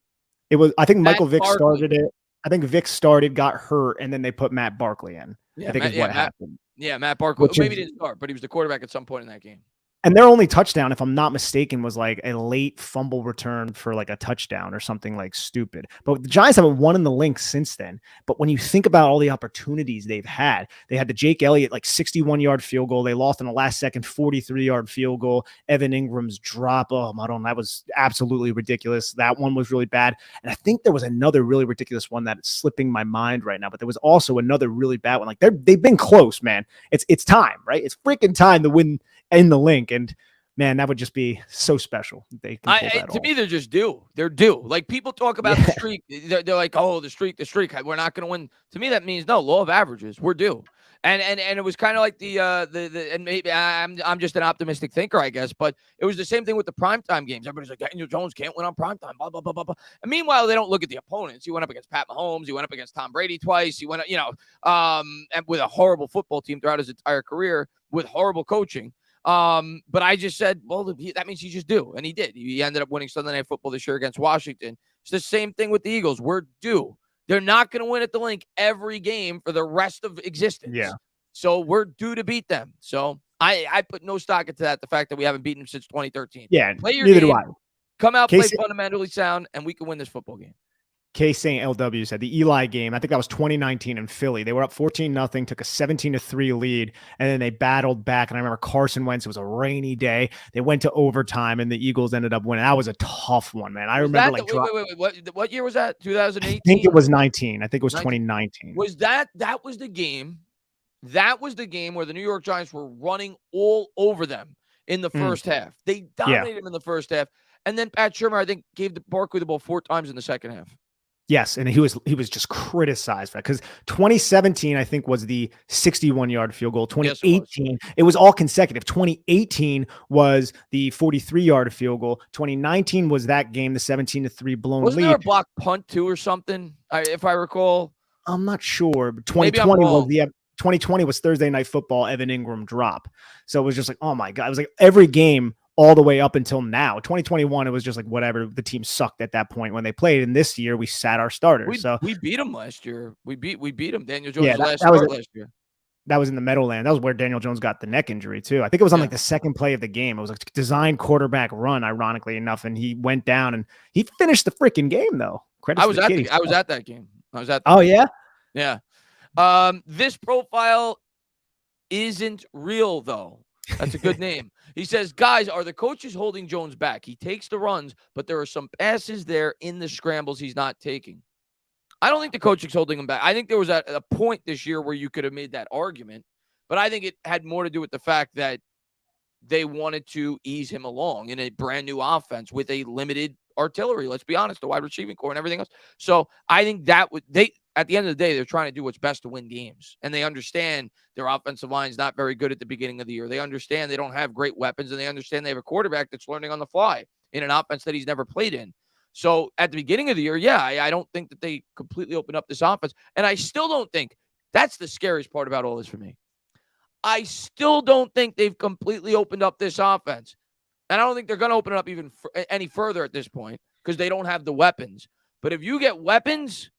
It was, I think Michael Vick started it. I think Vick started, got hurt, and then they put Matt Barkley in. Yeah, I think is what happened. Yeah, Matt Barkley. Maybe he didn't start, but he was the quarterback at some point in that game. And their only touchdown, if I'm not mistaken, was like a late fumble return for like a touchdown or something like stupid. But the Giants haven't won in the Link since then. But when you think about all the opportunities they've had, they had the Jake Elliott like 61-yard field goal. They lost in the last second 43-yard field goal. Evan Ingram's drop. Oh, that was absolutely ridiculous. That one was really bad. And I think there was another really ridiculous one that is slipping my mind right now. But there was also another really bad one. Like they've been close, man. It's time, right? It's freaking time to win in the Link. And man, that would just be so special. They can pull that off. Me, they're just due. They're due. Like people talk about the streak. They're like, oh, the streak. We're not going to win. To me, that means no, law of averages. We're due. And it was kind of like and maybe I'm just an optimistic thinker, I guess, but it was the same thing with the primetime games. Everybody's like, Daniel Jones can't win on primetime, blah, blah, blah, blah, blah. And meanwhile, they don't look at the opponents. He went up against Pat Mahomes. He went up against Tom Brady twice. He went, and with a horrible football team throughout his entire career with horrible coaching. But I just said, well, that means he's just due. And he did. He ended up winning Sunday Night Football this year against Washington. It's the same thing with the Eagles. We're due. They're not going to win at the Link every game for the rest of existence. Yeah. So we're due to beat them. So I put no stock into that, the fact that we haven't beaten them since 2013. Yeah, play your neither game, do I. come out, play fundamentally sound, and we can win this football game. K St. LW said the Eli game, I think that was 2019 in Philly. They were up 14-0, took a 17-3 lead, and then they battled back. And I remember Carson Wentz, it was a rainy day. They went to overtime, and the Eagles ended up winning. That was a tough one, man. I remember What year was that? 2018? I think it was 19. I think it was 2019. That was the game. That was the game where the New York Giants were running all over them in the first half. They dominated them in the first half. And then Pat Shermer, I think, gave Barkley the ball 4 times in the second half. Yes, and he was just criticized for that because 2017, I think, was the 61-yard field goal. 2018, it was all consecutive. 2018 was the 43-yard field goal. 2019 was that game, the 17-3 blown lead. Wasn't there a block punt too or something, if I recall? I'm not sure. But 2020 was Thursday Night Football, Evan Ingram drop. So it was just like, oh my God. It was like every game all the way up until now. 2021, it was just like whatever. The team sucked at that point when they played. And this year we sat our starters. We beat them last year. We beat them. Daniel Jones last year. That was in the Meadowland. That was where Daniel Jones got the neck injury too. I think it was on like the second play of the game. It was like a designed quarterback run, ironically enough. And he went down and he finished the freaking game though. I was at that game. Yeah? Yeah. This profile isn't real though. That's a good name. He says, guys, are the coaches holding Jones back? He takes the runs, but there are some passes there in the scrambles he's not taking. I don't think the coach is holding him back. I think there was a point this year where you could have made that argument, but I think it had more to do with the fact that they wanted to ease him along in a brand new offense with a limited artillery. Let's be honest, the wide receiving core and everything else. So I think that at the end of the day, they're trying to do what's best to win games. And they understand their offensive line is not very good at the beginning of the year. They understand they don't have great weapons, and they understand they have a quarterback that's learning on the fly in an offense that he's never played in. So at the beginning of the year, I don't think that they completely opened up this offense. And I still don't think that's the scariest part about all this for me. I still don't think they've completely opened up this offense. And I don't think they're going to open it up even any further at this point because they don't have the weapons. But if you get weapons,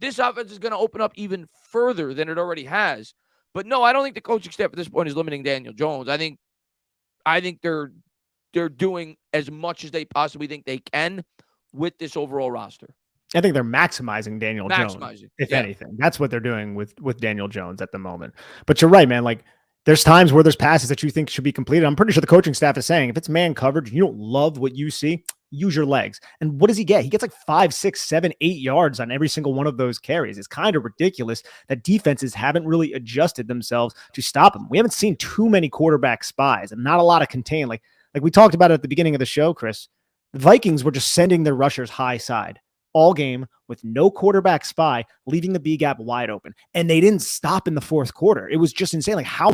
this offense is going to open up even further than it already has. But no, I don't think the coaching staff at this point is limiting Daniel Jones. I think they're doing as much as they possibly think they can with this overall roster. I think they're maximizing Daniel Jones, if anything. That's what they're doing with Daniel Jones at the moment. But you're right, man. Like, there's times where there's passes that you think should be completed. I'm pretty sure the coaching staff is saying if it's man coverage, you don't love what you see, use your legs. And what does he get? He gets like 5, 6, 7, 8 yards on every single one of those carries. It's kind of ridiculous that defenses haven't really adjusted themselves to stop him. We haven't seen too many quarterback spies and not a lot of contain. Like we talked about at the beginning of the show, Chris, the Vikings were just sending their rushers high side all game with no quarterback spy, leaving the B gap wide open. And they didn't stop in the fourth quarter. It was just insane. Like how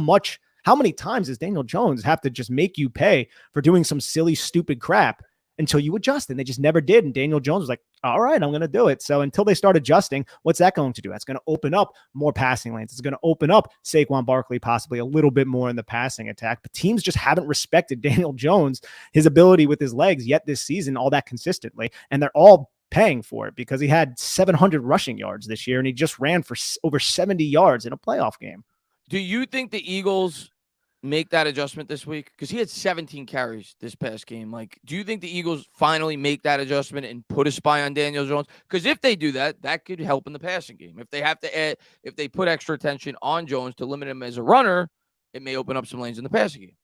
many times does Daniel Jones have to just make you pay for doing some silly, stupid crap until you adjust? And they just never did. And Daniel Jones was like, all right, I'm going to do it. So until they start adjusting, what's that going to do? That's going to open up more passing lanes. It's going to open up Saquon Barkley possibly a little bit more in the passing attack. But teams just haven't respected Daniel Jones, his ability with his legs yet this season all that consistently. And they're all paying for it because he had 700 rushing yards this year and he just ran for over 70 yards in a playoff game. Do you think the Eagles make that adjustment this week? Because he had 17 carries this past game. Like, do you think the Eagles finally make that adjustment and put a spy on Daniel Jones? Because if they do that, that could help in the passing game. If they have to add, if they put extra attention on Jones to limit him as a runner, it may open up some lanes in the passing game.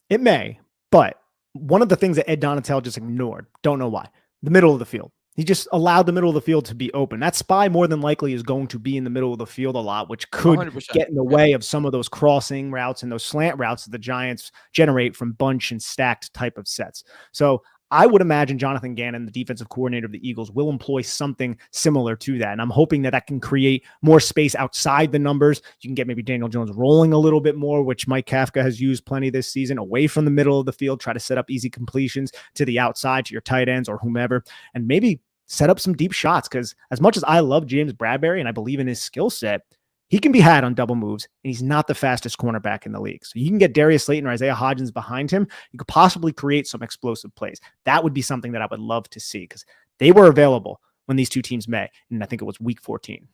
It may, but one of the things that Ed Donatell just ignored, don't know why, the middle of the field. He just allowed the middle of the field to be open. That spy more than likely is going to be in the middle of the field a lot, which could 100%. Get in the way of some of those crossing routes and those slant routes that the Giants generate from bunch and stacked type of sets. So I would imagine Jonathan Gannon, the defensive coordinator of the Eagles, will employ something similar to that. And I'm hoping that can create more space outside the numbers. You can get maybe Daniel Jones rolling a little bit more, which Mike Kafka has used plenty this season, away from the middle of the field, try to set up easy completions to the outside, to your tight ends or whomever, and maybe set up some deep shots. Because as much as I love James Bradbury and I believe in his skill set, he can be had on double moves, and he's not the fastest cornerback in the league. So you can get Darius Slayton or Isaiah Hodgins behind him. You could possibly create some explosive plays. That would be something that I would love to see, because they were available when these two teams met, and I think it was week 14.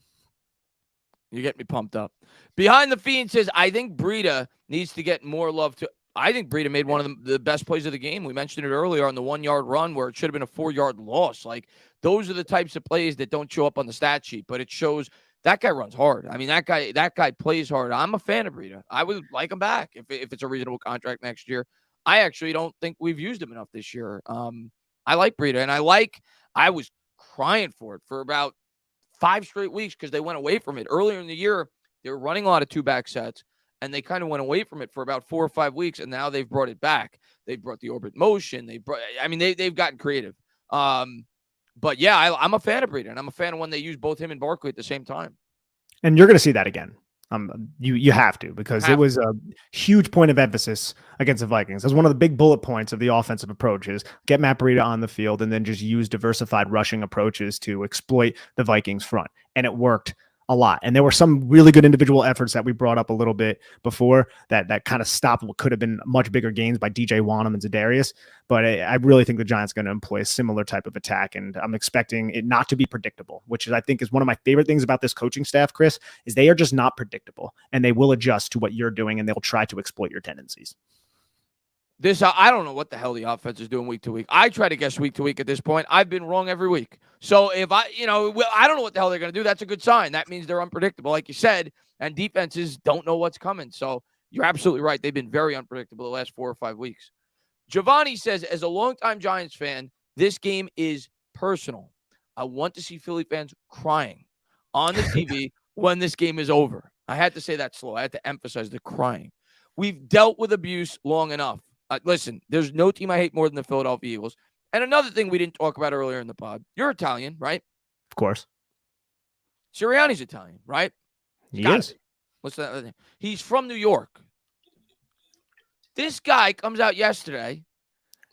You get me pumped up. Behind the Fiend says, I think Breida needs to get more love to. I think Breida made one of the best plays of the game. We mentioned it earlier on the 1-yard run where it should have been a 4-yard loss. Like, those are the types of plays that don't show up on the stat sheet, but it shows that guy runs hard. I mean, that guy plays hard. I'm a fan of Breida. I would like him back if it's a reasonable contract next year. I actually don't think we've used him enough this year. I like Breida, and I was crying for it for about 5 straight weeks because they went away from it. Earlier in the year, they were running a lot of 2-back sets, and they kind of went away from it for about 4 or 5 weeks, and now they've brought it back. They've brought the orbit motion. They've gotten creative. But yeah, I'm a fan of Breida, and I'm a fan of when they use both him and Barkley at the same time. And you're going to see that again. You have to, because it was a huge point of emphasis against the Vikings. That's one of the big bullet points of the offensive approach is get Matt Breida on the field and then just use diversified rushing approaches to exploit the Vikings front. And it worked a lot. And there were some really good individual efforts that we brought up a little bit before that kind of stopped what could have been much bigger gains by DJ Wanham and Za'Darius. But I really think the Giants are going to employ a similar type of attack, and I'm expecting it not to be predictable, which I think is one of my favorite things about this coaching staff, Chris, is they are just not predictable, and they will adjust to what you're doing, and they'll try to exploit your tendencies. I don't know what the hell the offense is doing week to week. I try to guess week to week at this point. I've been wrong every week. So if I don't know what the hell they're going to do. That's a good sign. That means they're unpredictable, like you said, and defenses don't know what's coming. So you're absolutely right. They've been very unpredictable the last 4 or 5 weeks. Giovanni says, as a longtime Giants fan, this game is personal. I want to see Philly fans crying on the TV when this game is over. I had to say that slow. I had to emphasize the crying. We've dealt with abuse long enough. Listen, there's no team I hate more than the Philadelphia Eagles. And another thing we didn't talk about earlier in the pod. You're Italian, right? Of course. Sirianni's Italian, right? He is. What's that? He's from New York. This guy comes out yesterday,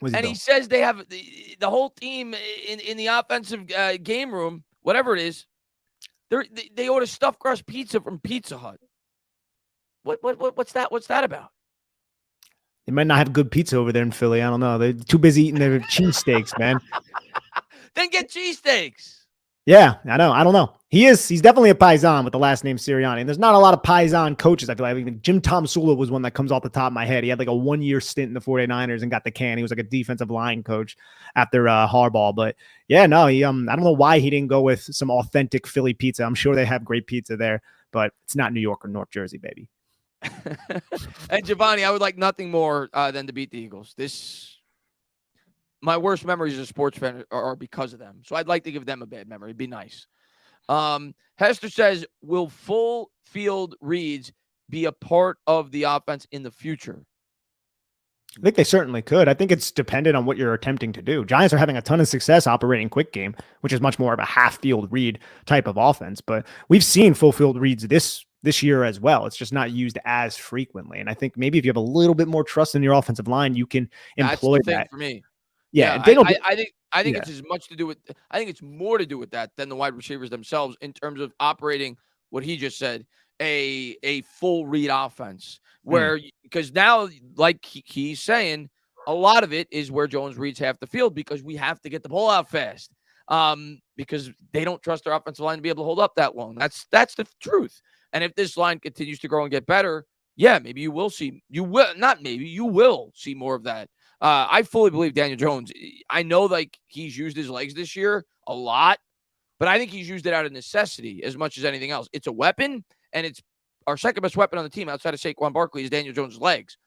and he says they have the whole team in the offensive game room, whatever it is, they order stuffed crust pizza from Pizza Hut. What's that? What's that about? They might not have good pizza over there in Philly. I don't know. They're too busy eating their cheesesteaks, man. Then get cheesesteaks. Yeah, I know. I don't know. He's definitely a Paisan with the last name Sirianni. And there's not a lot of Paisan coaches. I feel like even Jim Tomsula was one that comes off the top of my head. He had like a 1-year stint in the 49ers and got the can. He was like a defensive line coach after Harbaugh. But yeah, no, I don't know why he didn't go with some authentic Philly pizza. I'm sure they have great pizza there, but it's not New York or North Jersey, baby. And Giovanni, I would like nothing more than to beat the Eagles. My worst memories as a sports fan are because of them. So I'd like to give them a bad memory. It'd be nice. Hester says, will full field reads be a part of the offense in the future? I think they certainly could. I think it's dependent on what you're attempting to do. Giants are having a ton of success operating quick game, which is much more of a half field read type of offense. But we've seen full field reads this year as well. It's just not used as frequently. And I think maybe if you have a little bit more trust in your offensive line, you can employ That's the thing that for me. Yeah, I think it's as much to do with. I think it's more to do with that than the wide receivers themselves in terms of operating what he just said, a full read offense. Where because now, like he's saying, a lot of it is where Jones reads half the field because we have to get the ball out fast. Because they don't trust their offensive line to be able to hold up that long. That's the truth. And if this line continues to grow and get better, yeah, maybe you will see. You will see more of that. I fully believe Daniel Jones. I know like he's used his legs this year a lot, but I think he's used it out of necessity as much as anything else. It's a weapon, and it's our second best weapon on the team outside of Saquon Barkley is Daniel Jones' legs.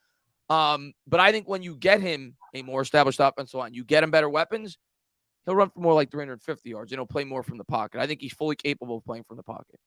But I think when you get him a more established offensive line, you get him better weapons, he'll run for more like 350 yards and he'll play more from the pocket. I think he's fully capable of playing from the pocket.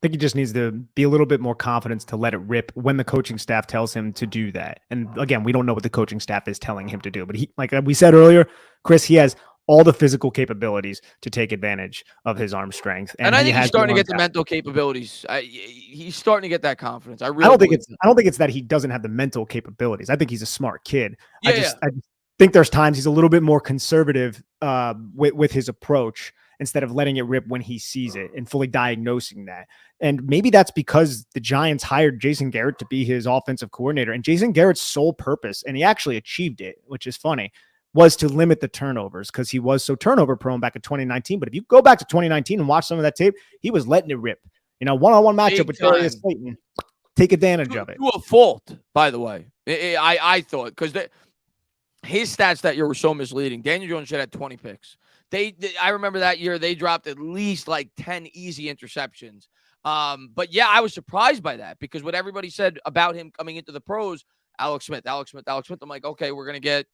think he just needs to be a little bit more confident to let it rip when the coaching staff tells him to do that. And again, we don't know what the coaching staff is telling him to do, but he, like we said earlier, Chris, he has all the physical capabilities to take advantage of his arm strength. And I think he's starting to get the talent. mental capabilities. He's starting to get that confidence. I I don't think believe it's that he doesn't have the mental capabilities. I think he's a smart kid. Yeah, I just think there's times he's a little bit more conservative with his approach instead of letting it rip when he sees it and fully diagnosing that. And maybe that's because the Giants hired Jason Garrett to be his offensive coordinator. And Jason Garrett's sole purpose, and he actually achieved it, which is funny, was to limit the turnovers because he was so turnover prone back in 2019. But if you go back to 2019 and watch some of that tape, he was letting it rip. You know, one-on-one matchup with Darius Slayton. Take advantage of it. To a fault, by the way. I thought, because his stats that year were so misleading. Daniel Jones should have 20 picks. I remember that year they dropped at least like 10 easy interceptions. But yeah, I was surprised by that because what everybody said about him coming into the pros, Alex Smith. I'm like, okay, we're going to get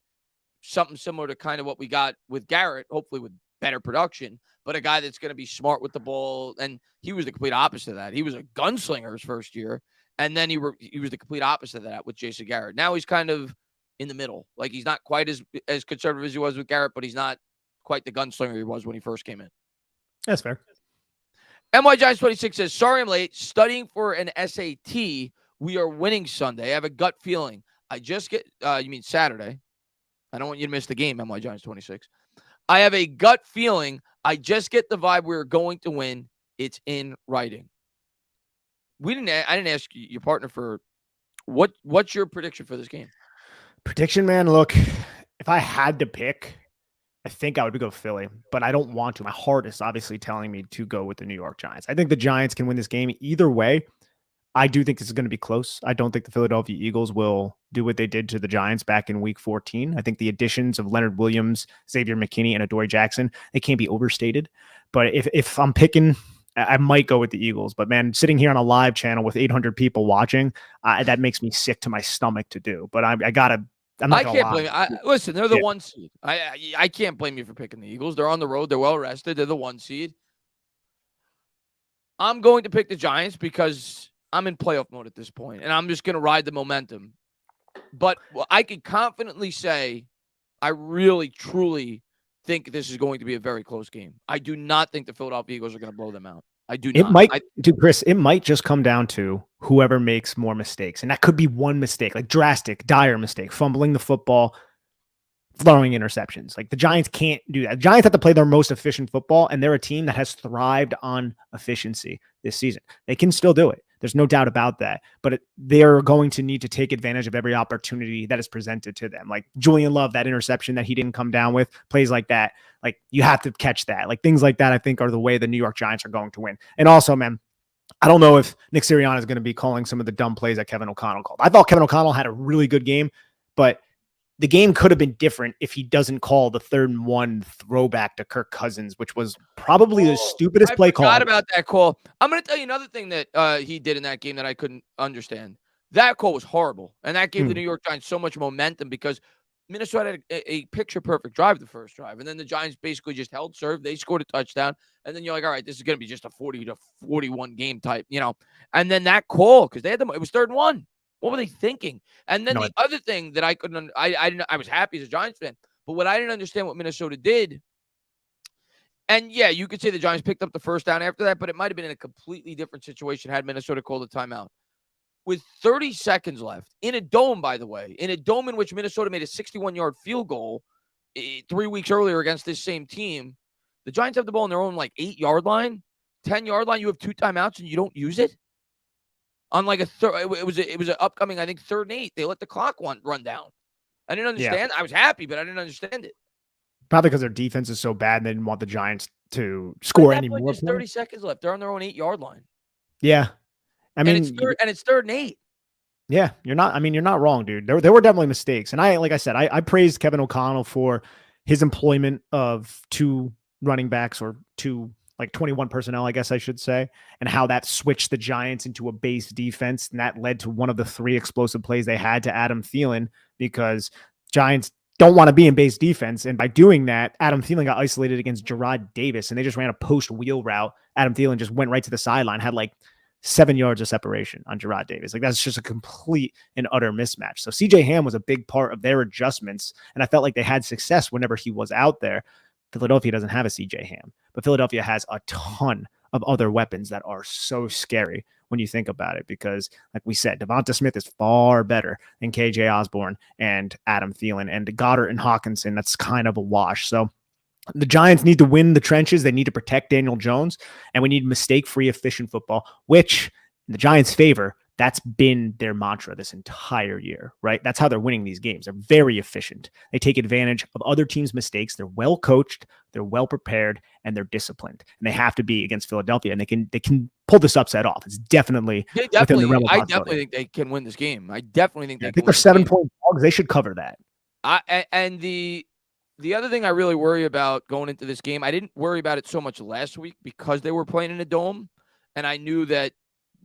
something similar to kind of what we got with Garrett, hopefully with better production, but a guy that's going to be smart with the ball. And he was the complete opposite of that. He was a gunslinger his first year. And then he was the complete opposite of that with Jason Garrett. Now he's kind of in the middle. Like he's not quite as conservative as he was with Garrett, but he's not quite the gunslinger he was when he first came in. That's fair. MY Giants 26 says, sorry I'm late. Studying for an SAT. We are winning Sunday. I have a gut feeling. I just get, you mean Saturday. I don't want you to miss the game, MY Giants 26. I have a gut feeling. I just get the vibe we're going to win. It's in writing. I didn't ask your partner for what's your prediction for this game? Prediction, man. Look, if I had to pick, I think I would go Philly, but I don't want to. My heart is obviously telling me to go with the New York Giants. I think the Giants can win this game either way. I do think this is going to be close. I don't think the Philadelphia Eagles will do what they did to the Giants back in week 14. I think the additions of Leonard Williams, Xavier McKinney, and Adoree Jackson, they can't be overstated. But if I'm picking, I might go with the Eagles. But man, sitting here on a live channel with 800 people watching, that makes me sick to my stomach to do. But I gotta. I can't blame you. Listen, they're the one seed. I can't blame you for picking the Eagles. They're on the road. They're well rested. They're the one seed. I'm going to pick the Giants because I'm in playoff mode at this point, and I'm just going to ride the momentum. But I can confidently say I really, truly think this is going to be a very close game. I do not think the Philadelphia Eagles are going to blow them out. I do not. It might, Chris, it might just come down to whoever makes more mistakes. And that could be one mistake, like drastic, dire mistake, fumbling the football, throwing interceptions. Like the Giants can't do that. The Giants have to play their most efficient football, and they're a team that has thrived on efficiency this season. They can still do it. There's no doubt about that. But they're going to need to take advantage of every opportunity that is presented to them. Like Julian Love, that interception that he didn't come down with, plays like that. Like you have to catch that. Like things like that, I think, are the way the New York Giants are going to win. And also, man, I don't know if Nick Sirianni is going to be calling some of the dumb plays that Kevin O'Connell called. I thought Kevin O'Connell had a really good game, but the game could have been different if he doesn't call the 3rd and 1 throwback to Kirk Cousins, which was probably the stupidest play call. I forgot about that call. I'm going to tell you another thing that he did in that game that I couldn't understand. That call was horrible, and that gave the New York Giants so much momentum because Minnesota had a picture-perfect drive the first drive, and then the Giants basically just held serve. They scored a touchdown, and then you're like, all right, this is going to be just a 40-41 game type, you know. And then that call, because they had them, it was 3rd and 1. What were they thinking? And then the other thing that I couldn't, I was happy as a Giants fan, but what I didn't understand what Minnesota did, and yeah, you could say the Giants picked up the first down after that, but it might have been in a completely different situation had Minnesota called a timeout. With 30 seconds left, in a dome, by the way, in a dome in which Minnesota made a 61-yard field goal 3 weeks earlier against this same team, the Giants have the ball in their own, 8-yard line, 10-yard line. You have 2 timeouts, and you don't use it? On a third, it was an upcoming, I think, 3rd and 8. They let the clock run down. I didn't understand. I was happy, but I didn't understand it. Probably because their defense is so bad, and they didn't want the Giants to score any more. There's 30 seconds left. They're on their own 8-yard line. Yeah, I mean, it's 3rd and 8. Yeah, you're not wrong, dude. There were definitely mistakes, and like I said, I praised Kevin O'Connell for his employment of 2 running backs or 21 personnel, I guess I should say, and how that switched the Giants into a base defense. And that led to one of the 3 explosive plays they had to Adam Thielen because Giants don't want to be in base defense. And by doing that, Adam Thielen got isolated against Gerard Davis, and they just ran a post wheel route. Adam Thielen just went right to the sideline, had 7 yards of separation on Jarrad Davis. Like that's just a complete and utter mismatch. So CJ Ham was a big part of their adjustments. And I felt like they had success whenever he was out there. Philadelphia doesn't have a CJ Ham, but Philadelphia has a ton of other weapons that are so scary when you think about it, because like we said, Devonta Smith is far better than KJ Osborne and Adam Thielen, and Goddard and Hawkinson. That's kind of a wash. So the Giants need to win the trenches. They need to protect Daniel Jones, and we need mistake-free, efficient football, which in the Giants' favor, that's been their mantra this entire year, right? That's how they're winning these games. They're very efficient. They take advantage of other teams' mistakes. They're well coached, they're well prepared, and they're disciplined. And they have to be against Philadelphia, and they can pull this upset off. It's definitely within the realm of I possibility. definitely think they can win this game. I definitely think I think they're 7-point dogs. They should cover that. And the other thing I really worry about going into this game, I didn't worry about it so much last week because they were playing in a dome, and I knew that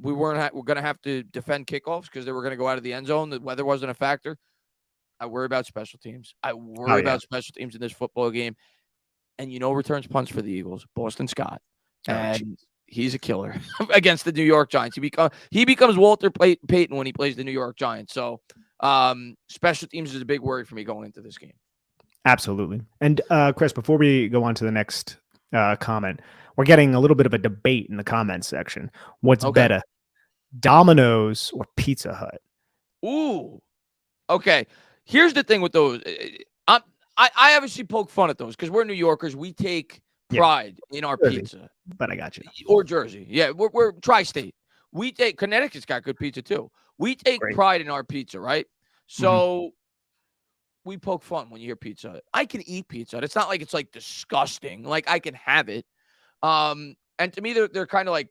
we're going to have to defend kickoffs because they were going to go out of the end zone. The weather wasn't a factor. I worry about special teams. I worry about special teams in this football game. And returns punts for the Eagles, Boston Scott. And he's a killer against the New York Giants. He becomes Walter Payton when he plays the New York Giants. So special teams is a big worry for me going into this game. Absolutely. And Chris, before we go on to the next comment, we're getting a little bit of a debate in the comments section. What's better, Domino's or Pizza Hut? Ooh. Okay. Here's the thing with those. I obviously poke fun at those because we're New Yorkers. We take pride in our pizza. But I got you. Or Jersey. Yeah, we're tri-state. Connecticut's got good pizza too. We take pride in our pizza, right? So we poke fun when you hear Pizza Hut. I can eat Pizza Hut. It's not like it's like disgusting. Like I can have it. And to me, they're kind of like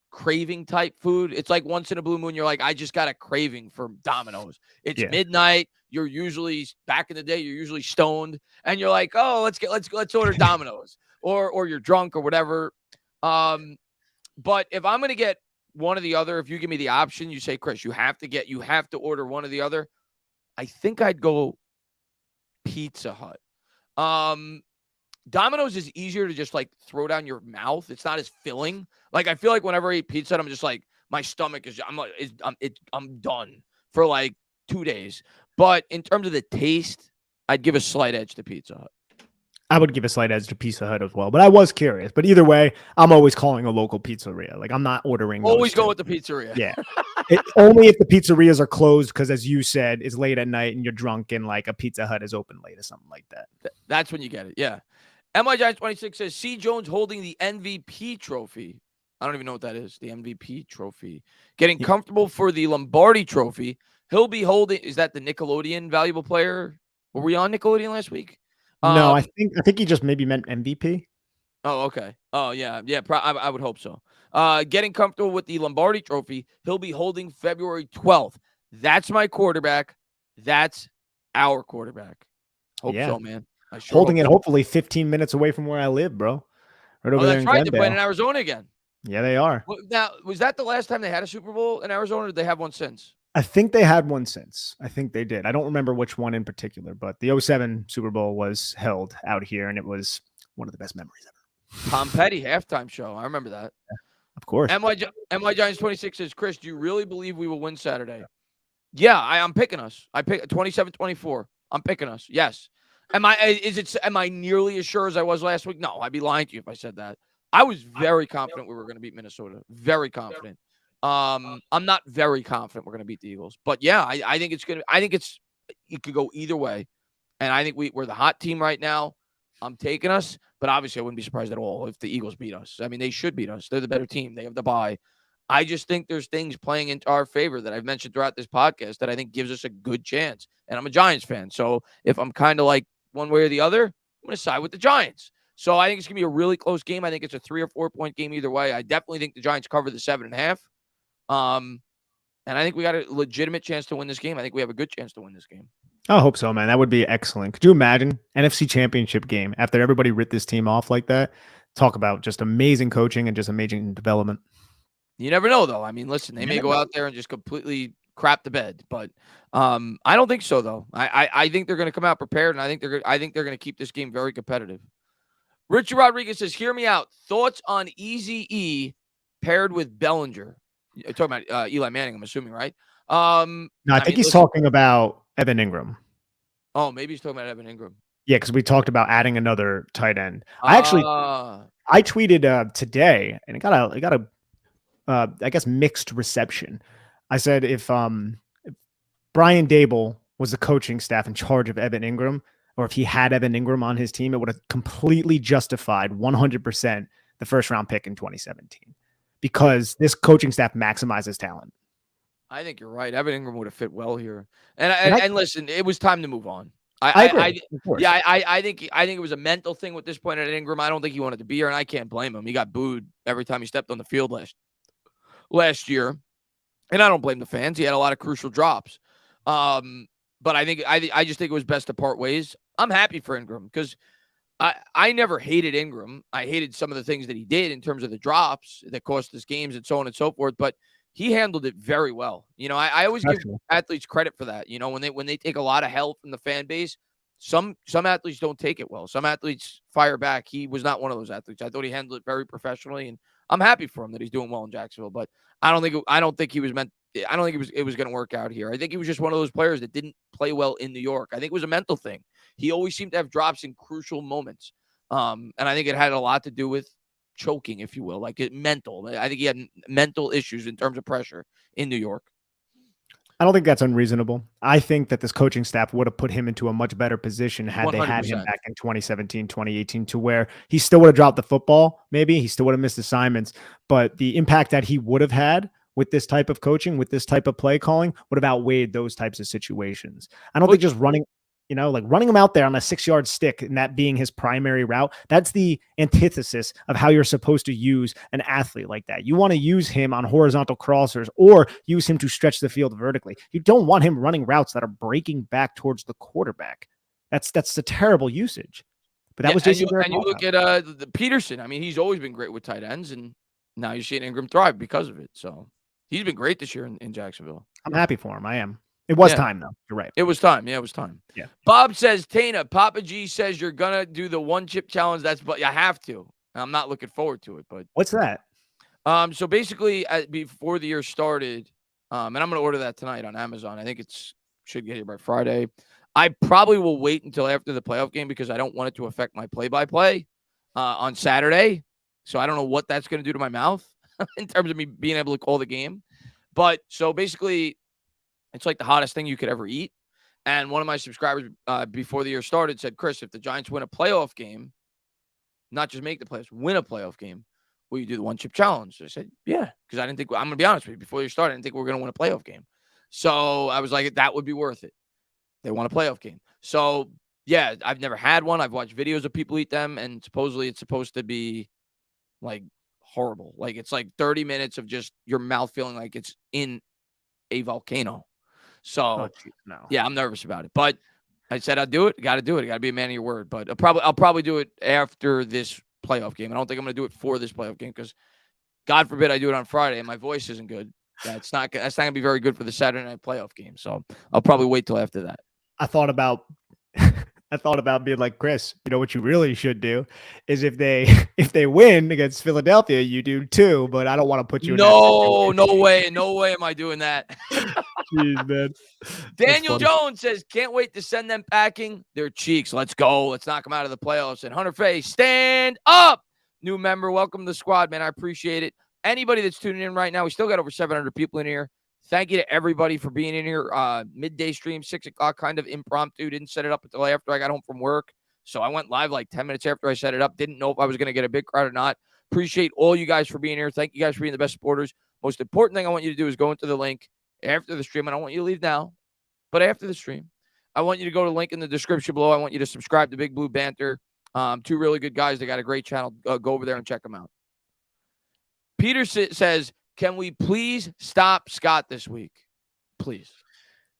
craving type food. It's like once in a blue moon, you're like, I just got a craving for Domino's. It's midnight. You're usually back in the day, you're usually stoned, and you're like, oh, let's order Domino's, or you're drunk or whatever. But if I'm gonna get one or the other, if you give me the option, you say, Chris, you have to order one or the other. I think I'd go Pizza Hut. Domino's is easier to just like throw down your mouth. It's not as filling. Like I feel like whenever I eat Pizza Hut, I'm just like my stomach I'm done for like 2 days. But in terms of the taste, I'd give a slight edge to Pizza Hut. I would give a slight edge to Pizza Hut as well, but I was curious. But either way, I'm always calling a local pizzeria. Like I'm not ordering. Always go with the pizzeria. Yeah, only if the pizzerias are closed because, as you said, it's late at night and you're drunk and like a Pizza Hut is open late or something like that. That's when you get it. Yeah. MI Giants 26 says C. Jones holding the MVP trophy. I don't even know what that is. The MVP trophy. Getting comfortable for the Lombardi trophy. He'll be holding. Is that the Nickelodeon valuable player? Were we on Nickelodeon last week? No, I think he just maybe meant MVP. Oh, okay. Oh, yeah. Yeah, I would hope so. Getting comfortable with the Lombardi trophy. He'll be holding February 12th. That's my quarterback. That's our quarterback. Hope so, man. Holding it hopefully 15 minutes away from where I live, bro. Right over there in right. They're playing in Arizona again. Yeah, they are. Now, was that the last time they had a Super Bowl in Arizona, or did they have one since? I think they had one since. I think they did. I don't remember which one in particular, but the 07 Super Bowl was held out here, and it was one of the best memories ever. Tom Petty halftime show. I remember that. Yeah, of course. MY Giants 26 says, Chris, do you really believe we will win Saturday? Yeah, I'm picking us. I pick 27-24. I'm picking us. Yes. Am I nearly as sure as I was last week? No, I'd be lying to you if I said that. I was very confident we were going to beat Minnesota. Very confident. I'm not very confident we're going to beat the Eagles, but yeah, I think it could go either way, and I think we're the hot team right now. I'm taking us, but obviously I wouldn't be surprised at all if the Eagles beat us. I mean, they should beat us. They're the better team. They have the bye. I just think there's things playing into our favor that I've mentioned throughout this podcast that I think gives us a good chance. And I'm a Giants fan, so if I'm kind of like one way or the other, I'm going to side with the Giants. So I think it's going to be a really close game. I think it's a 3 or 4 point game either way. I definitely think the Giants cover the 7.5. And I think we got a legitimate chance to win this game. I think we have a good chance to win this game. I hope so, man. That would be excellent. Could you imagine NFC Championship game after everybody ripped this team off like that? Talk about just amazing coaching and just amazing development. You never know, though. I mean, listen, they may go out there and just completely crap the bed, but I don't think so, though. I think they're going to come out prepared, and I think they're going to keep this game very competitive. Richard Rodriguez says, "Hear me out. Thoughts on Eazy-E paired with Bellinger You're talking about Eli Manning, I'm assuming, right? No, I think he's listen, talking about Evan Ingram. oh, maybe he's talking about Evan Ingram. Yeah, because we talked about adding another tight end. Ah, I tweeted today, and it got a I guess mixed reception. I said if Brian Dable was the coaching staff in charge of Evan Ingram, or if he had Evan Ingram on his team, it would have completely justified 100% the first round pick in 2017 because this coaching staff maximizes talent. I think you're right. Evan Ingram would have fit well here. And And and listen, it was time to move on. I agree. Of course. Yeah, I think it was a mental thing with this point at Ingram. I don't think he wanted to be here, and I can't blame him. He got booed every time he stepped on the field last year, and I don't blame the fans. He had a lot of crucial drops. But I just think it was best to part ways. I'm happy for Ingram because I never hated Ingram. I hated some of the things that he did in terms of the drops that cost us games and so on and so forth. But he handled it very well. You know, I always give athletes credit for that. You know, when they take a lot of help from the fan base, some athletes don't take it well. Some athletes fire back. He was not one of those athletes. I thought he handled it very professionally, and I'm happy for him that he's doing well in Jacksonville. But I don't think it was going to work out here. I think he was just one of those players that didn't play well in New York. I think it was a mental thing. He always seemed to have drops in crucial moments. And I think it had a lot to do with choking, if you will, like mental. I think he had mental issues in terms of pressure in New York. I don't think that's unreasonable. I think that this coaching staff would have put him into a much better position had 100%. They had him back in 2017, 2018, to where he still would have dropped the football. Maybe he still would have missed assignments, but the impact that he would have had with this type of coaching, with this type of play calling, would have outweighed those types of situations. I don't think just running him out there on a 6-yard stick and that being his primary route, that's the antithesis of how you're supposed to use an athlete like that. You want to use him on horizontal crossers or use him to stretch the field vertically. You don't want him running routes that are breaking back towards the quarterback. That's a terrible usage. But that was Jason Garrett. And you look at the Peterson. I mean, he's always been great with tight ends, and now you're seeing Ingram thrive because of it. So he's been great this year in Jacksonville. I'm happy for him. I am. It was time, though. You're right. It was time. Yeah, it was time. Yeah. Bob says, Tana, Papa G says you're going to do the one chip challenge. But I have to. I'm not looking forward to it. But what's that? So basically, before the year started, and I'm going to order that tonight on Amazon. I think should get here by Friday. I probably will wait until after the playoff game because I don't want it to affect my play-by-play on Saturday. So I don't know what that's going to do to my mouth in terms of me being able to call the game. But so basically, it's like the hottest thing you could ever eat. And one of my subscribers before the year started said, Chris, if the Giants win a playoff game, not just make the playoffs, win a playoff game, will you do the one chip challenge? I said, yeah, because I didn't think, I'm going to be honest with you, before you started, I didn't think we were going to win a playoff game. So I was like, that would be worth it. They won a playoff game. So yeah, I've never had one. I've watched videos of people eat them, and supposedly it's supposed to be like horrible. Like it's like 30 minutes of just your mouth feeling like it's in a volcano. So yeah, I'm nervous about it, but I said I'd do it. Got to do it. Got to be a man of your word. But I'll probably do it after this playoff game. I don't think I'm going to do it for this playoff game because, God forbid, I do it on Friday and my voice isn't good. That's not going to be very good for the Saturday night playoff game. So I'll probably wait till after that. I thought about being like, Chris, you know what you really should do is if they win against Philadelphia, you do too. But I don't want to put you. No way am I doing that. Jeez, man. Daniel Jones says, can't wait to send them packing their cheeks. Let's go. Let's knock them out of the playoffs. And Hunter Fay, stand up. New member, welcome to the squad, man. I appreciate it. Anybody that's tuning in right now, we still got over 700 people in here. Thank you to everybody for being in here. Midday stream, 6 o'clock, kind of impromptu. Didn't set it up until after I got home from work. So I went live like 10 minutes after I set it up. Didn't know if I was going to get a big crowd or not. Appreciate all you guys for being here. Thank you guys for being the best supporters. Most important thing I want you to do is go into the link after the stream. I don't want you to leave now, but after the stream, I want you to go to the link in the description below. I want you to subscribe to Big Blue Banter. Two really good guys. They got a great channel. Go over there and check them out. Peter says, can we please stop Scott this week? Please.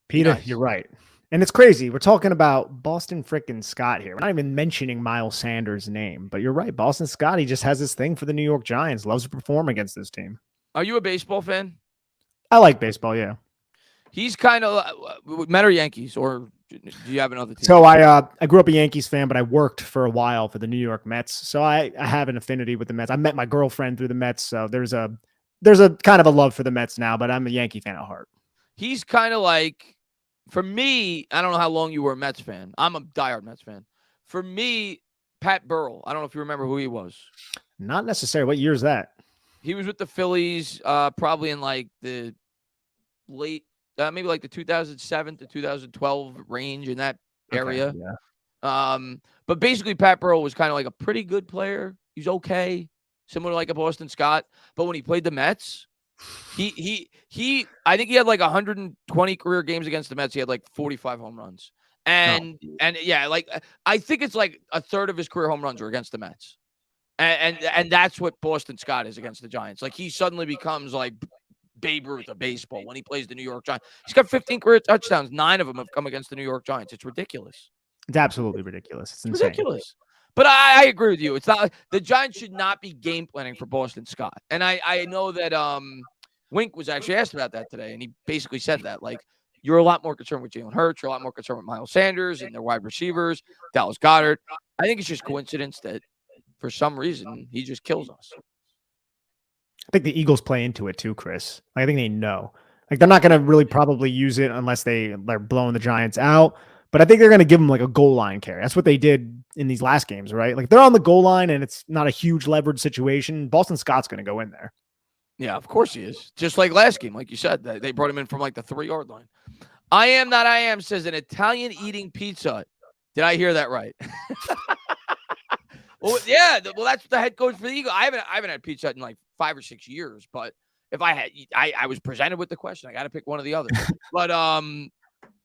Peter, You're right. And it's crazy. We're talking about Boston frickin' Scott here. We're not even mentioning Miles Sanders' name, but you're right. Boston Scott, he just has this thing for the New York Giants. Loves to perform against this team. Are you a baseball fan? I like baseball, yeah. He's kind of Met or Yankees, or do you have another team? So I grew up a Yankees fan, but I worked for a while for the New York Mets. So I have an affinity with the Mets. I met my girlfriend through the Mets. So there's a there's a kind of a love for the Mets now, but I'm a Yankee fan at heart. He's kind of like, for me, I don't know how long you were a Mets fan. I'm a diehard Mets fan. For me, Pat Burrell, I don't know if you remember who he was. Not necessarily. What year is that? He was with the Phillies probably in like the late, maybe like the 2007 to 2012 range, in that area. Okay, yeah. But basically, Pat Burrell was kind of like a pretty good player. He's okay, similar to like a Boston Scott. But when he played the Mets, he I think he had like 120 career games against the Mets. He had like 45 home runs. And yeah, like I think it's like a third of his career home runs were against the Mets. And that's what Boston Scott is against the Giants. Like he suddenly becomes like Babe Ruth of baseball when he plays the New York Giants. He's got 15 career touchdowns. 9 of them have come against the New York Giants. It's ridiculous. It's absolutely ridiculous. It's insane. Ridiculous. But I agree with you. It's not, the Giants should not be game planning for Boston Scott. And I know that Wink was actually asked about that today, and he basically said that, like, you're a lot more concerned with Jalen Hurts. You're a lot more concerned with Miles Sanders and their wide receivers, Dallas Goedert. I think it's just coincidence that for some reason he just kills us. I think the Eagles play into it too, Chris. I think they know. Like they're not going to really probably use it unless they're blowing the Giants out. But I think they're going to give them like a goal line carry. That's what they did in these last games, right? Like they're on the goal line and it's not a huge leverage situation. Boston Scott's going to go in there. Yeah, of course he is. Just like last game, like you said, they brought him in from like the 3-yard line. I am says an Italian eating pizza. Did I hear that right? Well, yeah. Well, that's the head coach for the Eagles. I haven't had pizza in like 5 or 6 years, but if I had, I was presented with the question. I got to pick one or the other. But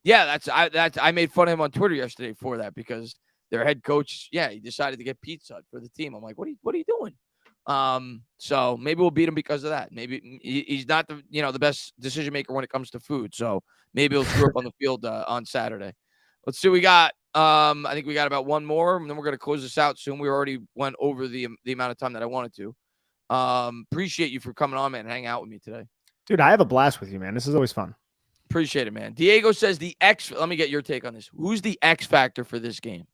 yeah, I made fun of him on Twitter yesterday for that because their head coach, yeah, he decided to get pizza for the team. I'm like, what are you doing? So maybe we'll beat him because of that. Maybe he's not the best decision maker when it comes to food. So maybe he'll screw up on the field on Saturday. Let's see what we got. I think we got about one more, and then we're going to close this out soon. We already went over the amount of time that I wanted to. Appreciate you for coming on, man, and hang out with me today. Dude, I have a blast with you, man. This is always fun. Appreciate it, man. Diego says let me get your take on this. Who's the X factor for this game?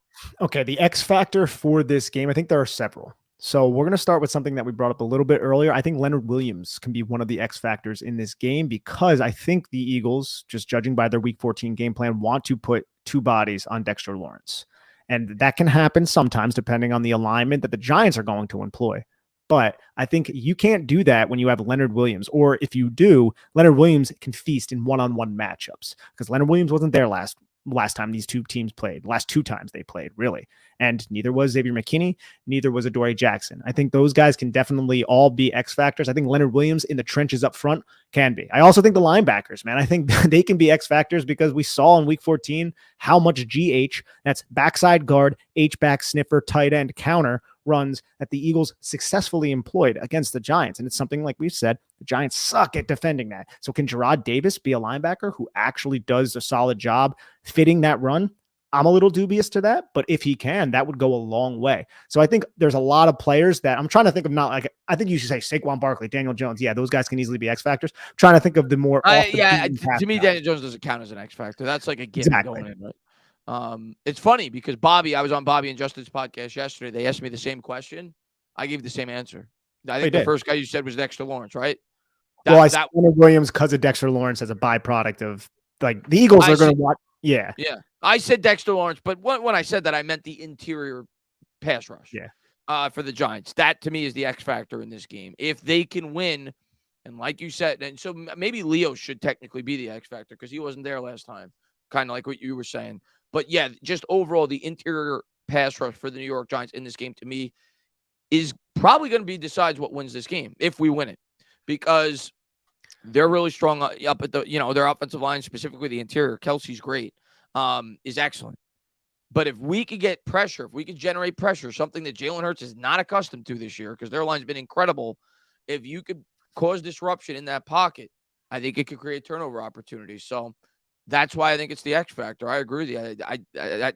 Okay, the X factor for this game, I think there are several. So we're going to start with something that we brought up a little bit earlier. I think Leonard Williams can be one of the X factors in this game because I think the Eagles, just judging by their Week 14 game plan, want to put 2 bodies on Dexter Lawrence. And that can happen sometimes depending on the alignment that the Giants are going to employ. But I think you can't do that when you have Leonard Williams. Or if you do, Leonard Williams can feast in one-on-one matchups because Leonard Williams wasn't there last time these two teams played, last 2 times they played, really. And neither was Xavier McKinney, neither was Adoree Jackson. I think those guys can definitely all be X factors. I think Leonard Williams in the trenches up front can be. I also think the linebackers, man, I think they can be X factors because we saw in Week 14 how much GH, that's backside guard, H-back sniffer, tight end counter runs that the Eagles successfully employed against the Giants. And it's something like we've said, the Giants suck at defending that. So can Jarrad Davis be a linebacker who actually does a solid job fitting that run? I'm a little dubious to that, but if he can, that would go a long way. So I think there's a lot of players that I'm trying to think of, not like, I think you should say Saquon Barkley, Daniel Jones. Yeah, those guys can easily be X factors. I'm trying to think of the more. To me, Daniel Jones doesn't count as an X factor. That's like a given going in, right? It's funny because I was on Bobby and Justin's podcast yesterday. They asked me the same question. I gave the same answer. I think the first guy you said was Dexter Lawrence, right? I said Leonard Williams because of Dexter Lawrence as a byproduct of like the Eagles are going to watch. Yeah. Yeah. I said Dexter Lawrence, but when I said that, I meant the interior pass rush. Yeah. For the Giants. That to me is the X factor in this game. If they can win, and like you said, and so maybe Leo should technically be the X factor because he wasn't there last time, kind of like what you were saying. But yeah, just overall, the interior pass rush for the New York Giants in this game to me is probably going to decides what wins this game if we win it, because they're really strong up at their offensive line, specifically the interior. Kelsey's great, is excellent. But if we could get pressure, if we could generate pressure, something that Jalen Hurts is not accustomed to this year because their line's been incredible, if you could cause disruption in that pocket, I think it could create turnover opportunities. So that's why I think it's the X factor. I agree with you.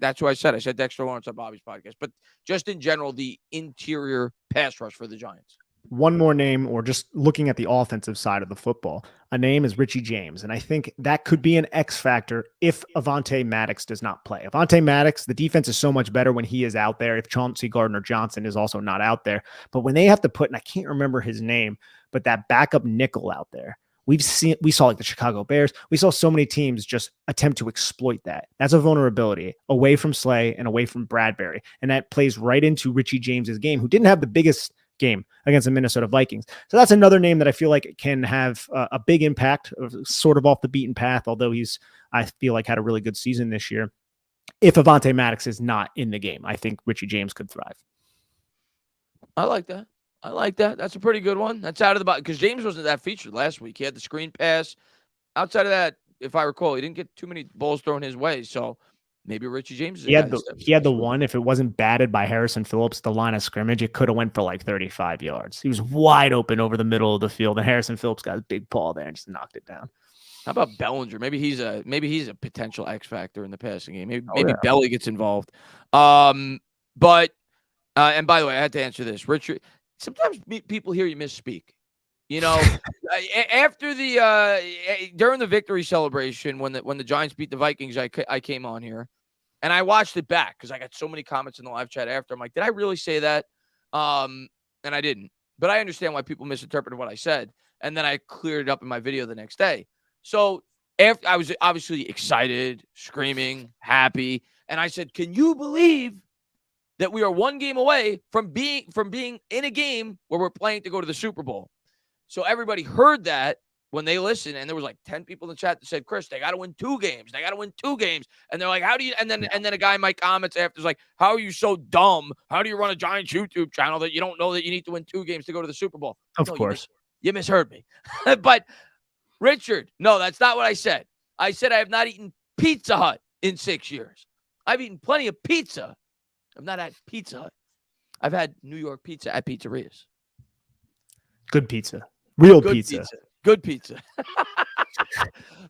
That's what I said. I said Dexter Lawrence on Bobby's podcast. But just in general, the interior pass rush for the Giants. One more name, or just looking at the offensive side of the football, a name is Richie James. And I think that could be an X factor if Avonte Maddox does not play. Avonte Maddox, the defense is so much better when he is out there, if Chauncey Gardner-Johnson is also not out there. But when they have to put, and I can't remember his name, but that backup nickel out there, we saw like the Chicago Bears. We saw so many teams just attempt to exploit that. That's a vulnerability away from Slay and away from Bradbury. And that plays right into Richie James's game, who didn't have the biggest game against the Minnesota Vikings. So that's another name that I feel like can have a big impact, sort of off the beaten path, although I feel like had a really good season this year. If Avonte Maddox is not in the game, I think Richie James could thrive. I like that. That's a pretty good one. That's out of the box because James wasn't that featured last week. He had the screen pass. Outside of that, if I recall, he didn't get too many balls thrown his way. So maybe Richie James. He had the one. If it wasn't batted by Harrison Phillips, the line of scrimmage, it could have went for like 35 yards. He was wide open over the middle of the field, and Harrison Phillips got a big paw there and just knocked it down. How about Bellinger? Maybe he's a potential X factor in the passing game. Maybe Belly gets involved. But and by the way, I had to answer this, Richard. Sometimes people hear you misspeak. You know, after during the victory celebration when the Giants beat the Vikings, I came on here and I watched it back because I got so many comments in the live chat after. I'm like, did I really say that? And I didn't. But I understand why people misinterpreted what I said, and then I cleared it up in my video the next day. So after I was obviously excited, screaming, happy, and I said, "Can you believe that we are one game away from being in a game where we're playing to go to the Super Bowl?" So everybody heard that when they listened, and there was like 10 people in the chat that said, "Chris, they got to win 2 games. They got to win 2 games." And they're like, "How do you?" And then a guy in my comments after is like, "How are you so dumb? How do you run a Giants YouTube channel that you don't know that you need to win 2 games to go to the Super Bowl?" Of course, you misheard me. But Richard, no, that's not what I said. I said I have not eaten Pizza Hut in 6 years. I've eaten plenty of pizza. I've not had Pizza Hut. I've had New York pizza at pizzerias. Good pizza. Real Good pizza. Good pizza.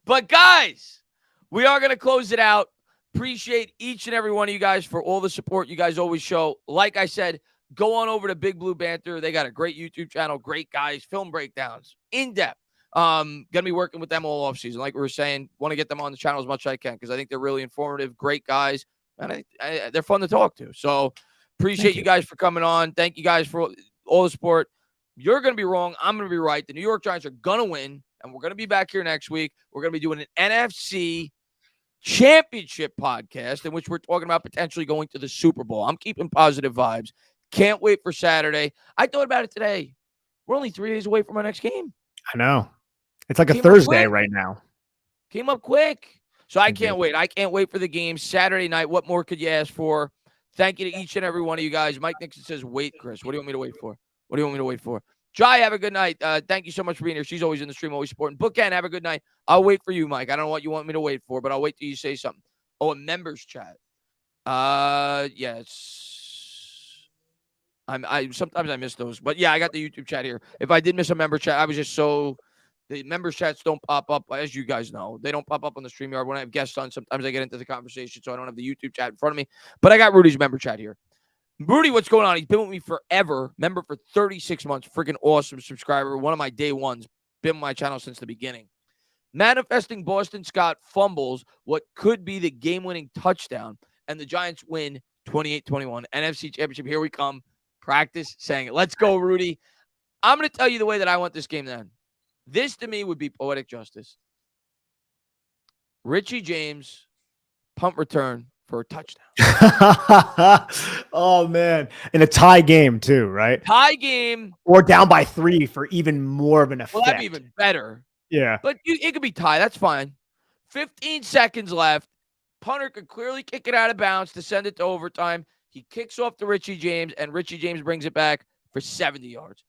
But guys, we are going to close it out. Appreciate each and every one of you guys for all the support you guys always show. Like I said, go on over to Big Blue Banter. They got a great YouTube channel, great guys, film breakdowns, in-depth. Gonna be working with them all off season. Like we were saying, want to get them on the channel as much as I can because I think they're really informative, great guys, and they're fun to talk to. So appreciate you guys for coming on. Thank you guys for all the support. You're going to be wrong. I'm going to be right. The New York Giants are going to win, and we're going to be back here next week. We're going to be doing an NFC Championship podcast in which we're talking about potentially going to the Super Bowl. I'm keeping positive vibes. Can't wait for Saturday. I thought about it today. We're only 3 days away from our next game. I know. It's like a Thursday right now. Came up quick. So I can't wait. I can't wait for the game Saturday night. What more could you ask for? Thank you to each and every one of you guys. Mike Nixon says, wait, Chris. What do you want me to wait for? What do you want me to wait for? Jai, have a good night. Thank you so much for being here. She's always in the stream, always supporting. Bookend, have a good night. I'll wait for you, Mike. I don't know what you want me to wait for, but I'll wait till you say something. Oh, a members chat. Yes. I sometimes I miss those, but yeah, I got the YouTube chat here. If I did miss a member chat, I was just the members chats don't pop up, as you guys know. They don't pop up on the StreamYard when I have guests on. Sometimes I get into the conversation, so I don't have the YouTube chat in front of me. But I got Rudy's member chat here. Rudy, what's going on? He's been with me forever. Member for 36 months. Freaking awesome subscriber. One of my day ones. Been on my channel since the beginning. Manifesting Boston Scott fumbles what could be the game-winning touchdown, and the Giants win 28-21. NFC Championship. Here we come. Practice saying it. Let's go, Rudy. I'm going to tell you the way that I want this game to end. This, to me, would be poetic justice. Richie James, punt return for a touchdown. Oh, man. In a tie game, too, right? Tie game. Or down by 3 for even more of an effect. Well, that'd be even better. Yeah. But it could be tie. That's fine. 15 seconds left. Punter could clearly kick it out of bounds to send it to overtime. He kicks off to Richie James, and Richie James brings it back for 70 yards.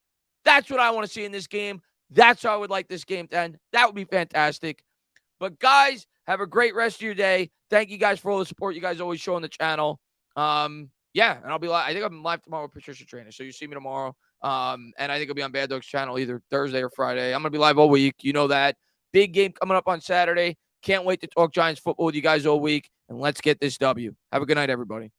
That's what I want to see in this game. That's how I would like this game to end. That would be fantastic. But, guys, have a great rest of your day. Thank you guys for all the support you guys always show on the channel. Yeah, and I'll be live. I think I'm live tomorrow with Patricia Trainer, so you see me tomorrow. And I think I'll be on Bad Dog's channel either Thursday or Friday. I'm going to be live all week. You know that. Big game coming up on Saturday. Can't wait to talk Giants football with you guys all week. And let's get this W. Have a good night, everybody.